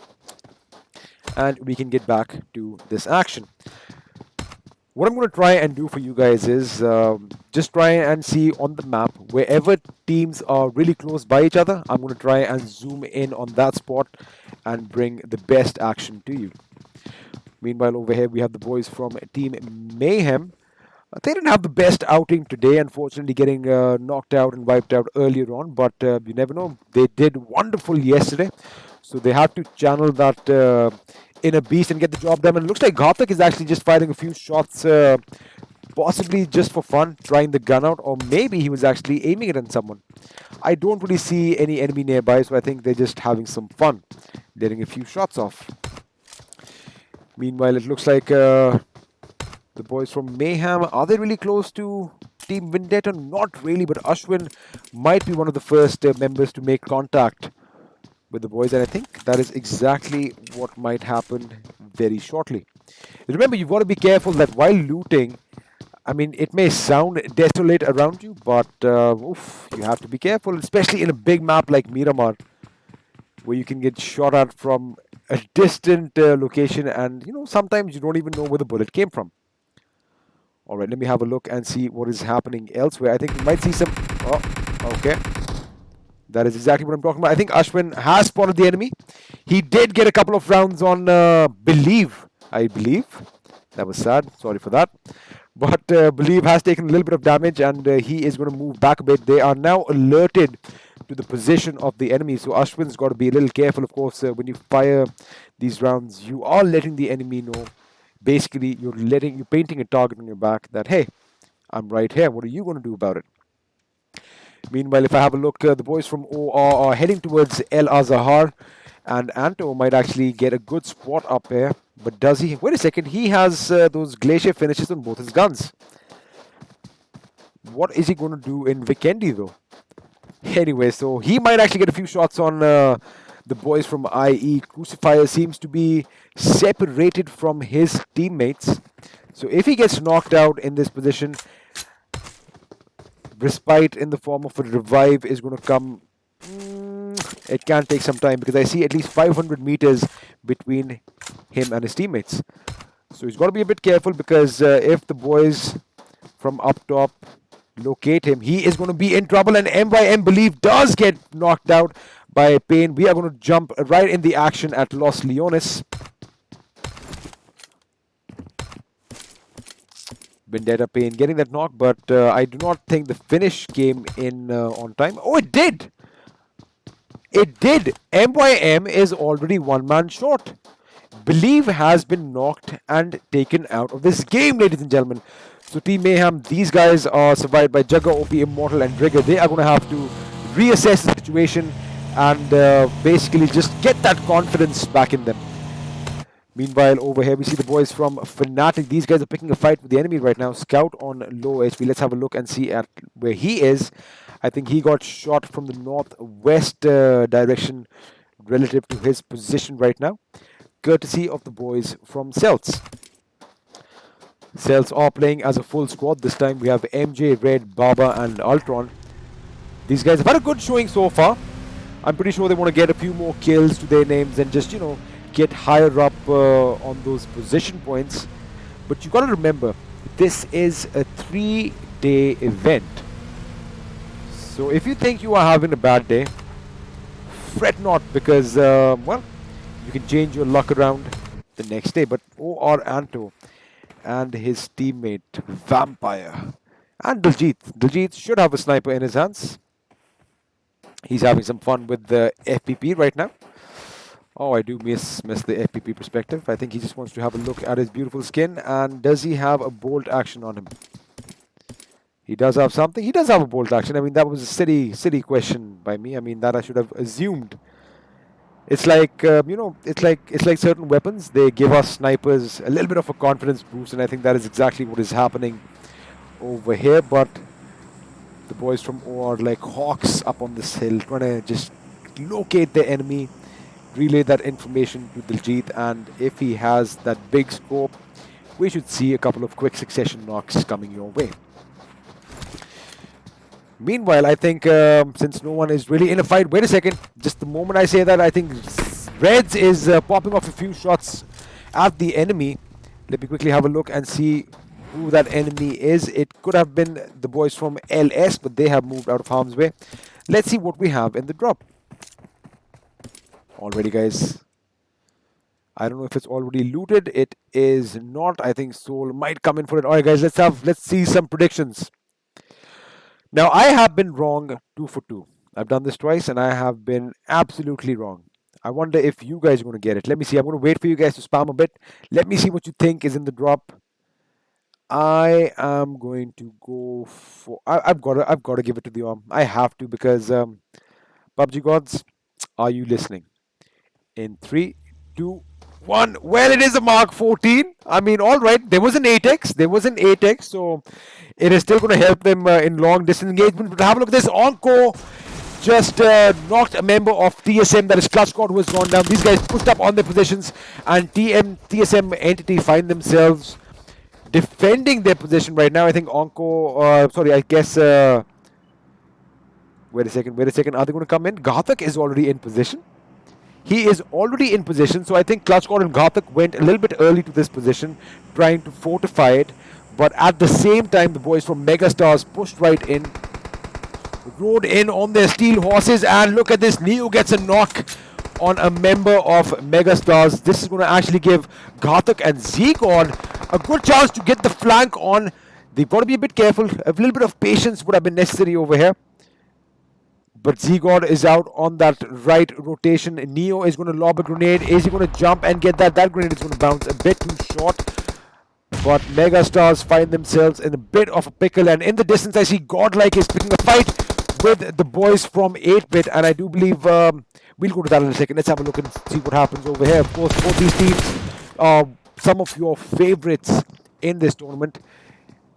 Speaker 3: and we can get back to this action. What I'm going to try and do for you guys is just try and see on the map wherever teams are really close by each other. I'm going to try and zoom in on that spot and bring the best action to you. Meanwhile, over here we have the boys from Team Mayhem. They didn't have the best outing today, unfortunately getting knocked out and wiped out earlier on, but you never know. They did wonderful yesterday, so they have to channel that inner beast and get the job done. And it looks like GODLIKE is actually just firing a few shots, possibly just for fun, trying the gun out, or maybe he was actually aiming it at someone. I don't really see any enemy nearby, so I think they're just having some fun, getting a few shots off. Meanwhile, it looks like the boys from Mayhem, are they really close to Team Vendetta? Not really, but Ashwin might be one of the first members to make contact with the boys, and I think that is exactly what might happen very shortly. Remember, you've got to be careful that while looting, I mean, it may sound desolate around you, but you have to be careful, especially in a big map like Miramar, where you can get shot at from a distant location, and sometimes you don't even know where the bullet came from. All right, let me have a look and see what is happening elsewhere. I think we might see some... Oh, okay. That is exactly what I'm talking about. I think Ashwin has spotted the enemy. He did get a couple of rounds on Believe, I believe. That was sad. Sorry for that. But Believe has taken a little bit of damage and he is going to move back a bit. They are now alerted to the position of the enemy. So Ashwin's got to be a little careful. Of course, when you fire these rounds, you are letting the enemy know. Basically, you're painting a target on your back that, hey, I'm right here. What are you going to do about it? Meanwhile, if I have a look, the boys from OR are heading towards El Azahar, and Anto might actually get a good spot up here. But does he? Wait a second. He has those glacier finishes on both his guns. What is he going to do in Vikendi, though? Anyway, so he might actually get a few shots on the boys from IE. Crucifier seems to be separated from his teammates. So if he gets knocked out in this position, respite in the form of a revive is going to come. It can take some time because I see at least 500 meters between him and his teammates. So he's got to be a bit careful because if the boys from up top locate him, he is going to be in trouble, and MYM Believe does get knocked out by Pain. We are going to jump right in the action at Los Leones. Vendetta Pain getting that knock, but I do not think the finish came in on time. Oh, it did! It did! MYM is already one man short. Believe has been knocked and taken out of this game, ladies and gentlemen. So Team Mayhem, these guys are survived by Jugger, OP, Immortal and Rigger. They are going to have to reassess the situation and basically just get that confidence back in them. Meanwhile, over here we see the boys from FNATIC. These guys are picking a fight with the enemy right now. Scout on low HP. Let's have a look and see at where he is. I think he got shot from the northwest direction relative to his position right now. Courtesy of the boys from CELTZ. CELTZ are playing as a full squad. This time we have MJ, Red, Baba and Ultron. These guys have had a good showing so far. I'm pretty sure they want to get a few more kills to their names and just, get higher up on those position points. But you got to remember, this is a 3-day event. So if you think you are having a bad day, fret not, because, you can change your luck around the next day. But OR Anto and his teammate Vampire and Diljit should have a sniper in his hands. He's having some fun with the FPP right now. Oh, I do miss the FPP perspective. I think he just wants to have a look at his beautiful skin. And does he have a bolt action on him? He does have something. He does have a bolt action. I mean, that was a silly question by me. I mean, that I should have assumed. It's like it's like certain weapons. They give us snipers a little bit of a confidence boost, and I think that is exactly what is happening over here. But the boys from O are like hawks up on this hill, trying to just locate the enemy, relay that information to Diljit, and if he has that big scope, we should see a couple of quick succession knocks coming your way. Meanwhile, I think since no one is really in a fight, wait a second, just the moment I say that, I think Reds is popping off a few shots at the enemy. Let me quickly have a look and see who that enemy is. It could have been the boys from LS, but they have moved out of harm's way. Let's see what we have in the drop. Already, guys. I don't know if it's already looted. It is not. I think Soul might come in for it. All right, guys, let's see some predictions. Now, I have been wrong 2 for 2. I've done this twice, and I have been absolutely wrong. I wonder if you guys are going to get it. Let me see. I'm going to wait for you guys to spam a bit. Let me see what you think is in the drop. I am going to go for... I've got to give it to the arm. I have to, because PUBG gods, are you listening? In 3, 2, 1. Well, it is a Mark 14. I mean, all right. There was an 8x. So it is still going to help them in long distance engagement. But have a look at this. Onko just knocked a member of TSM, that is Clutch Squad, who has gone down. These guys pushed up on their positions, and TSM-ENTITY find themselves defending their position right now. I think Onko, sorry, I guess, wait a second, are they going to come in? Ghatak is already in position. He is already in position, so I think Clutch Squad and Ghatak went a little bit early to this position, trying to fortify it. But at the same time, the boys from Megastars pushed right in, rode in on their steel horses, and look at this, Neo gets a knock on a member of Megastars. This is going to actually give Ghatak and Z-God a good chance to get the flank on. They've got to be a bit careful. A little bit of patience would have been necessary over here. But Z-God is out on that right rotation. Neo is going to lob a grenade. Is he going to jump and get that? That grenade is going to bounce a bit too short. But Megastars find themselves in a bit of a pickle. And in the distance, I see Godlike is picking a fight with the boys from 8-Bit. And I do believe we'll go to that in a second. Let's have a look and see what happens over here. Of course, both these teams are some of your favorites in this tournament.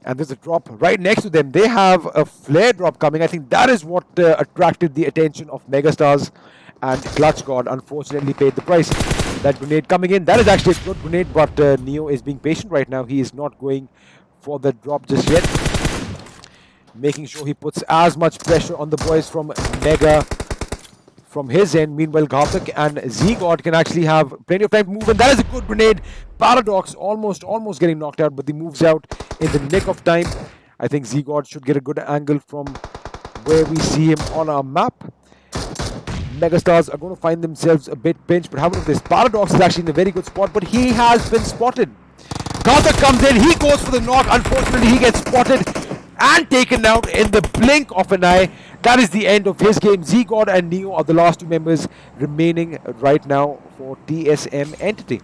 Speaker 3: And there's a drop right next to them. They have a flare drop coming. I think that is what attracted the attention of Megastars, and Clutch God unfortunately paid the price. That grenade coming in, that is actually a good grenade, but Neo is being patient right now. He is not going for the drop just yet. Making sure he puts as much pressure on the boys from Mega from his end. Meanwhile, Ghatak and Z-God can actually have plenty of time to move, and that is a good grenade. Paradox almost getting knocked out, but he moves out in the nick of time. I think Z-God should get a good angle from where we see him on our map. Megastars are going to find themselves a bit pinched, but how about this? Paradox is actually in a very good spot, but he has been spotted. Ghatak comes in, he goes for the knock. Unfortunately, he gets spotted and taken out in the blink of an eye. That is the end of his game. Z-God and Neo are the last two members remaining right now for TSM-ENTITY.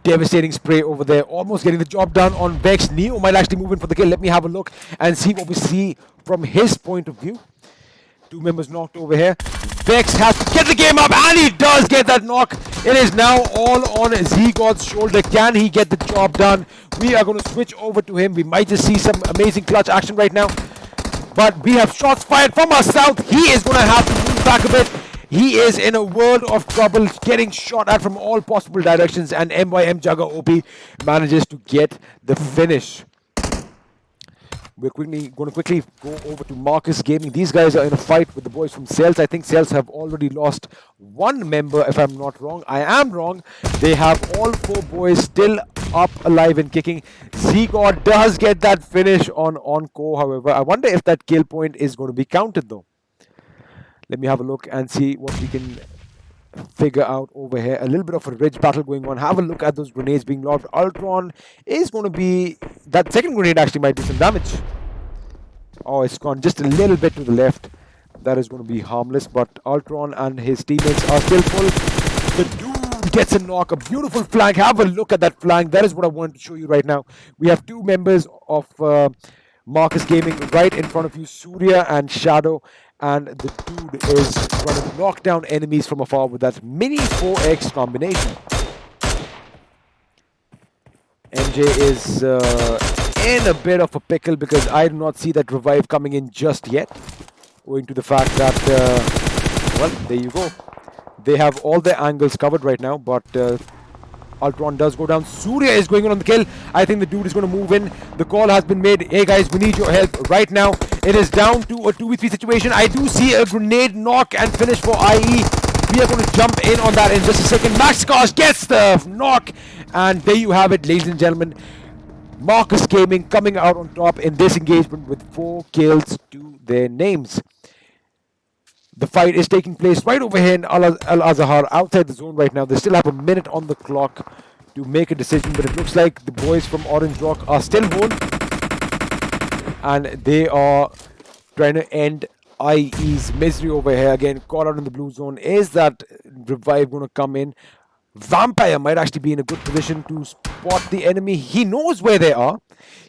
Speaker 3: Devastating spray over there, almost getting the job done on Vex. Neo might actually move in for the kill. Let me have a look and see what we see from his point of view. Two members knocked over here. Vex has to get the game up, and he does get that knock. It is now all on Z-God's shoulder. Can he get the job done? We are going to switch over to him. We might just see some amazing clutch action right now. But we have shots fired from our south. He is going to have to move back a bit. He is in a world of trouble, getting shot at from all possible directions, and MYM Jugger OP manages to get the finish. We're going to quickly go over to Marcus Gaming. These guys are in a fight with the boys from CELTZ. I think CELTZ have already lost one member, if I'm not wrong. I am wrong. They have all four boys still up, alive and kicking. Z-God does get that finish on Onko, however. I wonder if that kill point is going to be counted, though. Let me have a look and see what we can figure out over here. A little bit of a ridge battle going on. Have a look at those grenades being lobbed. Ultron is going to be... That second grenade actually might do some damage. Oh, it's gone just a little bit to the left. that is going to be harmless, but Ultron and his teammates are still full. The dude gets a knock, a beautiful flank. Have a look at that flank. That is what I wanted to show you right now. We have two members of Marcus Gaming right in front of you, Surya and Shadow, and the dude is trying to knock down enemies from afar with that mini 4x combination. MJ is in a bit of a pickle because I do not see that revive coming in just yet, owing to the fact that, well, there you go. They have all their angles covered right now, but Ultron does go down. Surya is going on the kill. I think the dude is going to move in. The call has been made. Hey guys, we need your help right now. It is down to a 2v3 situation. I do see a grenade knock and finish for IE. We are going to jump in on that in just a second. Maxcars gets the knock. And there you have it, ladies and gentlemen. Marcus Gaming coming out on top in this engagement with 4 kills to their names. The fight is taking place right over here in Al-Azhar, outside the zone right now. They still have a minute on the clock to make a decision, but it looks like the boys from Orange Rock are still home. And they are trying to end IE's misery over here. Again, caught out in the blue zone. Is that revive going to come in? Vampire might actually be in a good position to spot the enemy. He knows where they are.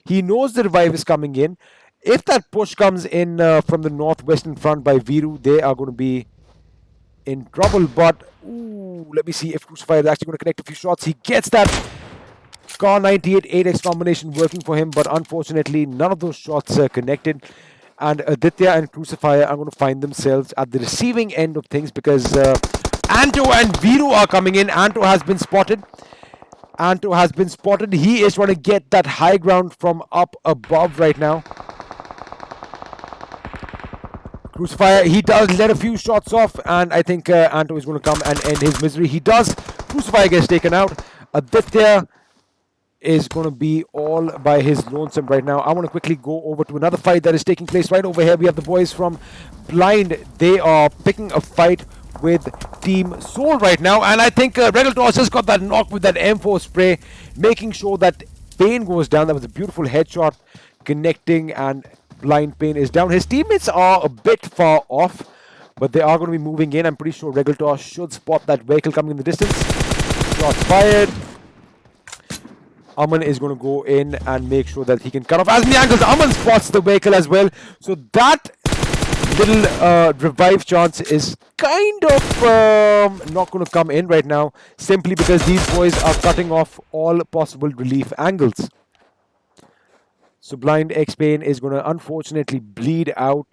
Speaker 3: He knows the revive is coming in. If that push comes in from the northwestern front by Viru, they are going to be in trouble. But, ooh, let me see if Crucifier is actually going to connect a few shots. He gets that Car 98 8x combination working for him, but unfortunately, none of those shots are connected. And Aditya and Crucifier are going to find themselves at the receiving end of things because Anto and Viru are coming in. Anto has been spotted. He is trying to get that high ground from up above right now. Crucifier, he does let a few shots off, and I think Anto is going to come and end his misery. He does. Crucifier gets taken out. Aditya is going to be all by his lonesome right now. I want to quickly go over to another fight that is taking place right over here. We have the boys from Blind. They are picking a fight with Team Soul right now, and I think Erangel just got that knock with that M4 spray, making sure that Pain goes down. That was a beautiful headshot connecting, and Blind Pain is down. His teammates are a bit far off, but they are going to be moving in. I'm pretty sure Erangel should spot that vehicle coming in the distance. Shots fired. Aman is going to go in and make sure that he can cut off as many angles. Aman spots the vehicle as well. So that little revive chance is kind of not going to come in right now, simply because these boys are cutting off all possible relief angles. So Blind X-Pain is going to unfortunately bleed out,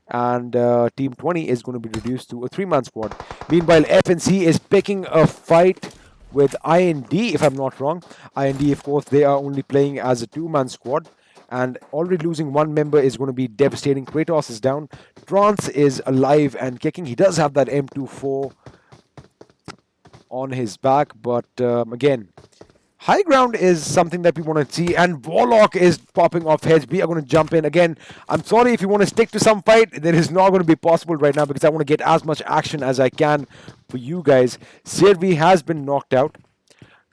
Speaker 3: and Team 20 is going to be reduced to a 3-man squad. Meanwhile, FNC is picking a fight with IND, if I'm not wrong. IND, of course, they are only playing as a 2-man squad, and already losing one member is going to be devastating. Kratos is down. Trance is alive and kicking. He does have that M24 on his back, but again, high ground is something that we want to see, and Warlock is popping off heads. We are going to jump in. Again, I'm sorry if you want to stick to some fight. That is not going to be possible right now because I want to get as much action as I can for you guys. Servi has been knocked out,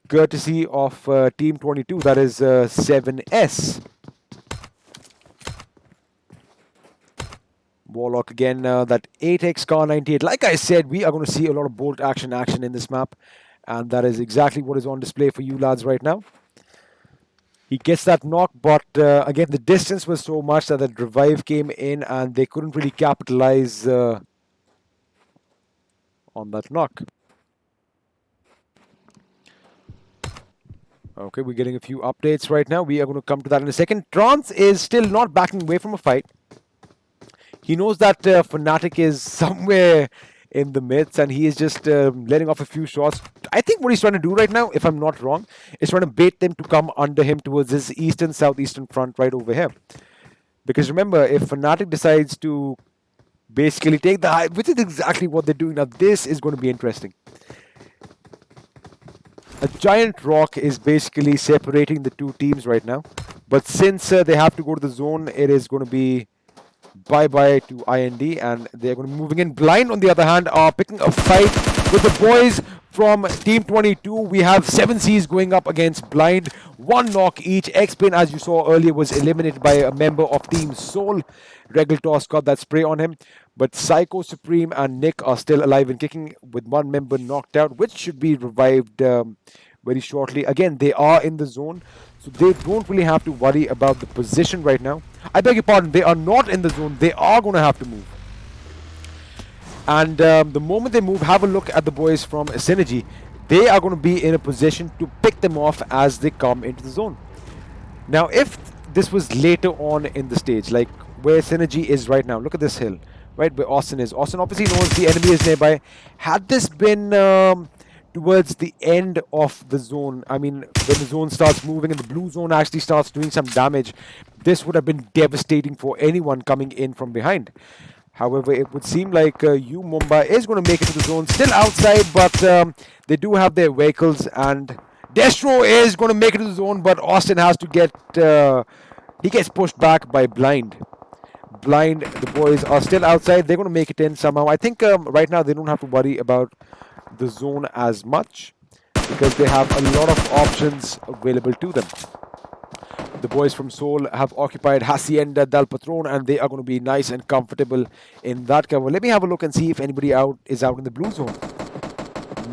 Speaker 3: courtesy of Team 22, that is 7S. Warlock again, that 8x Car 98. Like I said, we are going to see a lot of bolt action in this map. And that is exactly what is on display for you lads right now. He gets that knock, but again, the distance was so much that the revive came in and they couldn't really capitalize on that knock. Okay, we're getting a few updates right now. We are going to come to that in a second. Trance is still not backing away from a fight. He knows that FNATIC is somewhere in the midst, and he is just letting off a few shots. I think what he's trying to do right now, if I'm not wrong, is trying to bait them to come under him towards this southeastern front right over here. Because remember, if FNATIC decides to basically take the high, which is exactly what they're doing now, this is going to be interesting. A giant rock is basically separating the two teams right now. But since they have to go to the zone, it is going to be bye-bye to IND, and they're going to be moving in. Blind, on the other hand, are picking a fight with the boys from Team 22. We have 7Cs going up against Blind. One knock each. X-Pain, as you saw earlier, was eliminated by a member of Team Soul. Regel Toss got that spray on him. But Psycho Supreme and Nick are still alive and kicking, with one member knocked out, which should be revived very shortly. Again, they are in the zone, so they don't really have to worry about the position right now. I beg your pardon, they are not in the zone. They are going to have to move. And the moment they move, have a look at the boys from SYNERGE. They are going to be in a position to pick them off as they come into the zone. Now, if this was later on in the stage, like where SYNERGE is right now, look at this hill, right where Austin is. Austin obviously knows the enemy is nearby. Had this been towards the end of the zone, I mean, when the zone starts moving and the blue zone actually starts doing some damage, this would have been devastating for anyone coming in from behind. However, it would seem like Mumbai is going to make it to the zone, still outside, but they do have their vehicles, and Destro is going to make it to the zone, but Austin has to get, he gets pushed back by Blind. Blind, the boys are still outside. They're going to make it in somehow. I think right now they don't have to worry about the zone as much because they have a lot of options available to them. The boys from Seoul have occupied Hacienda del Patron, and they are going to be nice and comfortable in that cover. Let me have a look and see if anybody is out in the blue zone.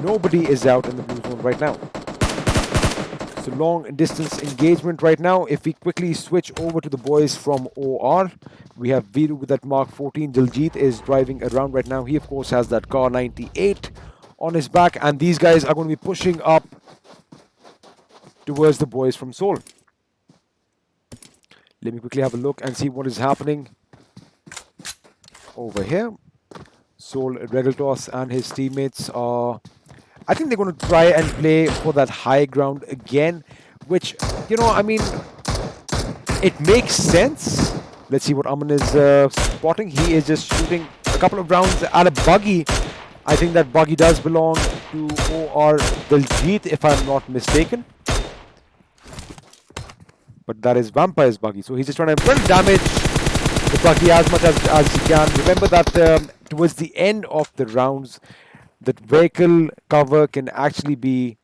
Speaker 3: Nobody is out in the blue zone right now. So long distance engagement right now. If we quickly switch over to the boys from OR, we have Viru with that Mark 14. Diljit is driving around right now. He of course has that car 98 on his back, and these guys are going to be pushing up towards the boys from Seoul. Let me quickly have a look and see what is happening over here. Seoul, Regeltos and his teammates are, I think they're going to try and play for that high ground again, which, you know, I mean, it makes sense. Let's see what Aman is spotting. He is just shooting a couple of rounds at a buggy. I think that buggy does belong to OR Diljit, if I'm not mistaken. But that is Vampire's buggy. So he's just trying to damage the buggy as much as he can. Remember that towards the end of the rounds, that vehicle cover can actually be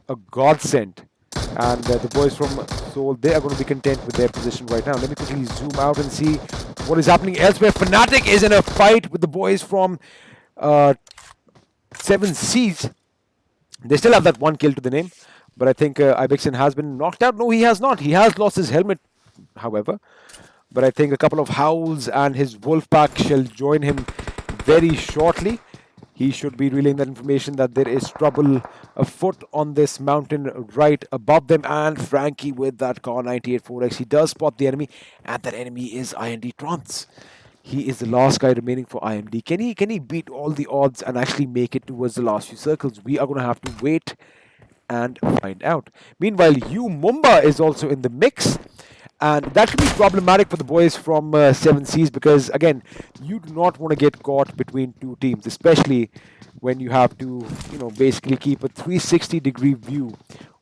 Speaker 3: a godsend. And the boys from Seoul, they are going to be content with their position right now. Let me quickly zoom out and see what is happening elsewhere. FNATIC is in a fight with the boys from 7Cs. They still have that one kill to the name. But I think IMEXRXN has been knocked out. No, he has not. He has lost his helmet, however. But I think a couple of Howls and his wolf pack shall join him very shortly. He should be relaying that information that there is trouble afoot on this mountain right above them. And Frankie with that car 98 4X. He does spot the enemy, and that enemy is IND Trance. He is the last guy remaining for IMD. Can he beat all the odds and actually make it towards the last few circles? We are going to have to wait and find out. Meanwhile, Mumbai is also in the mix, and that could be problematic for the boys from 7Cs because, again, you do not want to get caught between two teams, especially when you have to, you know, basically keep a 360-degree view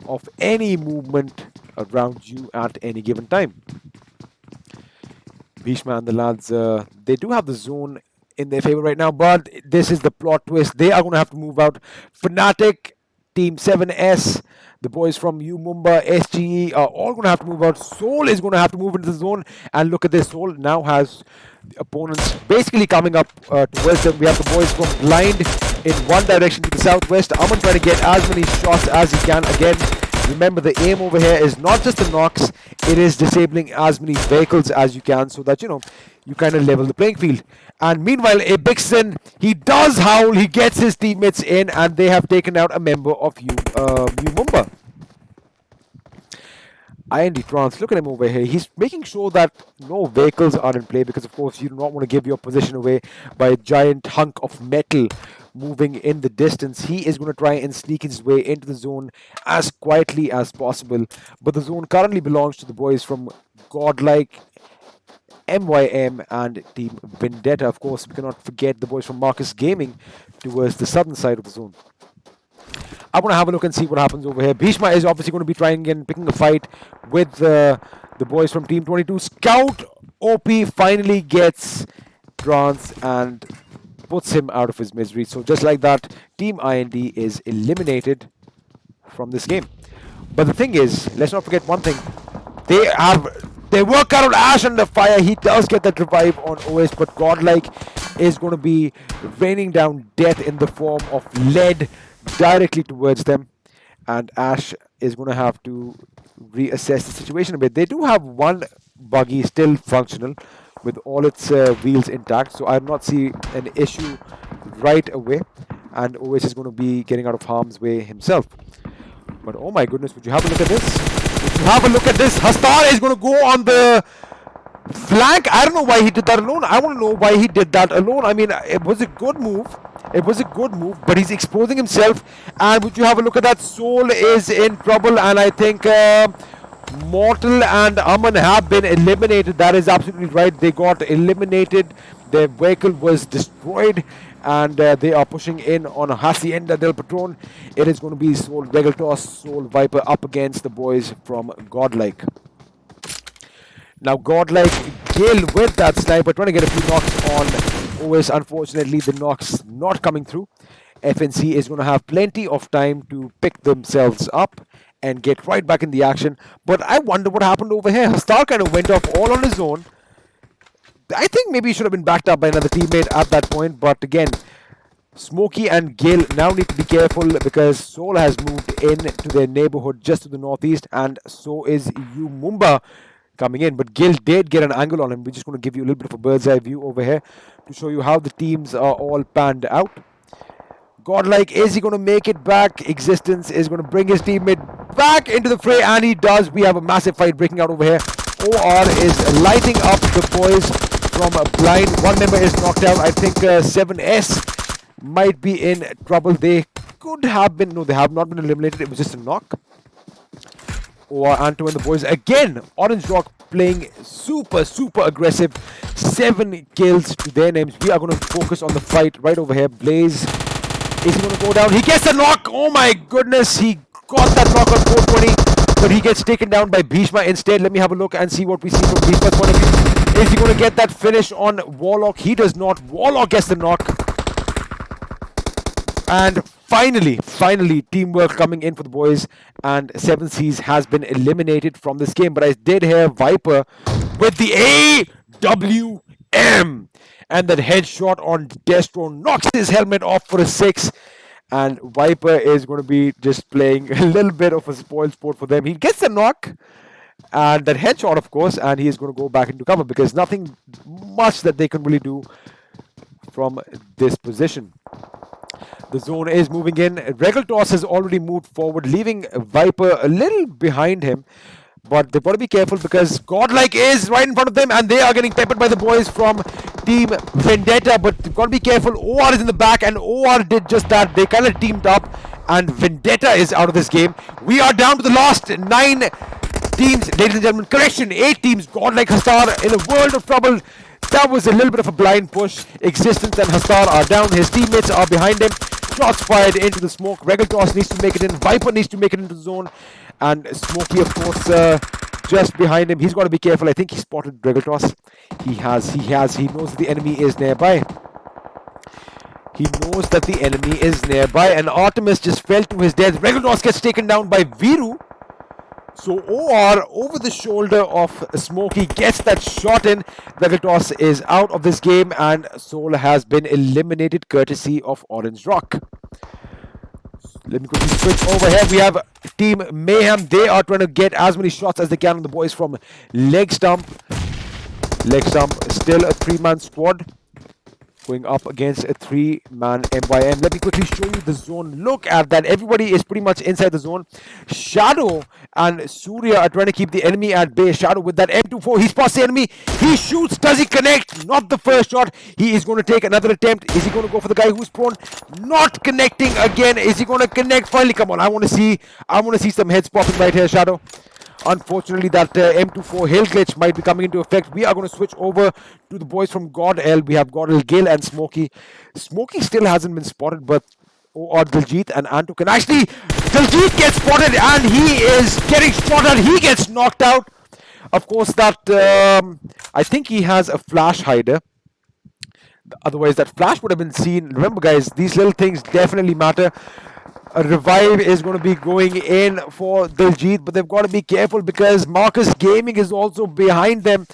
Speaker 3: of any movement around you at any given time. Bhishma and the lads, they do have the zone in their favor right now, but this is the plot twist. They are going to have to move out. FNATIC, Team 7S, the boys from Mumbai, SGE are all going to have to move out. Seoul is going to have to move into the zone. And look at this. Seoul now has the opponents basically coming up towards them. We have the boys from Blind in one direction to the southwest. Aman trying to get as many shots as he can. Again, remember the aim over here is not just the knocks. It is disabling as many vehicles as you can so that, you know, you kind of level the playing field. And meanwhile, IMEXRXN, he does howl, he gets his teammates in, and they have taken out a member of Mumbai. IND Trance, look at him over here. He's making sure that no vehicles are in play because, of course, you do not want to give your position away by a giant hunk of metal moving in the distance. He is going to try and sneak his way into the zone as quietly as possible. But the zone currently belongs to the boys from GODLIKE, MYM and Team Vendetta. Of course, we cannot forget the boys from Marcus Gaming towards the southern side of the zone. I want to have a look and see what happens over here. Bhishma is obviously going to be trying and picking a fight with the boys from Team 22. Scout OP finally gets bronze and puts him out of his misery. So just like that, Team IND is eliminated from this game. But the thing is, let's not forget one thing. They work out Ash under fire. He does get that revive on OS, but Godlike is going to be raining down death in the form of lead directly towards them. And Ash is going to have to reassess the situation a bit. They do have one buggy still functional with all its wheels intact, so I'm not seeing an issue right away. And OS is going to be getting out of harm's way himself. But oh my goodness, would you have a look at this? Would you have a look at this? Hastar is going to go on the flank. I don't know why he did that alone. I want to know why he did that alone. I mean, it was a good move. It was a good move, but he's exposing himself. And would you have a look at that? Soul is in trouble, and I think Mortal and Aman have been eliminated. That is absolutely right. They got eliminated. Their vehicle was destroyed, and they are pushing in on Hacienda del Patron. It is going to be Soul Regaltos, Soul Viper up against the boys from Godlike. Now Godlike Gale with that sniper trying to get a few knocks on OS. Unfortunately, the knocks not coming through. FNC is going to have plenty of time to pick themselves up and get right back in the action. But I wonder what happened over here. Hastar kind of went off all on his own. I think maybe he should have been backed up by another teammate at that point. But again, Smokey and Gil now need to be careful because Soul has moved in to their neighborhood just to the northeast. And so is Mumba coming in. But Gil did get an angle on him. We're just going to give you a little bit of a bird's eye view over here to show you how the teams are all panned out. Godlike, is he going to make it back? Existence is going to bring his teammate back into the fray, and he does. We have a massive fight breaking out over here. OR is lighting up the boys from Blind. One member is knocked out. I think 7S might be in trouble. They could have been, no, they have not been eliminated. It was just a knock. OR, Anto and the boys again. Orange Rock playing super aggressive. 7 kills to their names. We are going to focus on the fight right over here. Blaze, is he going to go down? He gets a knock. Oh my goodness. He got that knock on 420, but he gets taken down by Bhishma instead. Let me have a look and see what we see from Bhishma's point of view. Is he going to get that finish on Warlock? He does not. Warlock gets the knock. And finally, teamwork coming in for the boys. And 7 Seas has been eliminated from this game. But I did hear Viper with the AWM. And that headshot on Destro knocks his helmet off for a 6. And Viper is going to be just playing a little bit of a spoil sport for them. He gets a knock. And that headshot, of course. And he is going to go back into cover. Because nothing much that they can really do from this position. The zone is moving in. Regaltos has already moved forward, leaving Viper a little behind him. But they've got to be careful because Godlike is right in front of them and they are getting peppered by the boys from Team Vendetta. But they've got to be careful. OR is in the back and OR did just that. They kind of teamed up and Vendetta is out of this game. We are down to the last 9 teams, ladies and gentlemen. Correction, 8 teams. Godlike Hastar in a world of trouble. That was a little bit of a blind push. Existence and Hastar are down. His teammates are behind him. Shots fired into the smoke. Regaltos needs to make it in. Viper needs to make it into the zone. And Smokey, of course, just behind him. He's got to be careful. I think he spotted Regaltos. He knows that the enemy is nearby. He knows that the enemy is nearby. And Artemis just fell to his death. Regaltos gets taken down by Viru. So OR over the shoulder of Smokey gets that shot in. Regaltos is out of this game and Soul has been eliminated courtesy of Orange Rock. Let me quickly switch over here. We have Team Mayhem. They are trying to get as many shots as they can on the boys from Legstump. Legstump still a 3-man squad. Going up against a 3-man MYM. Let me quickly show you the zone. Look at that. Everybody is pretty much inside the zone. Shadow and Surya are trying to keep the enemy at bay. Shadow with that M24. He spots the enemy. He shoots. Does he connect? Not the first shot. He is going to take another attempt. Is he going to go for the guy who's prone? Not connecting again. Is he going to connect? Finally, come on. I want to see some heads popping right here, Shadow. Unfortunately, that M24 hill glitch might be coming into effect. We are going to switch over to the boys from GODL. We have GODL, Gil, and Smokey. Smokey still hasn't been spotted, but Diljit and Anto can actually... Diljit gets spotted, and he is getting spotted. He gets knocked out. Of course, that I think he has a flash hider. Otherwise, that flash would have been seen. Remember, guys, these little things definitely matter. A revive is going to be going in for Diljit, but they've got to be careful because Marcus Gaming is also behind them.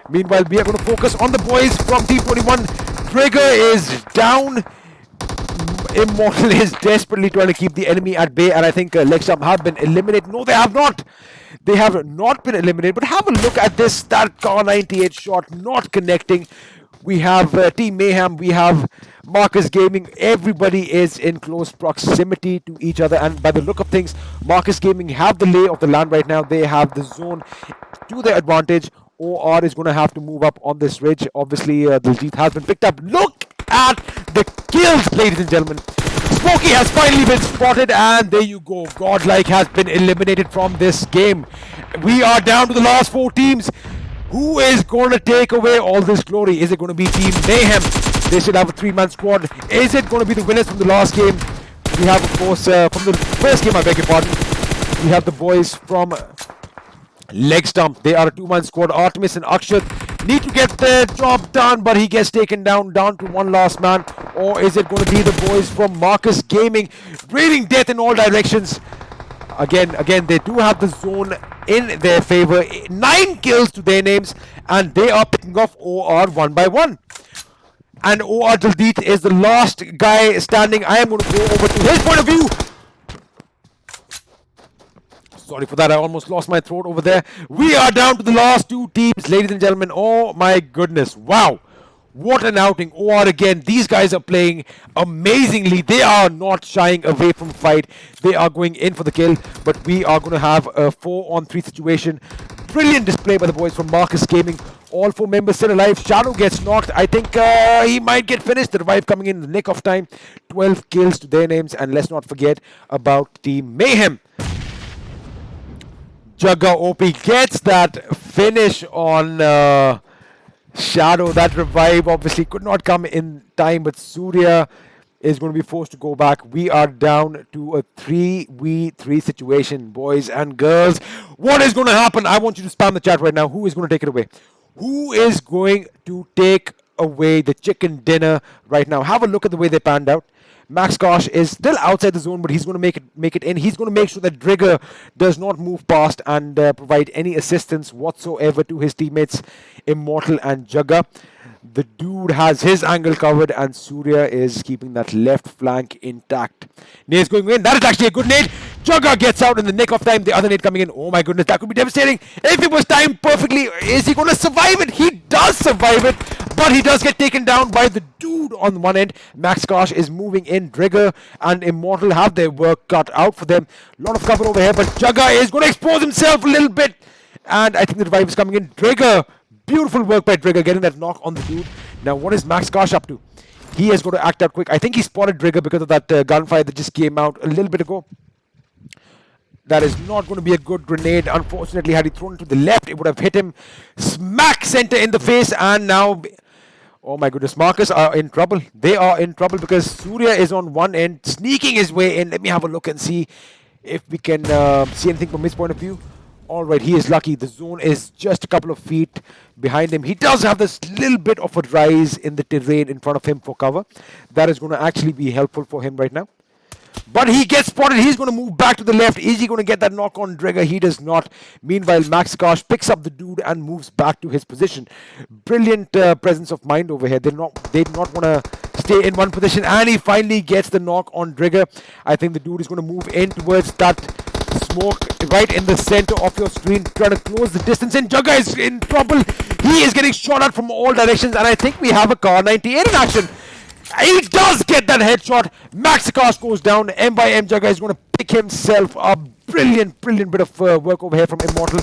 Speaker 3: Meanwhile, we are going to focus on the boys from Team 21. Trigger is down. Immortal is desperately trying to keep the enemy at bay, and I think Legstump have been eliminated. No, they have not. They have not been eliminated, but have a look at this. That Car 98 shot not connecting. We have Team Mayhem, we have Marcus Gaming. Everybody is in close proximity to each other, and by the look of things, Marcus Gaming have the lay of the land right now. They have the zone to their advantage. OR is going to have to move up on this ridge. Obviously, Diljit has been picked up. Look at the kills, ladies and gentlemen. Smokey has finally been spotted, and there you go. Godlike has been eliminated from this game. We are down to the last 4 teams. Who is going to take away all this glory? Is it going to be Team Mayhem? They should have a 3-man squad. Is it going to be the winners from the last game? We have, of course, from the first game, I beg your pardon, we have the boys from Legstump. They are a 2-man squad. Artemis and Akshat need to get the job done, but he gets taken down to one last man. Or is it going to be the boys from Marcus Gaming raining death in all directions? Again, they do have the zone in their favor. 9 kills to their names, and they are picking off OR one by one. And OR Diljit is the last guy standing. I am going to go over to his point of view. Sorry for that, I almost lost my throat over there. We are down to the last 2 teams, ladies and gentlemen. Oh my goodness, wow. What an outing. OR again, these guys are playing amazingly. They are not shying away from fight. They are going in for the kill, but we are going to have a 4-on-3 situation. Brilliant display by the boys from Marcus Gaming. All 4 members still alive. Shadow gets knocked. I think he might get finished. The revive coming in the nick of time. 12 kills to their names, and let's not forget about Team Mayhem. Jugga OP gets that finish on Shadow. That revive obviously could not come in time, but Surya is going to be forced to go back. We are down to a 3v3 situation, boys and girls. What is going to happen? I want you to spam the chat right now. Who is going to take it away? Who is going to take away the chicken dinner right now? Have a look at the way they panned out. Max Kosh is still outside the zone, but he's going to make it in. He's going to make sure that Drigger does not move past and provide any assistance whatsoever to his teammates, Immortal and Jugga. The dude has his angle covered, and Surya is keeping that left flank intact. Nade's going in. That is actually a good nade. Jugga gets out in the nick of time. The other nade coming in. Oh my goodness, that could be devastating. If it was timed perfectly, is he going to survive it? He does survive it, but he does get taken down by the dude on one end. Max Kosh is moving in. Drigger and Immortal have their work cut out for them. A lot of cover over here, but Jugga is going to expose himself a little bit. And I think the revive is coming in. Drigger. Beautiful work by Drigger, getting that knock on the dude. Now, what is Max Kosh up to? He is going to act out quick. I think he spotted Drigger because of that gunfire that just came out a little bit ago. That is not going to be a good grenade. Unfortunately, had he thrown it to the left, it would have hit him smack center in the face. And now, oh my goodness, Marcus are in trouble. They are in trouble because Surya is on one end, sneaking his way in. Let me have a look and see if we can see anything from his point of view. Alright, he is lucky. The zone is just a couple of feet behind him. He does have this little bit of a rise in the terrain in front of him for cover. That is going to actually be helpful for him right now. But he gets spotted. He's going to move back to the left. Is he going to get that knock on Drigger? He does not. Meanwhile, Max Kosh picks up the dude and moves back to his position. Brilliant presence of mind over here. They do not want to stay in one position. And he finally gets the knock on Drigger. I think the dude is going to move in towards that smoke right in the center of your screen, trying to close the distance. And Jugga is in trouble. He is getting shot at from all directions. And I think we have a Car 98 in action. He does get that headshot. Max Kosh goes down. M by M Jugga is going to pick himself up. Brilliant bit of work over here from Immortal.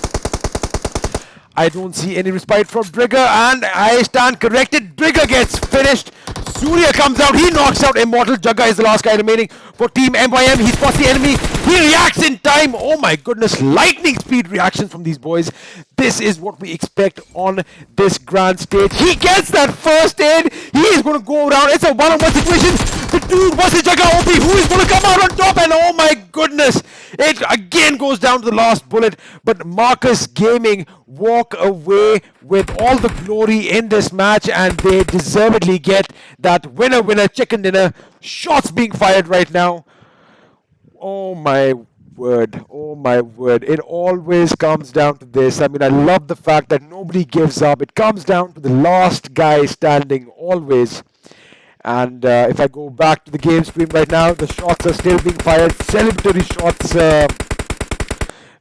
Speaker 3: I don't see any respite from Drigger, and I stand corrected. Drigger gets finished. Surya comes out. He knocks out Immortal. Jugga is the last guy remaining for Team MYM. He spots the enemy. He reacts in time. Oh my goodness. Lightning speed reactions from these boys. This is what we expect on this grand stage. He gets that first aid. He is going to go around. It's a one-on-one situation. The dude was it Jaga OP who is going to come out on top, and oh my goodness, it again goes down to the last bullet. But Marcus Gaming walk away with all the glory in this match, and they deservedly get that winner chicken dinner. Shots being fired right now. Oh my word, oh my word. It always comes down to this. I mean, I love the fact that nobody gives up. It comes down to the last guy standing always. And if I go back to the game stream right now, the shots are still being fired. Celebratory shots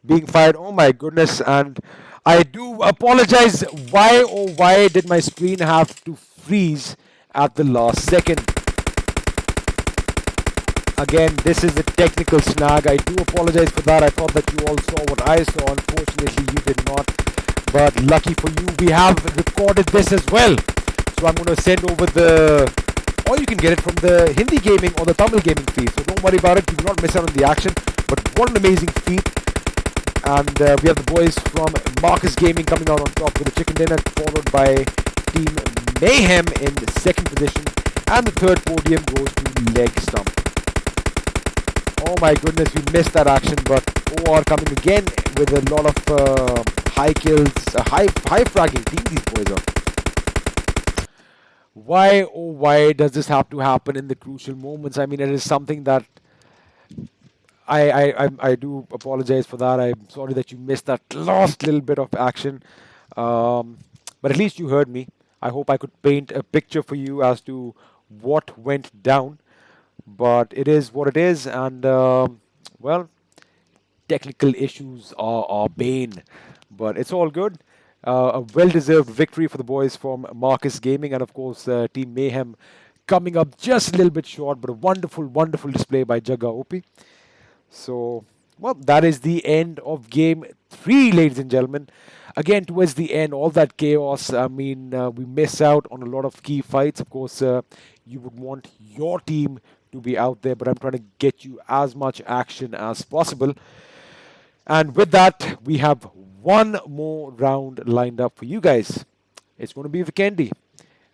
Speaker 3: being fired. Oh my goodness. And I do apologize. Why, oh why did my screen have to freeze at the last second? Again, this is a technical snag. I do apologize for that. I thought that you all saw what I saw. Unfortunately, you did not. But lucky for you, we have recorded this as well. So I'm going to send over the... Or you can get it from the Hindi gaming or the Tamil gaming feed. So don't worry about it. You will not miss out on the action. But what an amazing feat. And we have the boys from Marcus Gaming coming out on top with the chicken dinner, followed by Team Mayhem in the second position. And the third podium goes to Legstump. Oh my goodness, we missed that action. But OR coming again with a lot of high kills, high fragging team these boys are. Why, oh why does this have to happen in the crucial moments? I mean, it is something that I do apologize for that. I'm sorry that you missed that last little bit of action. But at least you heard me. I hope I could paint a picture for you as to what went down. But it is what it is. And, well, technical issues are bane. But it's all good. A well-deserved victory for the boys from Marcus Gaming, and of course Team Mayhem coming up just a little bit short, but a wonderful, wonderful display by Jaga OP. So, well, that is the end of Game 3, ladies and gentlemen. Again, towards the end, all that chaos, I mean, we miss out on a lot of key fights. Of course, you would want your team to be out there, but I'm trying to get you as much action as possible. And with that, we have one more round lined up for you guys. It's going to be Vikendi.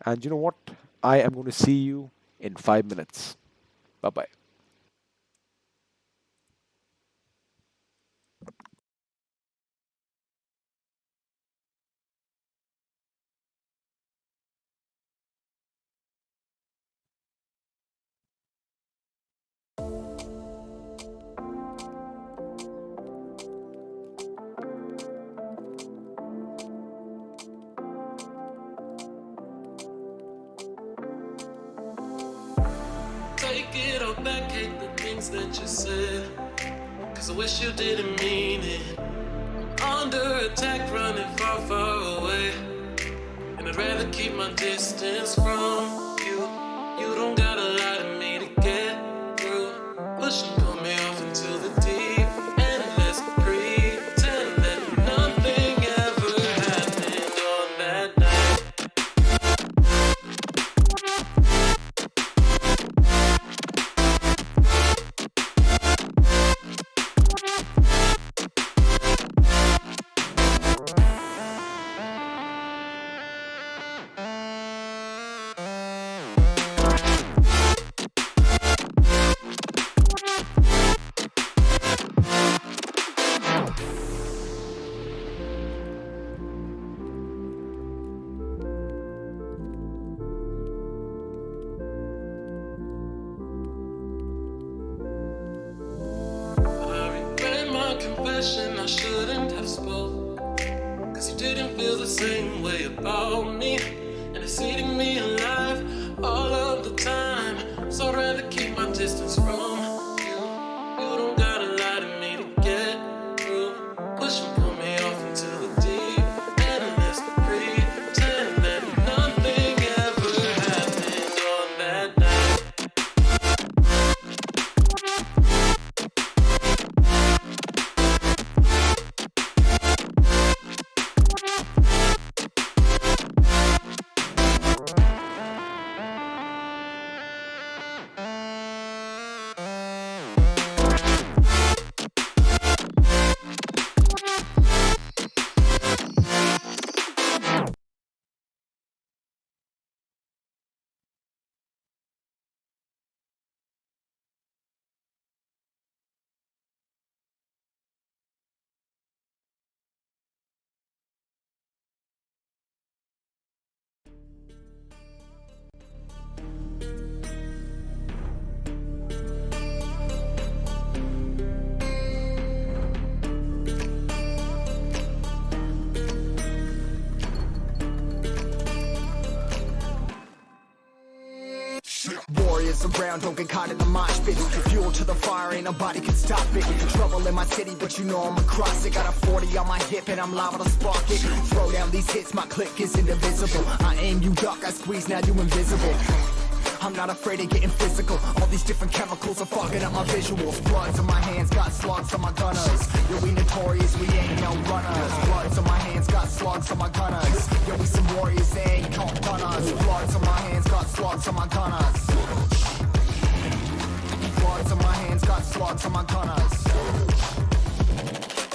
Speaker 3: And you know what? I am going to see you in 5 minutes. Bye-bye.
Speaker 5: Take it all back, hate the things that you said, 'cause I wish you didn't mean it. I'm under attack, running far, far away, and I'd rather keep my distance from you. You don't gotta lie to me to get through. Push and pull me off into the deep, and let's pretend that nothing ever happened on that night. Confession I shouldn't have spoke, 'cause you didn't feel the same way about me, and it's eating me alive all of the time. So I'd rather keep my distance from you. You don't gotta lie to me to get through. Push and pull me off into the deep, and let's pretend that nothing ever happened on that night.
Speaker 2: this around, don't get caught in the mosh pit. Fuel to the fire, ain't nobody can stop it. Trouble in my city, but you know I'm across it. Got a 40 on my hip and I'm liable to spark it. Throw down these hits, my click is indivisible. I aim, you duck, I squeeze, now you invisible. I'm not afraid of getting physical. All these different chemicals are fogging up my visuals. Bloods on my hands, got slugs on my gunners. Yo, we notorious, we ain't no runners. Bloods on my hands, got slugs on my gunners. Yo, we some warriors, they ain't no gunners. Bloods on my hands, got slugs on my gunners. Bloods on my hands, got slugs on my gunners.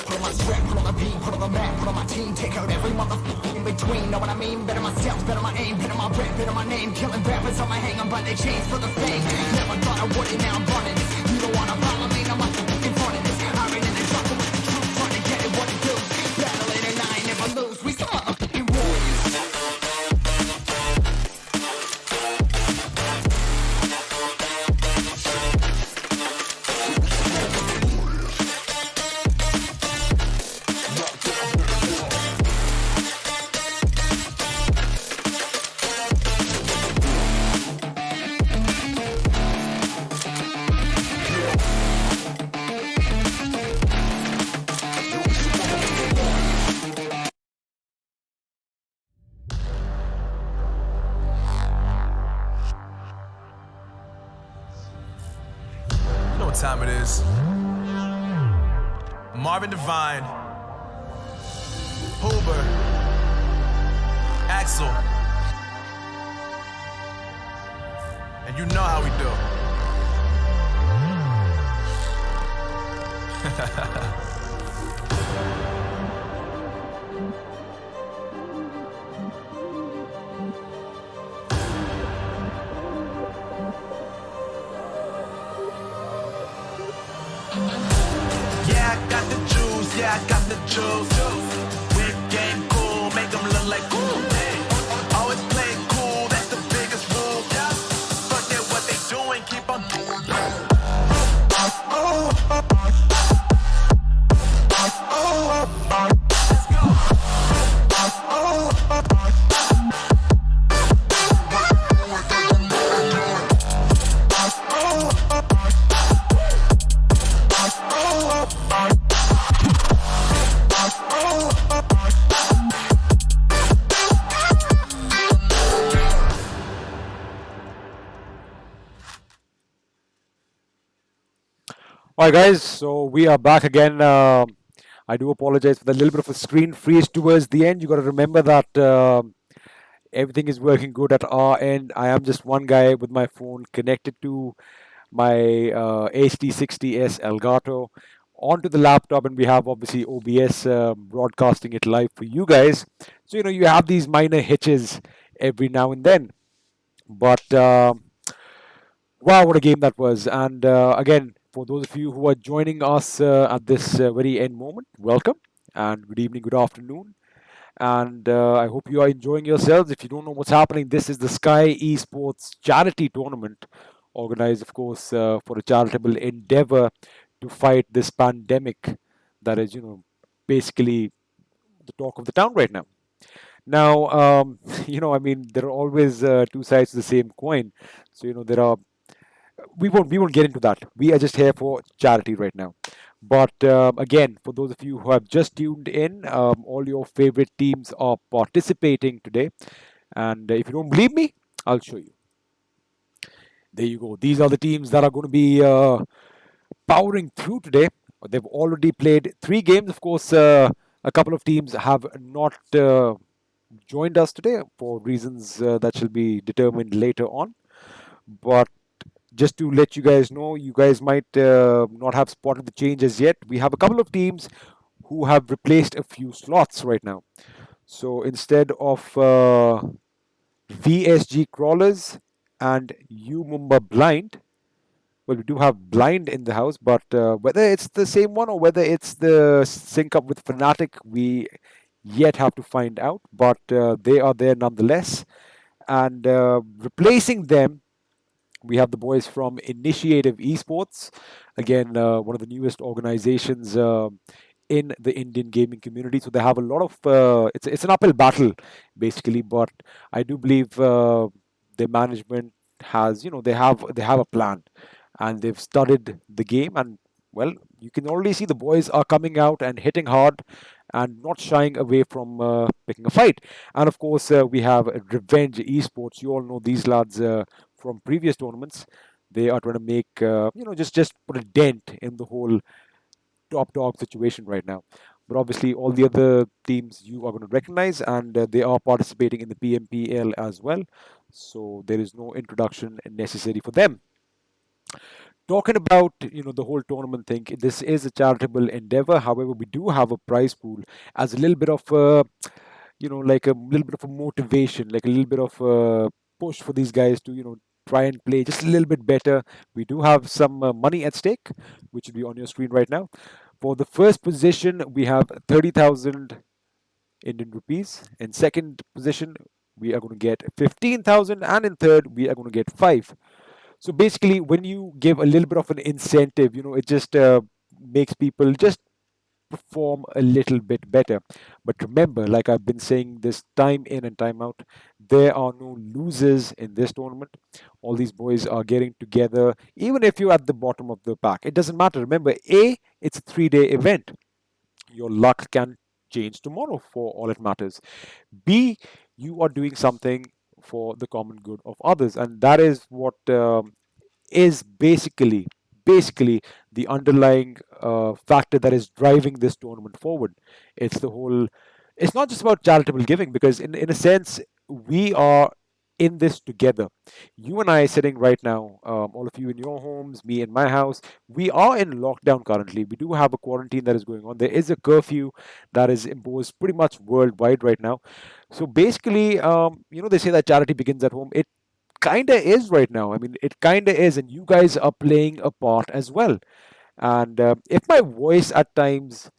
Speaker 2: Put on my strap, put on the beam, put on the map, put on my team. Take out every motherfucker in between, know what I mean? Better myself, better my aim, better my rap, better my name. Killing rappers on my hang, I'm by their chains for the fame. Never thought I would it, now I'm running this. You don't wanna follow me, now I'm in front of this. I ran in the jungle with the truth, trying to get it what it do. Battling and I ain't never lose, we some motherfucking warriors.
Speaker 1: You know what time it is. Marvin Devine, Huber, Axel, and you know how we do. Yeah, I got the juice, yeah, I got the juice. Whip game cool, make them look like cool. Always play it cool, that's the biggest rule. Forget what they doing, keep on doing. Let's
Speaker 3: All right, guys. So we are back again. I do apologize for the little bit of a screen freeze towards the end. You got to remember that everything is working good at our end. I am just one guy with my phone connected to my HD60S Elgato onto the laptop, and we have obviously OBS broadcasting it live for you guys. So you have these minor hitches every now and then, but wow, what a game that was! And again, for those of you who are joining us at this very end moment, welcome and good evening, good afternoon. And I hope you are enjoying yourselves. If you don't know what's happening, this is the Skyesports charity tournament, organized, of course, for a charitable endeavor to fight this pandemic that is, basically the talk of the town right now. Now, I mean, there are always two sides to the same coin. So, there are. We won't get into that. We are just here for charity right now. But again, for those of you who have just tuned in, all your favorite teams are participating today. And if you don't believe me, I'll show you. There you go. These are the teams that are going to be powering through today. They've already played 3 games. Of course, a couple of teams have not joined us today for reasons that shall be determined later on. But just to let you guys know, you guys might not have spotted the changes yet. We have a couple of teams who have replaced a few slots right now. So instead of VSG Crawlers and Mumba Blind, well, we do have Blind in the house, but whether it's the same one or whether it's the sync up with FNATIC, we yet have to find out. But they are there nonetheless. And replacing them, we have the boys from Initiative Esports, again, one of the newest organizations in the Indian gaming community. So they have a lot of, it's an uphill battle, basically, but I do believe their management has, they have a plan, and they've studied the game, and well, you can already see the boys are coming out and hitting hard and not shying away from picking a fight. And of course, we have Revenge Esports. You all know these lads from previous tournaments. They are trying to make, just put a dent in the whole top dog situation right now. But obviously, all the other teams you are going to recognize, and they are participating in the PMPL as well. So there is no introduction necessary for them. Talking about the whole tournament thing, this is a charitable endeavor. However, we do have a prize pool as a little bit of like a little bit of a motivation, like a little bit of a push for these guys to try and play just a little bit better. We do have some money at stake, which will be on your screen right now. For the first position, we have 30,000 Indian rupees. In second position, we are going to get 15,000, and in third, we are going to get 5. So basically, when you give a little bit of an incentive, it just makes people just perform a little bit better. But remember, like I've been saying this time in and time out, there are no losers in this tournament. All these boys are getting together, even if you're at the bottom of the pack. It doesn't matter. Remember, it's a 3-day event. Your luck can change tomorrow for all it matters. B, you are doing something for the common good of others, and that is what is basically the underlying factor that is driving this tournament forward. It's the whole. It's not just about charitable giving, because in a sense we are in this together. You and I sitting right now, all of you in your homes, me in my house. We are in lockdown currently. We do have a quarantine that is going on. There is a curfew that is imposed pretty much worldwide right now. So basically, they say that charity begins at home. It kinda is right now. I mean, it kinda is, and you guys are playing a part as well. And if my voice at times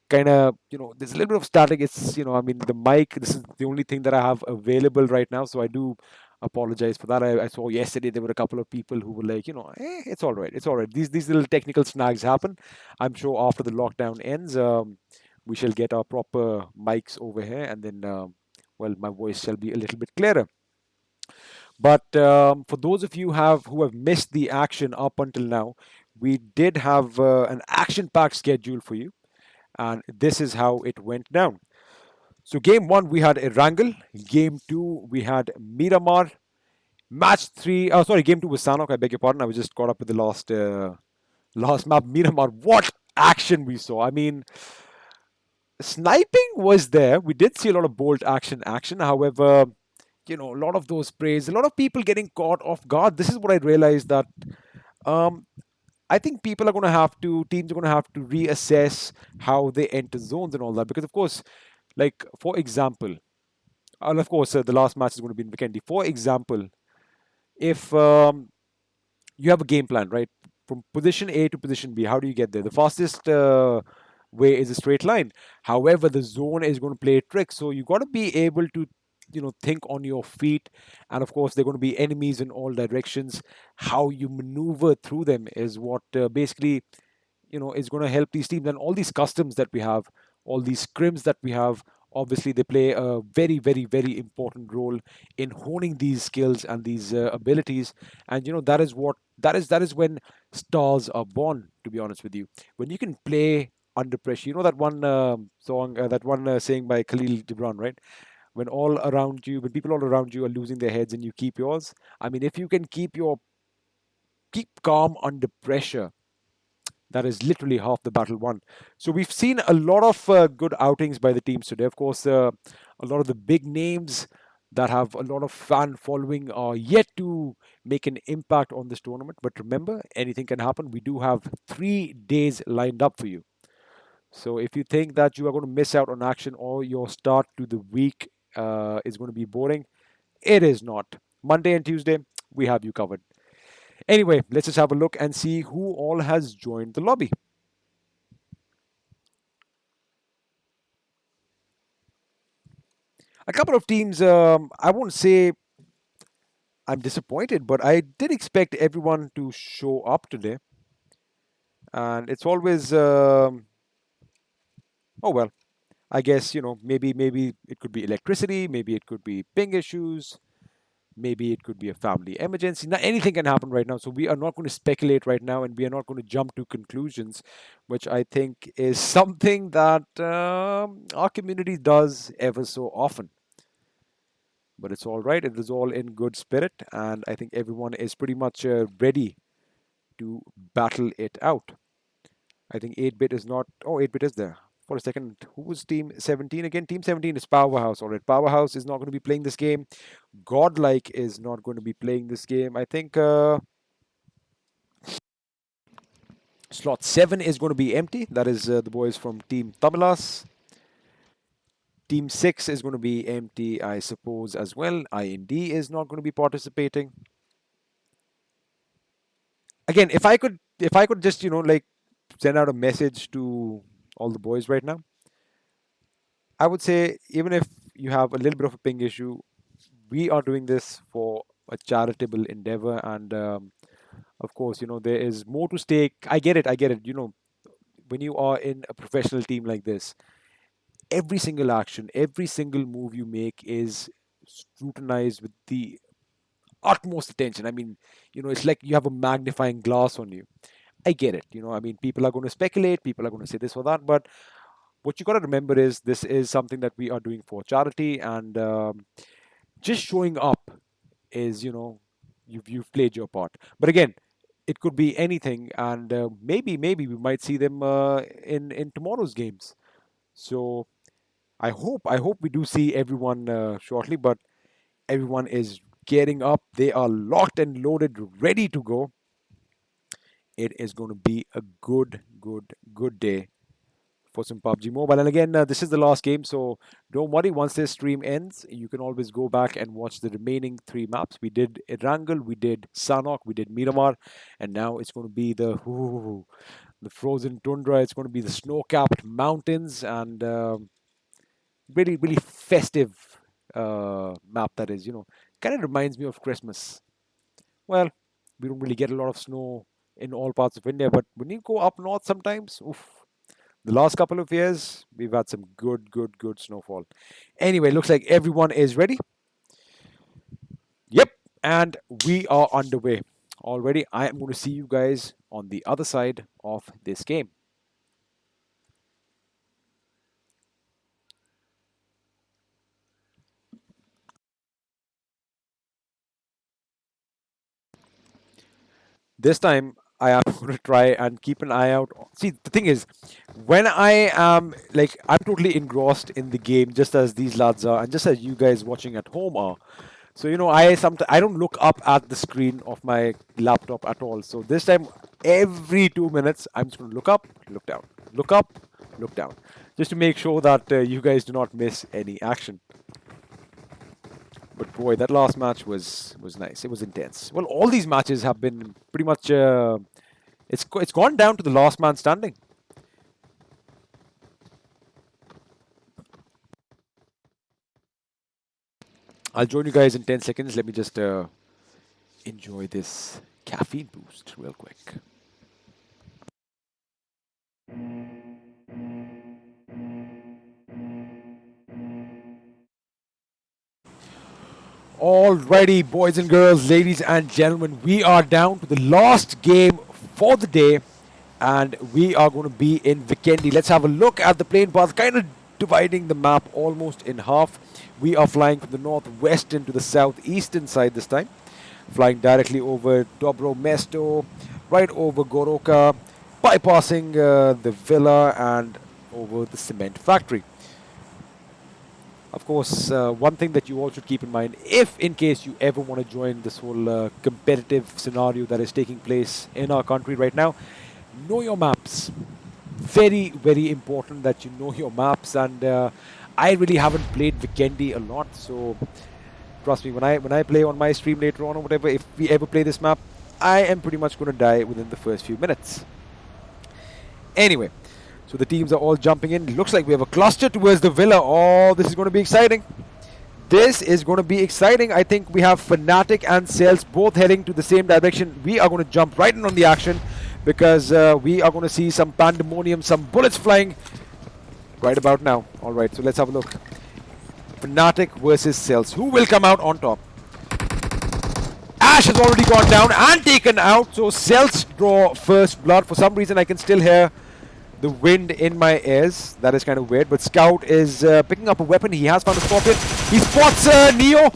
Speaker 3: kind of, there's a little bit of static. It's, I mean, the mic. This is the only thing that I have available right now, so I do apologize for that. I saw yesterday there were a couple of people who were like, it's all right, it's all right. These little technical snags happen. I'm sure after the lockdown ends, we shall get our proper mics over here, and then, well, my voice shall be a little bit clearer. But for those of you who have missed the action up until now, we did have an action-packed schedule for you, and this is how it went down. So game one we had Erangel, game two we had Miramar, match three. Oh, sorry, game two was Sanhok. I beg your pardon. I was just caught up with the last map. Miramar. What action we saw! I mean, sniping was there. We did see a lot of bolt action. However, a lot of those sprays, a lot of people getting caught off guard. This is what I realized, that um, I think teams are going to have to reassess how they enter zones and all that. Because, of course, like, for example, and of course, the last match is going to be in Vikendi. For example, if you have a game plan, right? From position A to position B, how do you get there? The fastest way is a straight line. However, the zone is going to play a trick, so you got to be able to, think on your feet. And of course, there are going to be enemies in all directions. How you maneuver through them is what basically, is going to help these teams. And all these customs that we have, all these scrims that we have, obviously they play a very, very, very important role in honing these skills and these abilities. And that is when stars are born, to be honest with you. When you can play under pressure. That one song, that one saying by Khalil Gibran, right? When people all around you are losing their heads and you keep yours. I mean, if you can keep calm under pressure, that is literally half the battle won. So we've seen a lot of good outings by the teams today. Of course, a lot of the big names that have a lot of fan following are yet to make an impact on this tournament. But remember, anything can happen. We do have 3 days lined up for you. So if you think that you are going to miss out on action, or your start to the week is going to be boring, it is not. Monday and Tuesday, we have you covered. Anyway, let's just have a look and see who all has joined the lobby. A couple of teams, I won't say I'm disappointed, but I did expect everyone to show up today. And it's always, oh well, I guess, maybe it could be electricity, maybe it could be ping issues. Maybe it could be a family emergency. Now, anything can happen right now. So we are not going to speculate right now, and we are not going to jump to conclusions, which I think is something that our community does ever so often. But it's all right. It is all in good spirit, and I think everyone is pretty much ready to battle it out. I think 8-bit is not. Oh, 8-bit is there. For a second, who was Team 17 again? Team 17 is Powerhouse. All right, Powerhouse is not going to be playing this game. Godlike is not going to be playing this game. I think slot 7 is going to be empty. That is the boys from Team TAMILAS. Team 6 is going to be empty, I suppose, as well. IND is not going to be participating. Again, if I could just, like send out a message to all the boys right now, I would say, even if you have a little bit of a ping issue, we are doing this for a charitable endeavor, and of course, there is more to stake. I get it. When you are in a professional team like this, every single action, every single move you make is scrutinized with the utmost attention. I mean, it's like you have a magnifying glass on you. I get it. I mean, people are going to speculate, people are going to say this or that, but what you got to remember is this is something that we are doing for charity, and just showing up is, you've played your part. But again, it could be anything, and maybe we might see them in tomorrow's games. So I hope we do see everyone shortly, but everyone is getting up. They are locked and loaded, ready to go. It is going to be a good day for some PUBG Mobile. And again, this is the last game, so don't worry. Once this stream ends, you can always go back and watch the remaining 3 maps. We did Erangel, we did Sanhok, we did Miramar, and now it's going to be the frozen tundra. It's going to be the snow-capped mountains, and really festive map that is. Kind of reminds me of Christmas. Well, we don't really get a lot of snow in all parts of India, but when you go up north sometimes, oof. The last couple of years, we've had some good snowfall. Anyway, looks like everyone is ready. Yep, and we are underway already. I am going to see you guys on the other side of this game. This time, I am going to try and keep an eye out. See, the thing is, when I am I'm totally engrossed in the game, just as these lads are, and just as you guys watching at home are. So I don't look up at the screen of my laptop at all. So this time, every 2 minutes, I'm just going to look up, look down, look up, look down, just to make sure that you guys do not miss any action. But boy, that last match was nice. It was intense. Well, all these matches have been pretty much. It's gone down to the last man standing. I'll join you guys in 10 seconds. Let me just enjoy this caffeine boost real quick. Alrighty, boys and girls, ladies and gentlemen, we are down to the last game for the day, and we are going to be in Vikendi. Let's have a look at the plane path, kind of dividing the map almost in half. We are flying from the northwestern to the southeastern side this time, flying directly over Dobro Mesto, right over Goroka, bypassing the villa and over the cement factory. Of course, one thing that you all should keep in mind, if in case you ever want to join this whole competitive scenario that is taking place in our country right now, know your maps. Very important that you know your maps, and I really haven't played Vikendi a lot, so trust me, when I play on my stream later on or whatever, if we ever play this map, I am pretty much going to die within the first few minutes. Anyway, so the teams are all jumping in. Looks like we have a cluster towards the villa. Oh, this is going to be exciting. This is going to be exciting. I think we have FNATIC and CELTZ both heading to the same direction. We are going to jump right in on the action because we are going to see some pandemonium, some bullets flying right about now. All right, so let's have a look. FNATIC versus CELTZ. Who will come out on top? Flash has already gone down and taken out. So CELTZ draw first blood. For some reason, I can still hear the wind in my ears. That is kind of weird. But Scout is picking up a weapon. He has found a Scorpion. He spots Neo.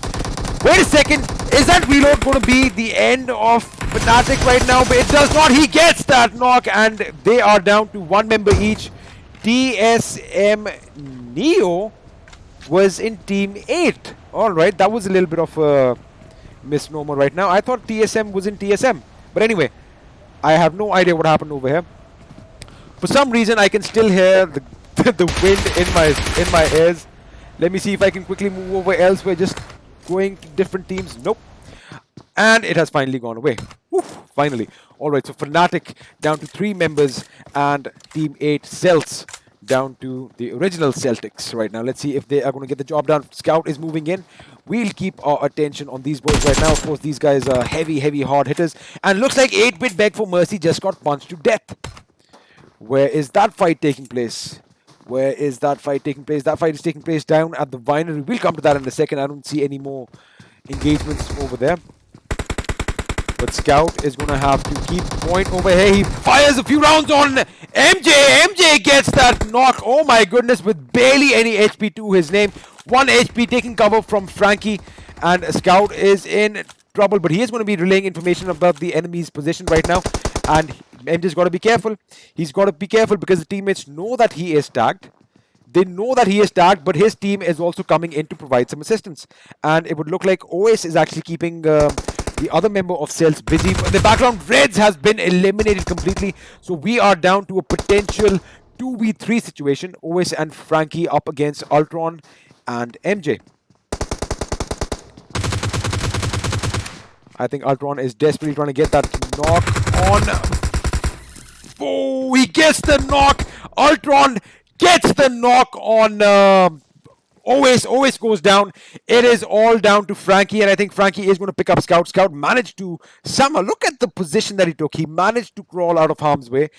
Speaker 3: Wait a second. Is that reload going to be the end of FNATIC right now? But it does not. He gets that knock. And they are down to one member each. TSM Neo was in Team 8. Alright, that was a little bit of a misnomer right now. I thought TSM was in TSM. But anyway, I have no idea what happened over here. For some reason, I can still hear the, the wind in my ears. Let me see if I can quickly move over elsewhere. Just going to different teams. Nope. And it has finally gone away. Oof, finally. Alright, so FNATIC down to 3 members and Team 8 CELTZ down to the original Celtics right now. Let's see if they are going to get the job done. Scout is moving in. We'll keep our attention on these boys right now. Of course, these guys are heavy hard hitters. And looks like 8-Bit Beg for Mercy just got punched to death. Where is that fight taking place? Where is that fight taking place? That fight is taking place down at the Winery. We'll come to that in a second. I don't see any more engagements over there. But Scout is going to have to keep point over here. He fires a few rounds on MJ. MJ gets that knock. Oh my goodness, with barely any HP to his name. 1 HP taking cover from Frankie. And Scout is in trouble. But he is going to be relaying information about the enemy's position right now. And MJ's got to be careful. He's got to be careful because the teammates know that he is tagged. They know that he is tagged, but his team is also coming in to provide some assistance. And it would look like OS is actually keeping the other member of CELTZ busy. The background Reds has been eliminated completely. So we are down to a potential 2v3 situation. OS and Frankie up against Ultron and MJ. I think Ultron is desperately trying to get that knock on. Oh, he gets the knock. Ultron gets the knock on OS goes down. It is all down to Frankie, and I think Frankie is going to pick up Scout. Scout managed to somehow, look at the position that he took. He managed to crawl out of harm's way,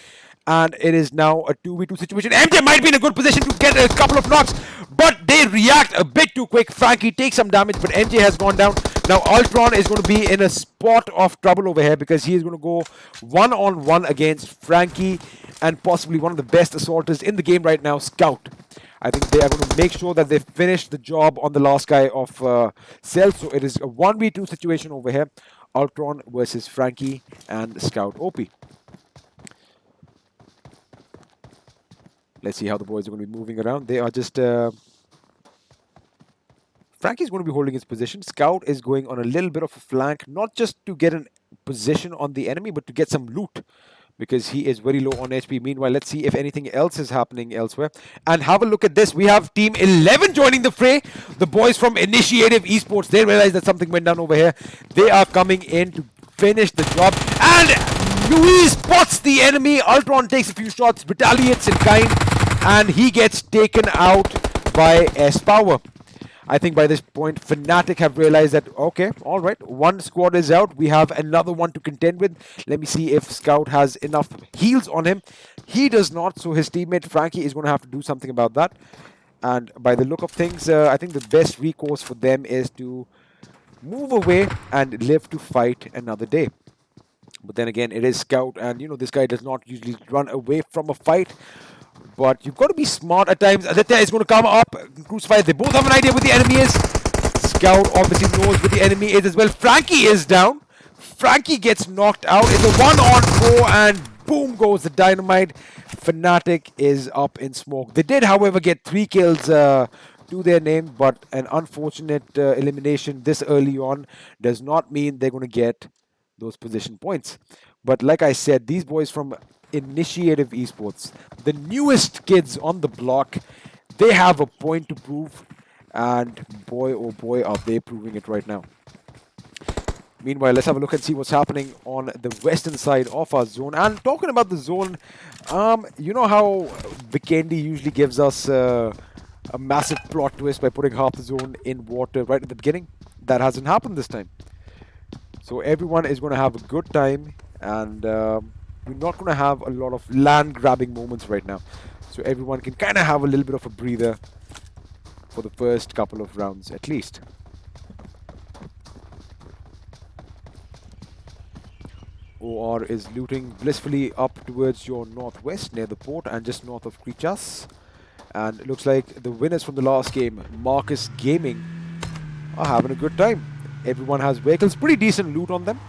Speaker 3: and it is now a 2v2 situation. MJ might be in a good position to get a couple of knocks, but they react a bit too quick. Frankie takes some damage, but MJ has gone down. Now Ultron is going to be in a spot of trouble over here because he is going to go one-on-one against Frankie and possibly one of the best assaulters in the game right now, Scout. I think they are going to make sure that they finish the job on the last guy of CELTZ. So it is a 1v2 situation over here. Ultron versus Frankie and Scout OP. Let's see how the boys are going to be moving around. They are just... Frankie's going to be holding his position. Scout is going on a little bit of a flank, not just to get a position on the enemy, but to get some loot, because he is very low on HP. Meanwhile, let's see if anything else is happening elsewhere. And have a look at this. We have Team 11 joining the fray. The boys from Initiative Esports, they realize that something went down over here. They are coming in to finish the job. And Louis spots the enemy. Ultron takes a few shots, retaliates in kind, and he gets taken out by S-Power. I think by this point, FNATIC have realized that, okay, all right, one squad is out. We have another one to contend with. Let me see if Scout has enough heals on him. He does not, so his teammate Frankie is going to have to do something about that. And by the look of things, I think the best recourse for them is to move away and live to fight another day. But then again, it is Scout, and you know, this guy does not usually run away from a fight. But you've got to be smart at times. Aditya is going to come up, crucify. They both have an idea what the enemy is. Scout obviously knows what the enemy is as well. Frankie is down. Frankie gets knocked out. It's a 1-on-4 and boom goes the dynamite. FNATIC is up in smoke. They did, however, get 3 kills to their name, but an unfortunate elimination this early on does not mean they're going to get those position points. But like I said, these boys from Initiative Esports, the newest kids on the block, they have a point to prove, and boy oh boy are they proving it right now. Meanwhile, let's have a look and see what's happening on the western side of our zone. And talking about the zone, you know how Vikendi usually gives us a massive plot twist by putting half the zone in water right at the beginning? That hasn't happened this time. So everyone is going to have a good time, and we're not going to have a lot of land grabbing moments right now. So everyone can kind of have a little bit of a breather for the first couple of rounds at least. OR is looting blissfully up towards your northwest near the port and just north of Krichas. And it looks like the winners from the last game, Marcus Gaming, are having a good time. Everyone has vehicles, pretty decent loot on them.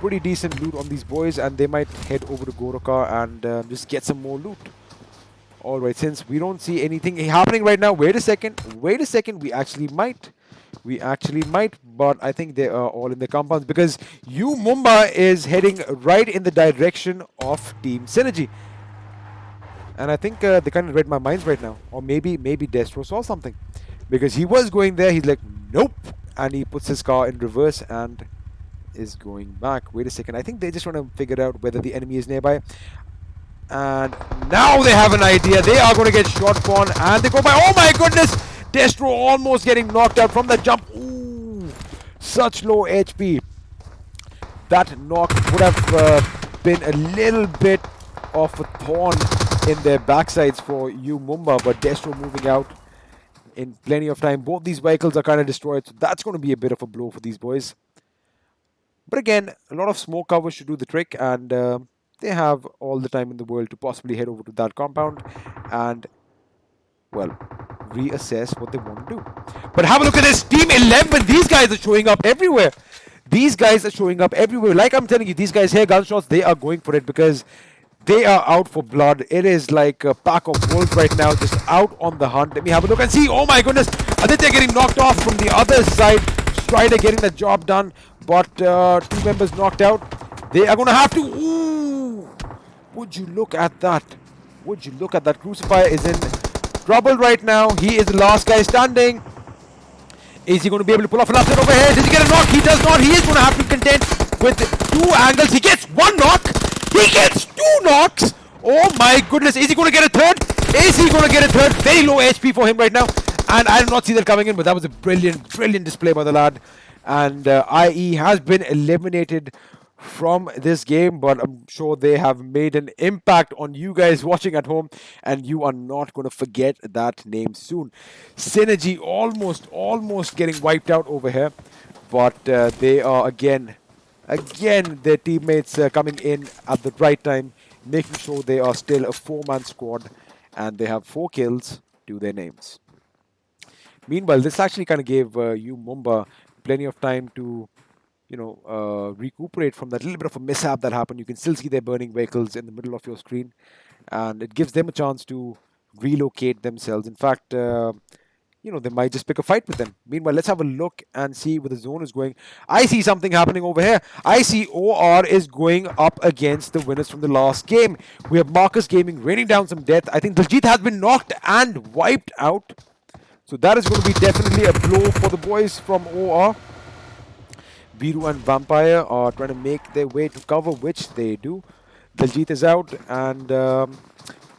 Speaker 3: Pretty decent loot on these boys, and they might head over to Goroka and just get some more loot. Alright, since we don't see anything happening right now, wait a second, we actually might, but I think they are all in the compounds because Mumba is heading right in the direction of Team Synergy. And I think they kind of read my minds right now, or maybe Destro saw something, because he was going there, he's like, nope, and he puts his car in reverse and is going back. Wait a second, I think they just want to figure out whether the enemy is nearby. And now they have an idea. They are going to get shot upon, and they go by. Oh my goodness! Destro almost getting knocked out from the jump. Ooh, such low HP. That knock would have been a little bit of a thorn in their backsides for Mumba, but Destro moving out in plenty of time. Both these vehicles are kind of destroyed, so that's going to be a bit of a blow for these boys. But again, a lot of smoke cover should do the trick, and they have all the time in the world to possibly head over to that compound and, well, reassess what they want to do. But have a look at this Team 11. These guys are showing up everywhere. Like I'm telling you, these guys hear gunshots, they are going for it because they are out for blood. It is like a pack of wolves right now, just out on the hunt. Let me have a look and see. Oh my goodness, Aditya getting knocked off from the other side. Strider getting the job done, but 2 members knocked out. They are going to have to... Ooh! Would you look at that? Crucifier is in trouble right now. He is the last guy standing. Is he going to be able to pull off an upset over here? Does he get a knock? He does not. He is going to have to contend with 2 angles. He gets 1 knock. He gets 2 knocks. Oh my goodness. Is he going to get a third? Very low HP for him right now. And I did not see that coming in, but that was a brilliant display by the lad. And IE has been eliminated from this game, but I'm sure they have made an impact on you guys watching at home, and you are not going to forget that name soon. Synergy almost getting wiped out over here, but they are again their teammates coming in at the right time, making sure they are still a 4-man squad, and they have 4 kills to their names. Meanwhile, this actually kind of gave Mumba plenty of time to recuperate from that little bit of a mishap that happened. You can still see their burning vehicles in the middle of your screen, and it gives them a chance to relocate themselves. In fact, they might just pick a fight with them. Meanwhile, let's have a look and see where the zone is going. I see something happening over here. I see OR is going up against the winners from the last game. We have Marcus Gaming raining down some death. I think Daljit has been knocked and wiped out. So that is going to be definitely a blow for the boys from OR. Viru and Vampire are trying to make their way to cover, which they do. Daljit is out, and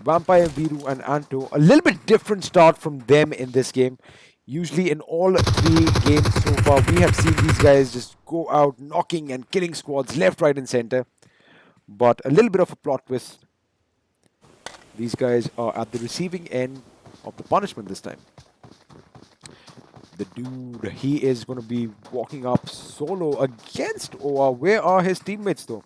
Speaker 3: Vampire, Viru and Anto, a little bit different start from them in this game. Usually in all 3 games so far, we have seen these guys just go out knocking and killing squads left, right and center. But a little bit of a plot twist. These guys are at the receiving end of the punishment this time. The dude, he is going to be walking up solo against OR. Where are his teammates though?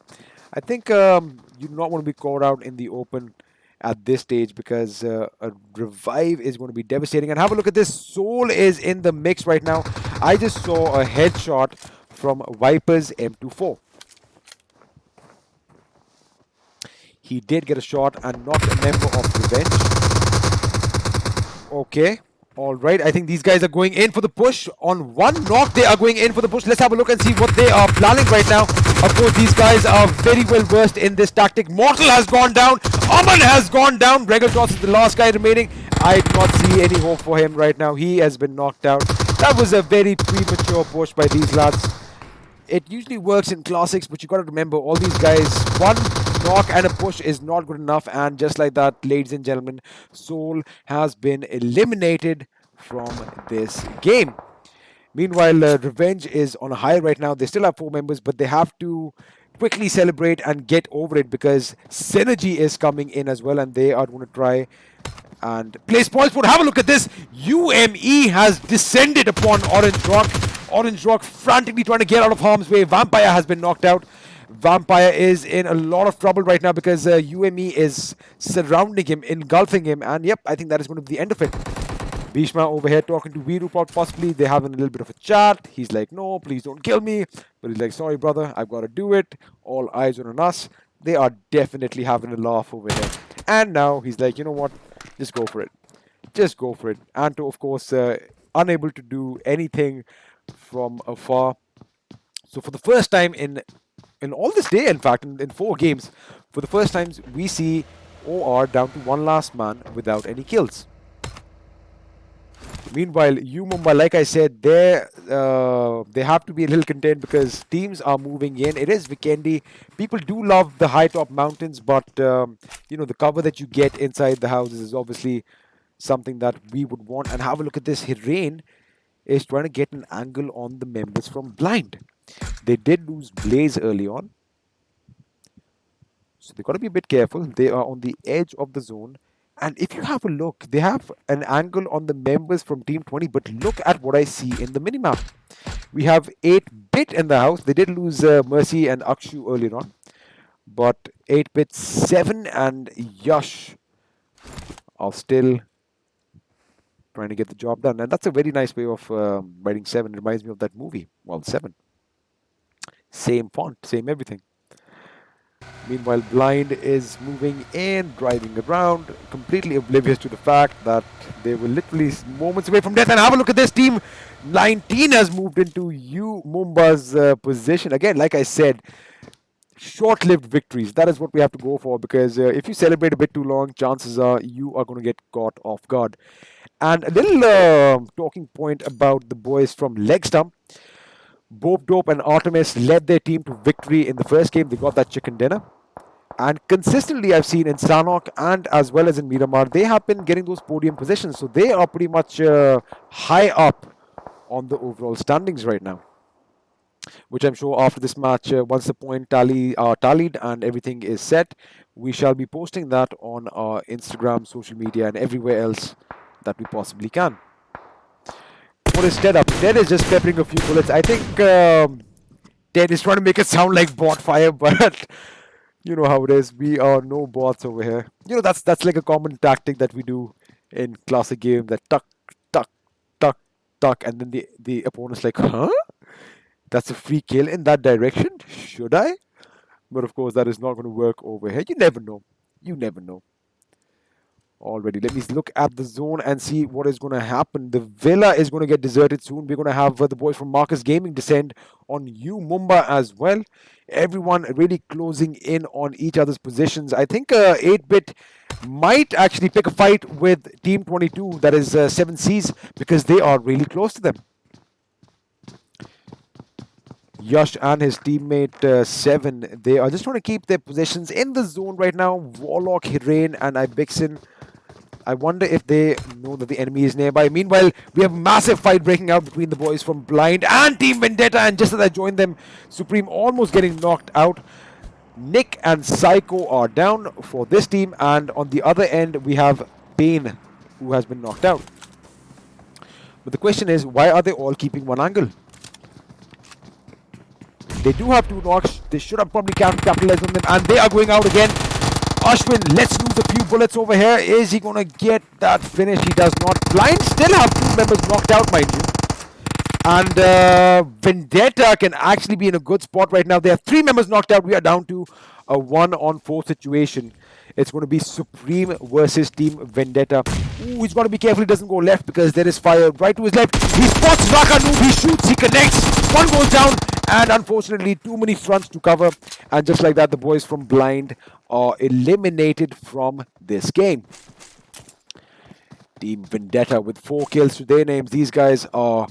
Speaker 3: I think you do not want to be caught out in the open at this stage, because a revive is going to be devastating. And have a look at this. Soul is in the mix right now. I just saw a headshot from Viper's M24. He did get a shot and knocked a member of Revenge. Okay. Alright, I think these guys are going in for the push. On 1 knock, they are going in for the push. Let's have a look and see what they are planning right now. Of course, these guys are very well versed in this tactic. Mortal has gone down. Aman has gone down. Regaltos is the last guy remaining. I do not see any hope for him right now. He has been knocked out. That was a very premature push by these lads. It usually works in classics, but you got to remember, all these guys, 1 knock and a push is not good enough. And just like that, ladies and gentlemen, Soul has been eliminated from this game. Meanwhile, Revenge is on a high right now. They still have 4 members, but they have to quickly celebrate and get over it, because Synergy is coming in as well, and they are going to try and place points. But have a look at this. UME has descended upon Orange Rock. Orange Rock frantically trying to get out of harm's way. Vampire has been knocked out. Vampire is in a lot of trouble right now because UME is surrounding him, engulfing him, and yep, I think that is going to be the end of it. Bhishma over here talking to Viru, possibly. They're having a little bit of a chat. He's like, no, please don't kill me. But he's like, sorry, brother, I've got to do it. All eyes are on us. They are definitely having a laugh over here. And now he's like, you know what? Just go for it. Just go for it. Anto, of course, unable to do anything from afar. So for the first time in all this day, in fact, in 4 games, for the first time, we see OR down to one last man without any kills. Meanwhile, Mumbai, like I said, they have to be a little content because teams are moving in. It is Vikendi. People do love the high top mountains, but you know, the cover that you get inside the houses is obviously something that we would want. And have a look at this. Rain is trying to get an angle on the members from Blind. They did lose Blaze early on, so they've got to be a bit careful. They are on the edge of the zone. And if you have a look, they have an angle on the members from Team 20, but look at what I see in the minimap. We have 8-Bit in the house. They did lose Mercy and Akshu earlier on, but 8-Bit, 7 and Yash are still trying to get the job done. And that's a very nice way of writing 7. It reminds me of that movie, well, 7. Same font, same everything. Meanwhile, Blind is moving in, driving around, completely oblivious to the fact that they were literally moments away from death. And have a look at this team. 19 has moved into Mumba's position. Again, like I said, short-lived victories. That is what we have to go for, because if you celebrate a bit too long, chances are you are going to get caught off guard. And a little talking point about the boys from Legstump. Bob Dope and Artemis led their team to victory in the first game. They got that chicken dinner. And consistently, I've seen in Sanhok and as well as in Miramar, they have been getting those podium positions. So they are pretty much high up on the overall standings right now. Which I'm sure after this match, once the point tally are tallied and everything is set, we shall be posting that on our Instagram, social media, and everywhere else that we possibly can. What is Ted up? Ted is just peppering a few bullets. I think Ted is trying to make it sound like bot fire, but you know how it is. We are no bots over here. You know, that's like a common tactic that we do in classic games. That tuck, tuck, tuck, tuck, and then the opponent's like, huh? That's a free kill in that direction? Should I? But of course, that is not going to work over here. You never know. You never know. Already, let me look at the zone and see what is going to happen. The villa is going to get deserted soon. We're going to have the boys from Marcus Gaming descend on Mumbai as well. Everyone really closing in on each other's positions. I think 8-Bit might actually pick a fight with Team 22, that is 7Cs, because they are really close to them. Yash and his teammate 7, they are just trying to keep their positions in the zone right now. Warlock, Hirain, and Ibixen. I wonder if they know that the enemy is nearby. Meanwhile, we have a massive fight breaking out between the boys from Blind and Team Vendetta. And just as I joined them, Supreme almost getting knocked out. Nick and Psycho are down for this team. And on the other end, we have Pain, who has been knocked out. But the question is, why are they all keeping one angle? They do have 2 knocks. They should have probably capitalized on them. And they are going out again. Ashwin, let's lose a few bullets over here. Is he going to get that finish? He does not. Blind still have 2 members knocked out, mind you. And Vendetta can actually be in a good spot right now. They have 3 members knocked out. We are down to a 1-on-4 situation. It's going to be Supreme versus Team Vendetta. Ooh, he's got to be careful he doesn't go left because there is fire right to his left. He spots Raka Noob. He shoots. He connects. One goes down. And unfortunately, too many fronts to cover. And just like that, the boys from Blind are eliminated from this game. Team Vendetta with 4 kills to their names. These guys are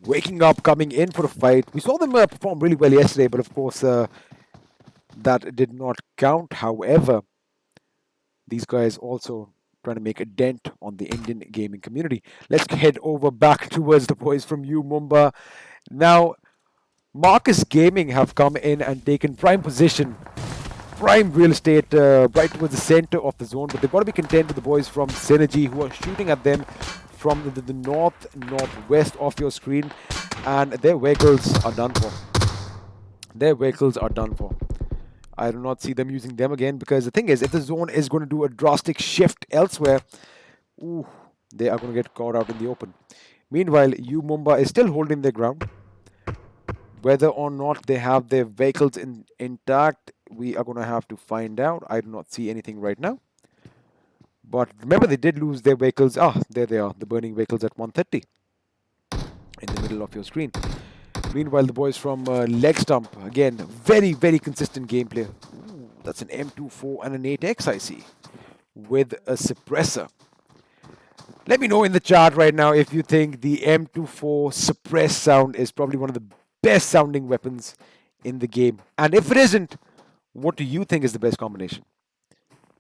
Speaker 3: waking up, coming in for a fight. We saw them perform really well yesterday, but of course, that did not count. However, these guys also trying to make a dent on the Indian gaming community. Let's head over back towards the boys from Mumbai. Now, Marcus Gaming have come in and taken prime position, prime real estate right towards the center of the zone, but they've got to be content with the boys from SYNERGE who are shooting at them from the northwest of your screen, and their vehicles are done for. Their vehicles are done for. I do not see them using them again, because the thing is, if the zone is going to do a drastic shift elsewhere, ooh, they are going to get caught out in the open. Meanwhile, Mumba is still holding their ground. Whether or not they have their vehicles intact, we are going to have to find out. I do not see anything right now. But remember, they did lose their vehicles. Ah, there they are, the burning vehicles at 130 in the middle of your screen. Meanwhile, the boys from Legstump, again, very, very consistent gameplay. Ooh, that's an M24 and an 8X, I see, with a suppressor. Let me know in the chat right now if you think the M24 suppressed sound is probably one of the best sounding weapons in the game. And if it isn't, what do you think is the best combination?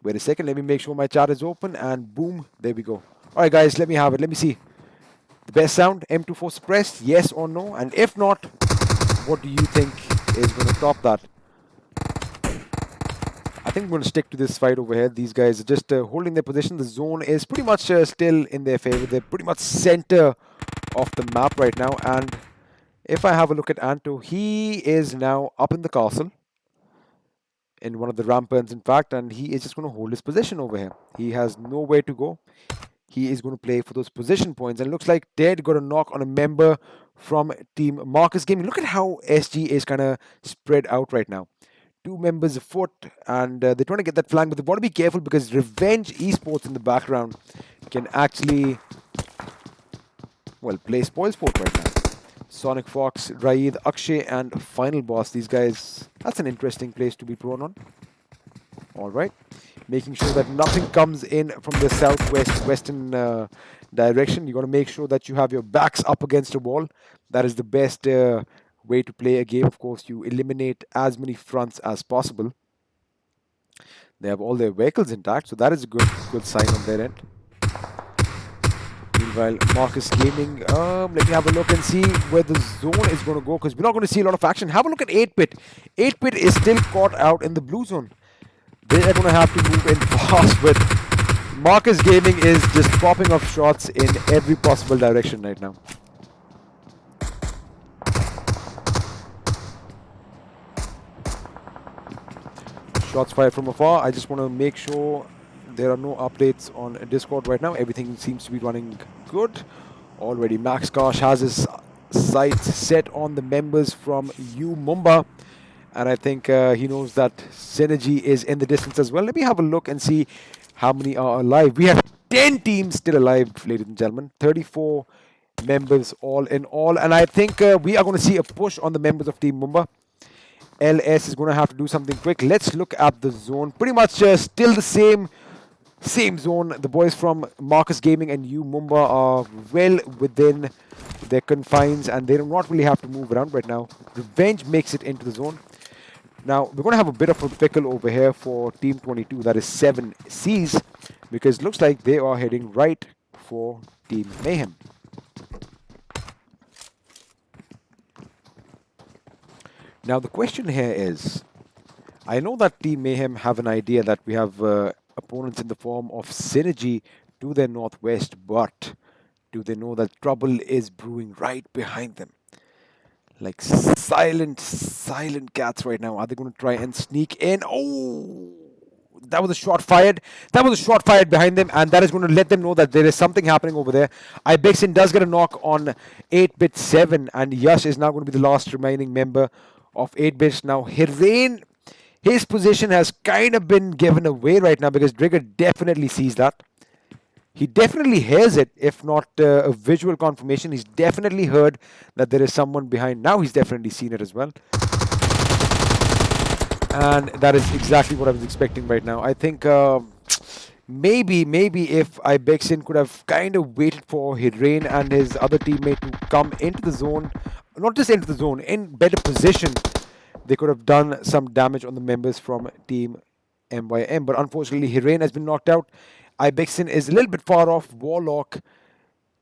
Speaker 3: Wait a second, let me make sure my chat is open, and boom, there we go. Alright guys, let me have it, let me see. The best sound, M24 suppressed, yes or no? And if not, what do you think is going to top that? I think we're going to stick to this fight over here. These guys are just holding their position. The zone is pretty much still in their favor. They're pretty much center of the map right now. And if I have a look at Anto, he is now up in the castle, in one of the ramparts in fact, and he is just going to hold his position over here. He has nowhere to go. He is going to play for those position points, and it looks like Dead got a knock on a member from Team Marcus Gaming. Look at how SG is kind of spread out right now. 2 members afoot, and they're trying to get that flank, but they want to be careful because Revenge Esports in the background can actually, well, play spoil sport right now. Sonic Fox, Raid, Akshay, and Final Boss. These guys, that's an interesting place to be prone on. Alright. Making sure that nothing comes in from the southwest-western direction. You got to make sure that you have your backs up against a wall. That is the best way to play a game. Of course, you eliminate as many fronts as possible. They have all their vehicles intact, so that is a good sign on their end. Meanwhile, Marcus Gaming, let me have a look and see where the zone is going to go, because we're not going to see a lot of action. Have a look at 8-Bit. 8-Bit is still caught out in the blue zone. They are going to have to move in fast, but Marcus Gaming is just popping off shots in every possible direction right now. Shots fired from afar. I just want to make sure there are no updates on Discord right now. Everything seems to be running good. Already Max Kosh has his sights set on the members from Mumba. And I think he knows that Synergy is in the distance as well. Let me have a look and see how many are alive. We have 10 teams still alive, ladies and gentlemen. 34 members all in all. And I think we are going to see a push on the members of Team Mumba. LS is going to have to do something quick. Let's look at the zone. Pretty much still the same zone. The boys from Marcus Gaming and Mumba are well within their confines, and they do not really have to move around right now. Revenge makes it into the zone. Now, we're going to have a bit of a pickle over here for Team 22, that is 7 Cs, because it looks like they are heading right for Team Mayhem. Now, the question here is, I know that Team Mayhem have an idea that we have opponents in the form of Synergy to their northwest, but do they know that trouble is brewing right behind them? Like silent cats right now. Are they going to try and sneak in? Oh, that was a shot fired. That was a shot fired behind them, and that is going to let them know that there is something happening over there. Ibexin does get a knock on 8-Bit 7, and Yash is now going to be the last remaining member of 8-Bit. Now, Hirain, his position has kind of been given away right now because Drigger definitely sees that. He definitely hears it, if not a visual confirmation. He's definitely heard that there is someone behind. Now he's definitely seen it as well. And that is exactly what I was expecting right now. I think maybe if Ibexin could have kind of waited for Hirain and his other teammate to come into the zone, not just into the zone, in better position, they could have done some damage on the members from Team MYM. But unfortunately, Hirain has been knocked out. Ibexin is a little bit far off. Warlock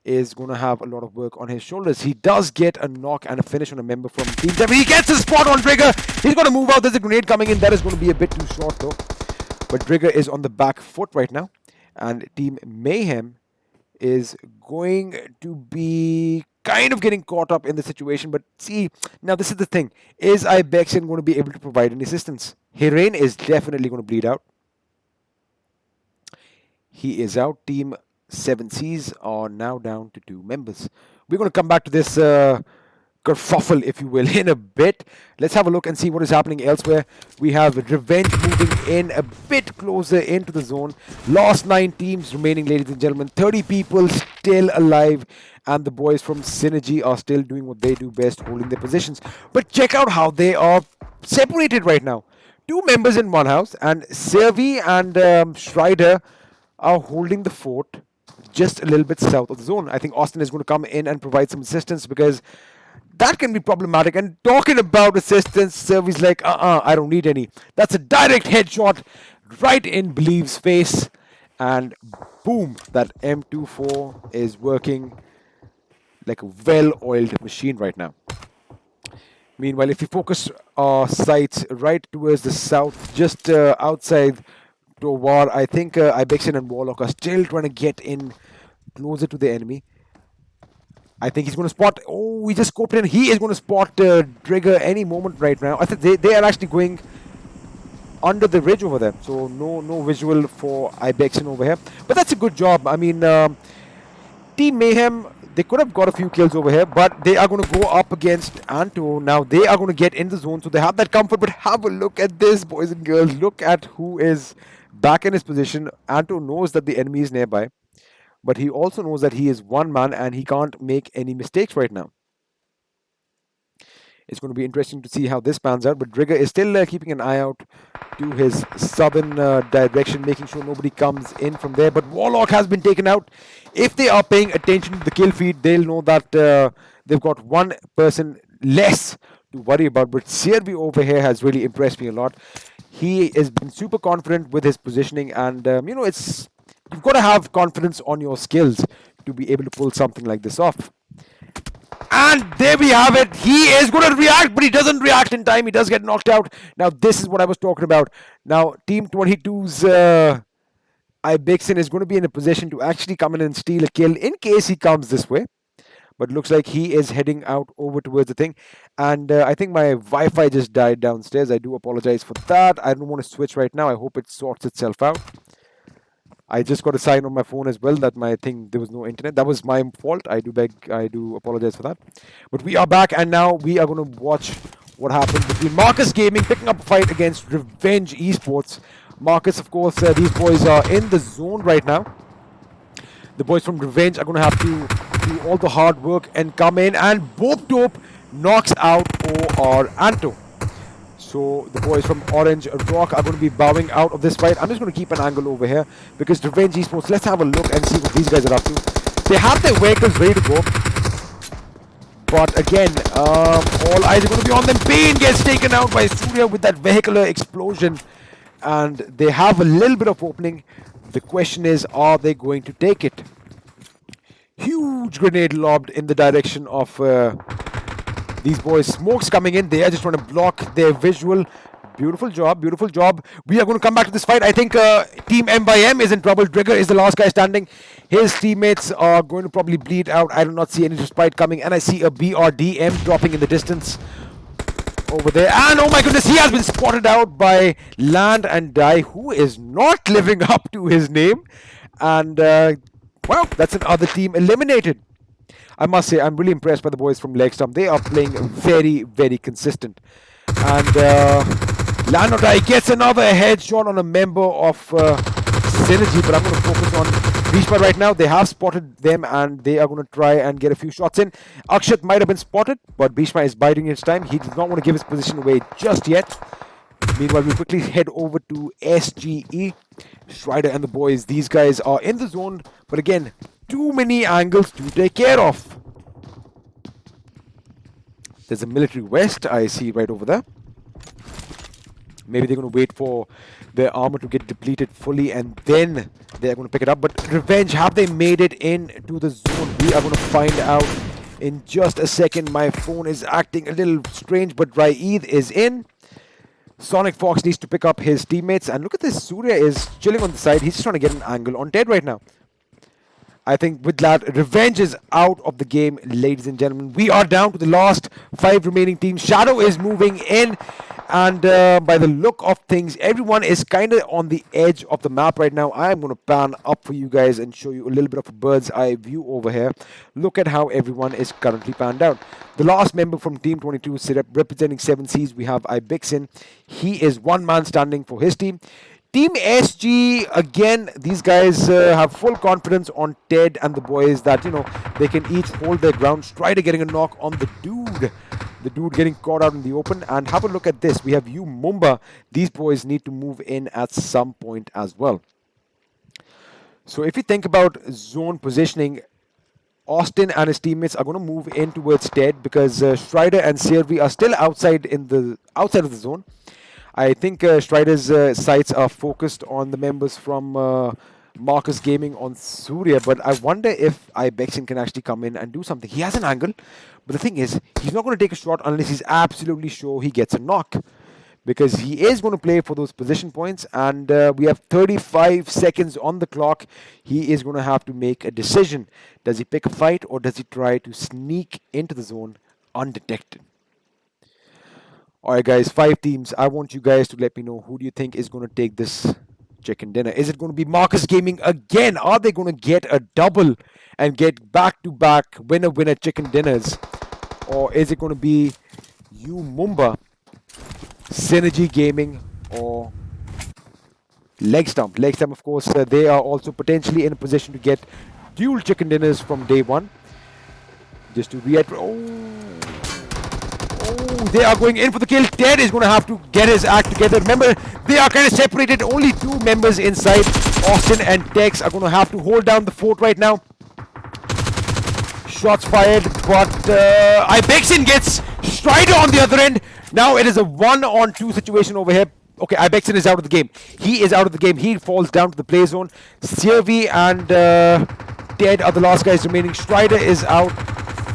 Speaker 3: is going to have a lot of work on his shoulders. He does get a knock and a finish on a member from Team 7. He gets a spot on Trigger. He's going to move out. There's a grenade coming in. That is going to be a bit too short though. But Trigger is on the back foot right now. And Team Mayhem is going to be kind of getting caught up in the situation. But see, now this is the thing. Is IBEXN going to be able to provide any assistance? Hiren is definitely going to bleed out. He is out. Team 7Cs are now down to 2 members. We're going to come back to this kerfuffle, if you will, in a bit. Let's have a look and see what is happening elsewhere. We have Revenge moving in a bit closer into the zone. Last 9 teams remaining, ladies and gentlemen. 30 people still alive. And the boys from SYNERGE are still doing what they do best, holding their positions. But check out how they are separated right now. 2 members in one house. And Servi and Schreider are holding the fort just a little bit south of the zone. I think Austin is going to come in and provide some assistance because that can be problematic. And talking about assistance, Servi's like, I don't need any. That's a direct headshot right in Believe's face. And boom, that M24 is working like a well-oiled machine right now. Meanwhile, if you focus our sights right towards the south, just outside Tovar, I think IBEXN and Warlock are still trying to get in closer to the enemy. I think he's going to spot. Oh, he just scoped in. He is going to spot Trigger any moment right now. I think they are actually going under the ridge over there. So no visual for IBEXN over here. But that's a good job. I mean, Team Mayhem, they could have got a few kills over here, but they are going to go up against Anto. Now they are going to get in the zone, so they have that comfort. But have a look at this, boys and girls. Look at who is back in his position. Anto knows that the enemy is nearby, but he also knows that he is one man and he can't make any mistakes right now. It's going to be interesting to see how this pans out, but Drigger is still keeping an eye out to his southern direction, making sure nobody comes in from there. But Warlock has been taken out. If they are paying attention to the kill feed, they'll know that they've got one person less to worry about. But Servi over here has really impressed me a lot. He has been super confident with his positioning, and you know, you've got to have confidence on your skills to be able to pull something like this off. And there we have it. He is going to react, but he doesn't react in time. He does get knocked out. Now, this is what I was talking about. Now, Team 22's IBEXN is going to be in a position to actually come in and steal a kill in case he comes this way. But looks like he is heading out over towards the thing. And I think my Wi-Fi just died downstairs. I do apologize for that. I don't want to switch right now. I hope it sorts itself out. I just got a sign on my phone as well that there was no internet. That was my fault. I do apologize for that. But we are back, and now we are going to watch what happens between Marcus Gaming picking up a fight against Revenge Esports. Marcus, of course, these boys are in the zone right now. The boys from Revenge are going to have to do all the hard work and come in, and Bob Dope knocks out OR Anto. So the boys from Orange Rock are going to be bowing out of this fight. I'm just going to keep an angle over here because Revenge Esports, let's have a look and see what these guys are up to. They have their vehicles ready to go. But again, all eyes are going to be on them. Pain gets taken out by Surya with that vehicular explosion. And they have a little bit of opening. The question is, are they going to take it? Huge grenade lobbed in the direction of these boys. Smoke's coming in. They are just trying to block their visual. Beautiful job. Beautiful job. We are going to come back to this fight. I think Team M by M is in trouble. Trigger is the last guy standing. His teammates are going to probably bleed out. I do not see any respite coming. And I see a BRDM dropping in the distance over there. And oh my goodness, he has been spotted out by Land and Die, who is not living up to his name. And wow, that's another team eliminated. I must say, I'm really impressed by the boys from Legstump. They are playing very, very consistent. And Lanodai gets another headshot on a member of SYNERGE, but I'm going to focus on Bhishma right now. They have spotted them, and they are going to try and get a few shots in. Akshat might have been spotted, but Bhishma is biding his time. He does not want to give his position away just yet. Meanwhile, we quickly head over to SGE. Schreider and the boys, these guys are in the zone, but again, too many angles to take care of. There's a military vest I see right over there. Maybe they're going to wait for their armor to get depleted fully and then they're going to pick it up. But Revenge, have they made it into the zone? We are going to find out in just a second. My phone is acting a little strange, but Raeed is in. Sonic Fox needs to pick up his teammates. And look at this, Surya is chilling on the side. He's just trying to get an angle on Ted right now. I think with that, revenge is out of the game, ladies and gentlemen. We are down to the last 5 remaining teams. Shadow is moving in, and by the look of things, everyone is kind of on the edge of the map right now. I'm going to pan up for you guys and show you a little bit of a bird's eye view over here. Look at how everyone is currently panned out. The last member from Team 22 representing 7 Seas, we have Ibixin. He is one man standing for his team. Team SG, again, these guys have full confidence on Ted and the boys that, they can each hold their ground. Strider getting a knock on the dude. The dude getting caught out in the open. And have a look at this. We have Mumba. These boys need to move in at some point as well. So if you think about zone positioning, Austin and his teammates are going to move in towards Ted because Strider and Servi are still outside of the zone. I think Strider's sights are focused on the members from Marcus Gaming on Surya, but I wonder if Ibexin can actually come in and do something. He has an angle, but the thing is, he's not going to take a shot unless he's absolutely sure he gets a knock, because he is going to play for those position points, and we have 35 seconds on the clock. He is going to have to make a decision. Does he pick a fight, or does he try to sneak into the zone undetected? Alright guys, 5 teams. I want you guys to let me know, who do you think is going to take this chicken dinner? Is it going to be Marcus Gaming again? Are they going to get a double and get back-to-back winner-winner chicken dinners? Or is it going to be Mumba, Synergy Gaming, or Legstump? Legstump, of course, they are also potentially in a position to get dual chicken dinners from day one. Just to reiterate... Oh, they are going in for the kill. Ted is going to have to get his act together. Remember, they are kind of separated. Only 2 members inside. Austin and Tex are going to have to hold down the fort right now. Shots fired, but Ibexin gets Strider on the other end. Now it is a 1-on-2 situation over here. Okay, Ibexin is out of the game. He is out of the game. He falls down to the play zone. Sirvi and Ted are the last guys remaining. Strider is out.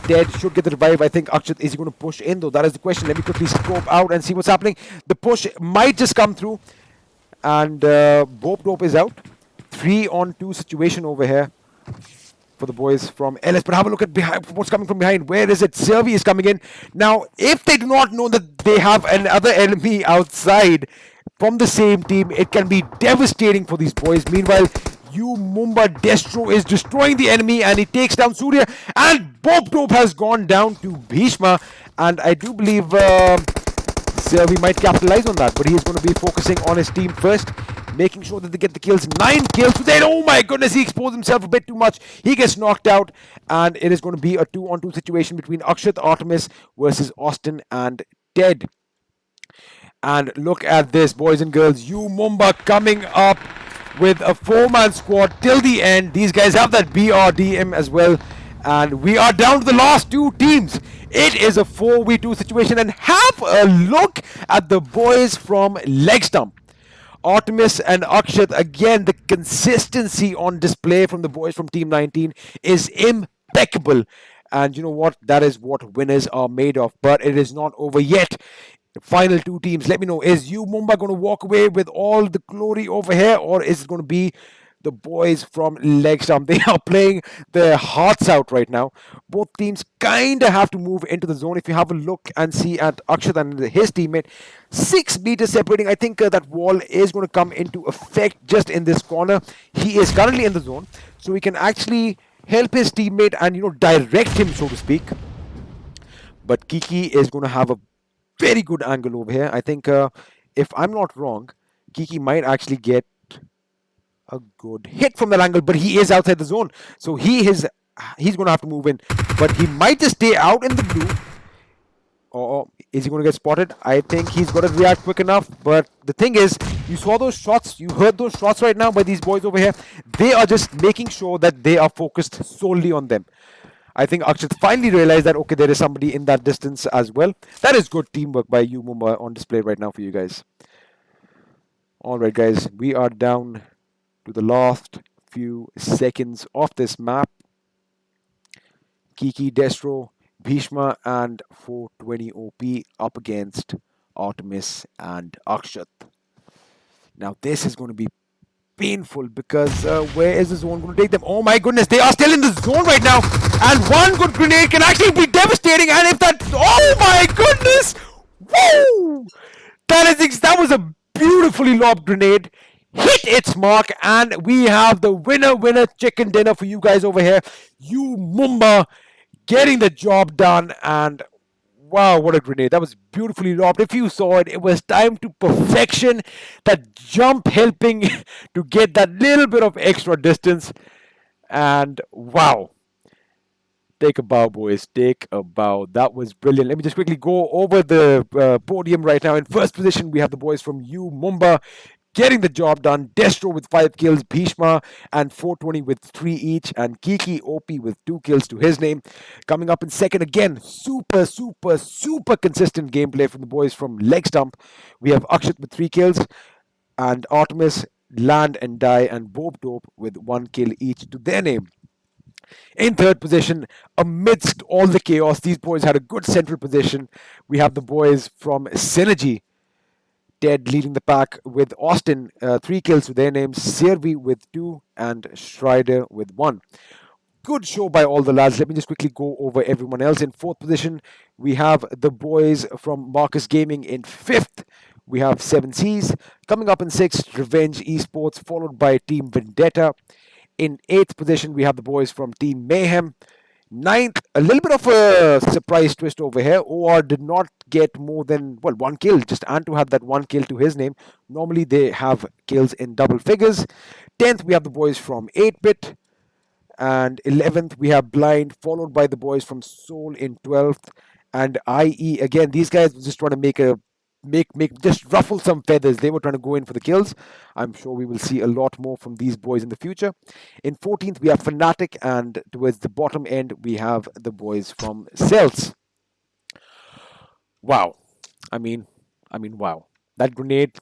Speaker 3: Ted should get the revive. I think Akshat, is he going to push in though? That is the question. Let me quickly scope out and see what's happening. The push might just come through. And Bope Dope is out. 3-on-2 situation over here for the boys from LS. But have a look at what's coming from behind. Where is it? Servi is coming in. Now, if they do not know that they have another enemy outside from the same team, it can be devastating for these boys. Meanwhile, Mumba Destro is destroying the enemy and he takes down Surya, and Bob Dope has gone down to Bhishma, and I do believe Servi might capitalize on that, but he is going to be focusing on his team first, making sure that they get the kills. 9 kills to then, oh my goodness, he exposed himself a bit too much. He gets knocked out, and it is going to be a 2-on-2 situation between Akshat Artemis versus Austin and Ted. And look at this, boys and girls. Mumba coming up with a 4-man squad till the end. These guys have that BRDM as well. And we are down to the last 2 teams. It is a 4v2 situation. And have a look at the boys from Legstump. Artemis and Akshat. Again, the consistency on display from the boys from Team 19 is impeccable. And you know what? That is what winners are made of. But it is not over yet. The final 2 teams, let me know, is Mumba going to walk away with all the glory over here, or is it going to be the boys from Legstump? They are playing their hearts out right now. Both teams kind of have to move into the zone. If you have a look and see at Akshat and his teammate, 6 meters separating. I think that wall is going to come into effect just in this corner. He is currently in the zone, so he can actually help his teammate and, direct him, so to speak. But Kiki is going to have a very good angle over here. I think, if I'm not wrong, Kiki might actually get a good hit from that angle, but he is outside the zone, so he's going to have to move in. But he might just stay out in the blue. Or is he going to get spotted? I think he's got to react quick enough. But the thing is, you saw those shots, you heard those shots right now by these boys over here. They are just making sure that they are focused solely on them. I think Akshat finally realized that, okay, there is somebody in that distance as well. That is good teamwork by Mumba on display right now for you guys. Alright guys, we are down to the last few seconds of this map. Kiki, Destro, Bhishma and 420 OP up against Artemis and Akshat. Now this is going to be painful because where is the zone going to take them? Oh my goodness, they are still in the zone right now, and one good grenade can actually be devastating. And if that, oh my goodness, woo! That was a beautifully lobbed grenade. Hit its mark, and we have the winner chicken dinner for you guys over here. You Mumba getting the job done, and wow, what a grenade. That was beautifully lobbed. If you saw it, it was timed to perfection. That jump helping to get that little bit of extra distance. And wow. Take a bow, boys. Take a bow. That was brilliant. Let me just quickly go over the podium right now. In first position, we have the boys from U Mumba getting the job done. Destro with 5 kills, Bhishma and 420 with 3 each, and Kiki OP with 2 kills to his name. Coming up in second again, super consistent gameplay from the boys from Legstump. We have Akshat with 3 kills, and Artemis, Land and Die, and Bob Dope with 1 kill each to their name. In third position, amidst all the chaos, these boys had a good central position. We have the boys from SYNERGE, Ted leading the pack with Austin, 3 kills to their names, Servi with 2, and Strider with 1. Good show by all the lads. Let me just quickly go over everyone else. In fourth position, we have the boys from Marcus Gaming. In fifth, we have 7 Seas. Coming up in sixth, Revenge Esports, followed by Team Vendetta. In eighth position, we have the boys from Team Mayhem. Ninth, a little bit of a surprise twist over here. OR did not get more than, well, 1 kill. Just Anto had that 1 kill to his name. Normally, they have kills in double figures. 10th, we have the boys from 8-Bit. And 11th, we have Blind, followed by the boys from Soul in 12th. And IE, again, these guys were just trying to just ruffle some feathers. They were trying to go in for the kills. I'm sure we will see a lot more from these boys in the future. In 14th, we have FNATIC, and towards the bottom end, we have the boys from CELTZ. Wow. I mean, wow. That grenade,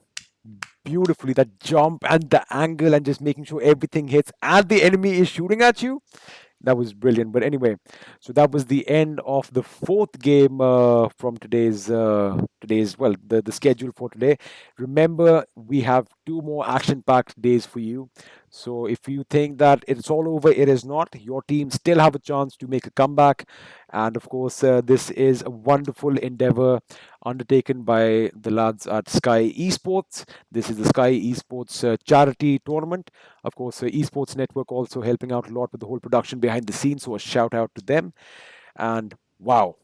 Speaker 3: beautifully, that jump and the angle and just making sure everything hits and the enemy is shooting at you. That was brilliant. But anyway, so that was the end of the fourth game from today's the schedule for today. Remember, we have 2 more action-packed days for you. So if you think that it's all over, it is not. Your team still have a chance to make a comeback. And of course, this is a wonderful endeavor undertaken by the lads at Skyesports. This is the Skyesports charity tournament. Of course, Esports Network also helping out a lot with the whole production behind the scenes. So a shout out to them. And wow,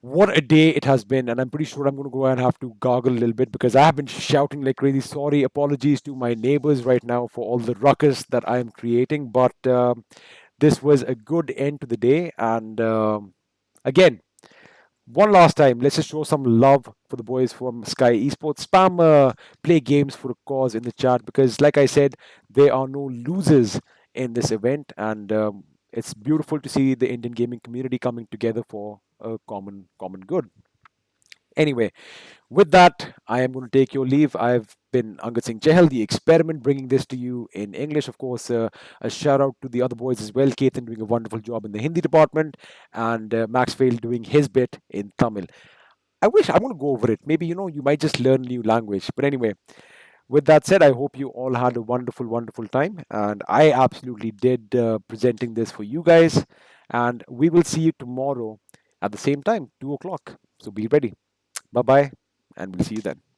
Speaker 3: what a day it has been. And I'm pretty sure I'm going to go and have to gargle a little bit because I have been shouting like crazy. Sorry, apologies to my neighbors right now for all the ruckus that I am creating. But this was a good end to the day. And again, one last time, let's just show some love for the boys from Skyesports. Spam play games for a cause in the chat because, like I said, there are no losers in this event, and it's beautiful to see the Indian gaming community coming together for a common good. Anyway, with that, I am going to take your leave. I've been Angad Singh Chahal, the experiment, bringing this to you in English. Of course, a shout out to the other boys as well. Ketan doing a wonderful job in the Hindi department, and Max Fail doing his bit in Tamil. I want to go over it. Maybe, you might just learn new language. But anyway, with that said, I hope you all had a wonderful time. And I absolutely did presenting this for you guys. And we will see you tomorrow at the same time, 2 o'clock. So be ready. Bye-bye, and we'll see you then.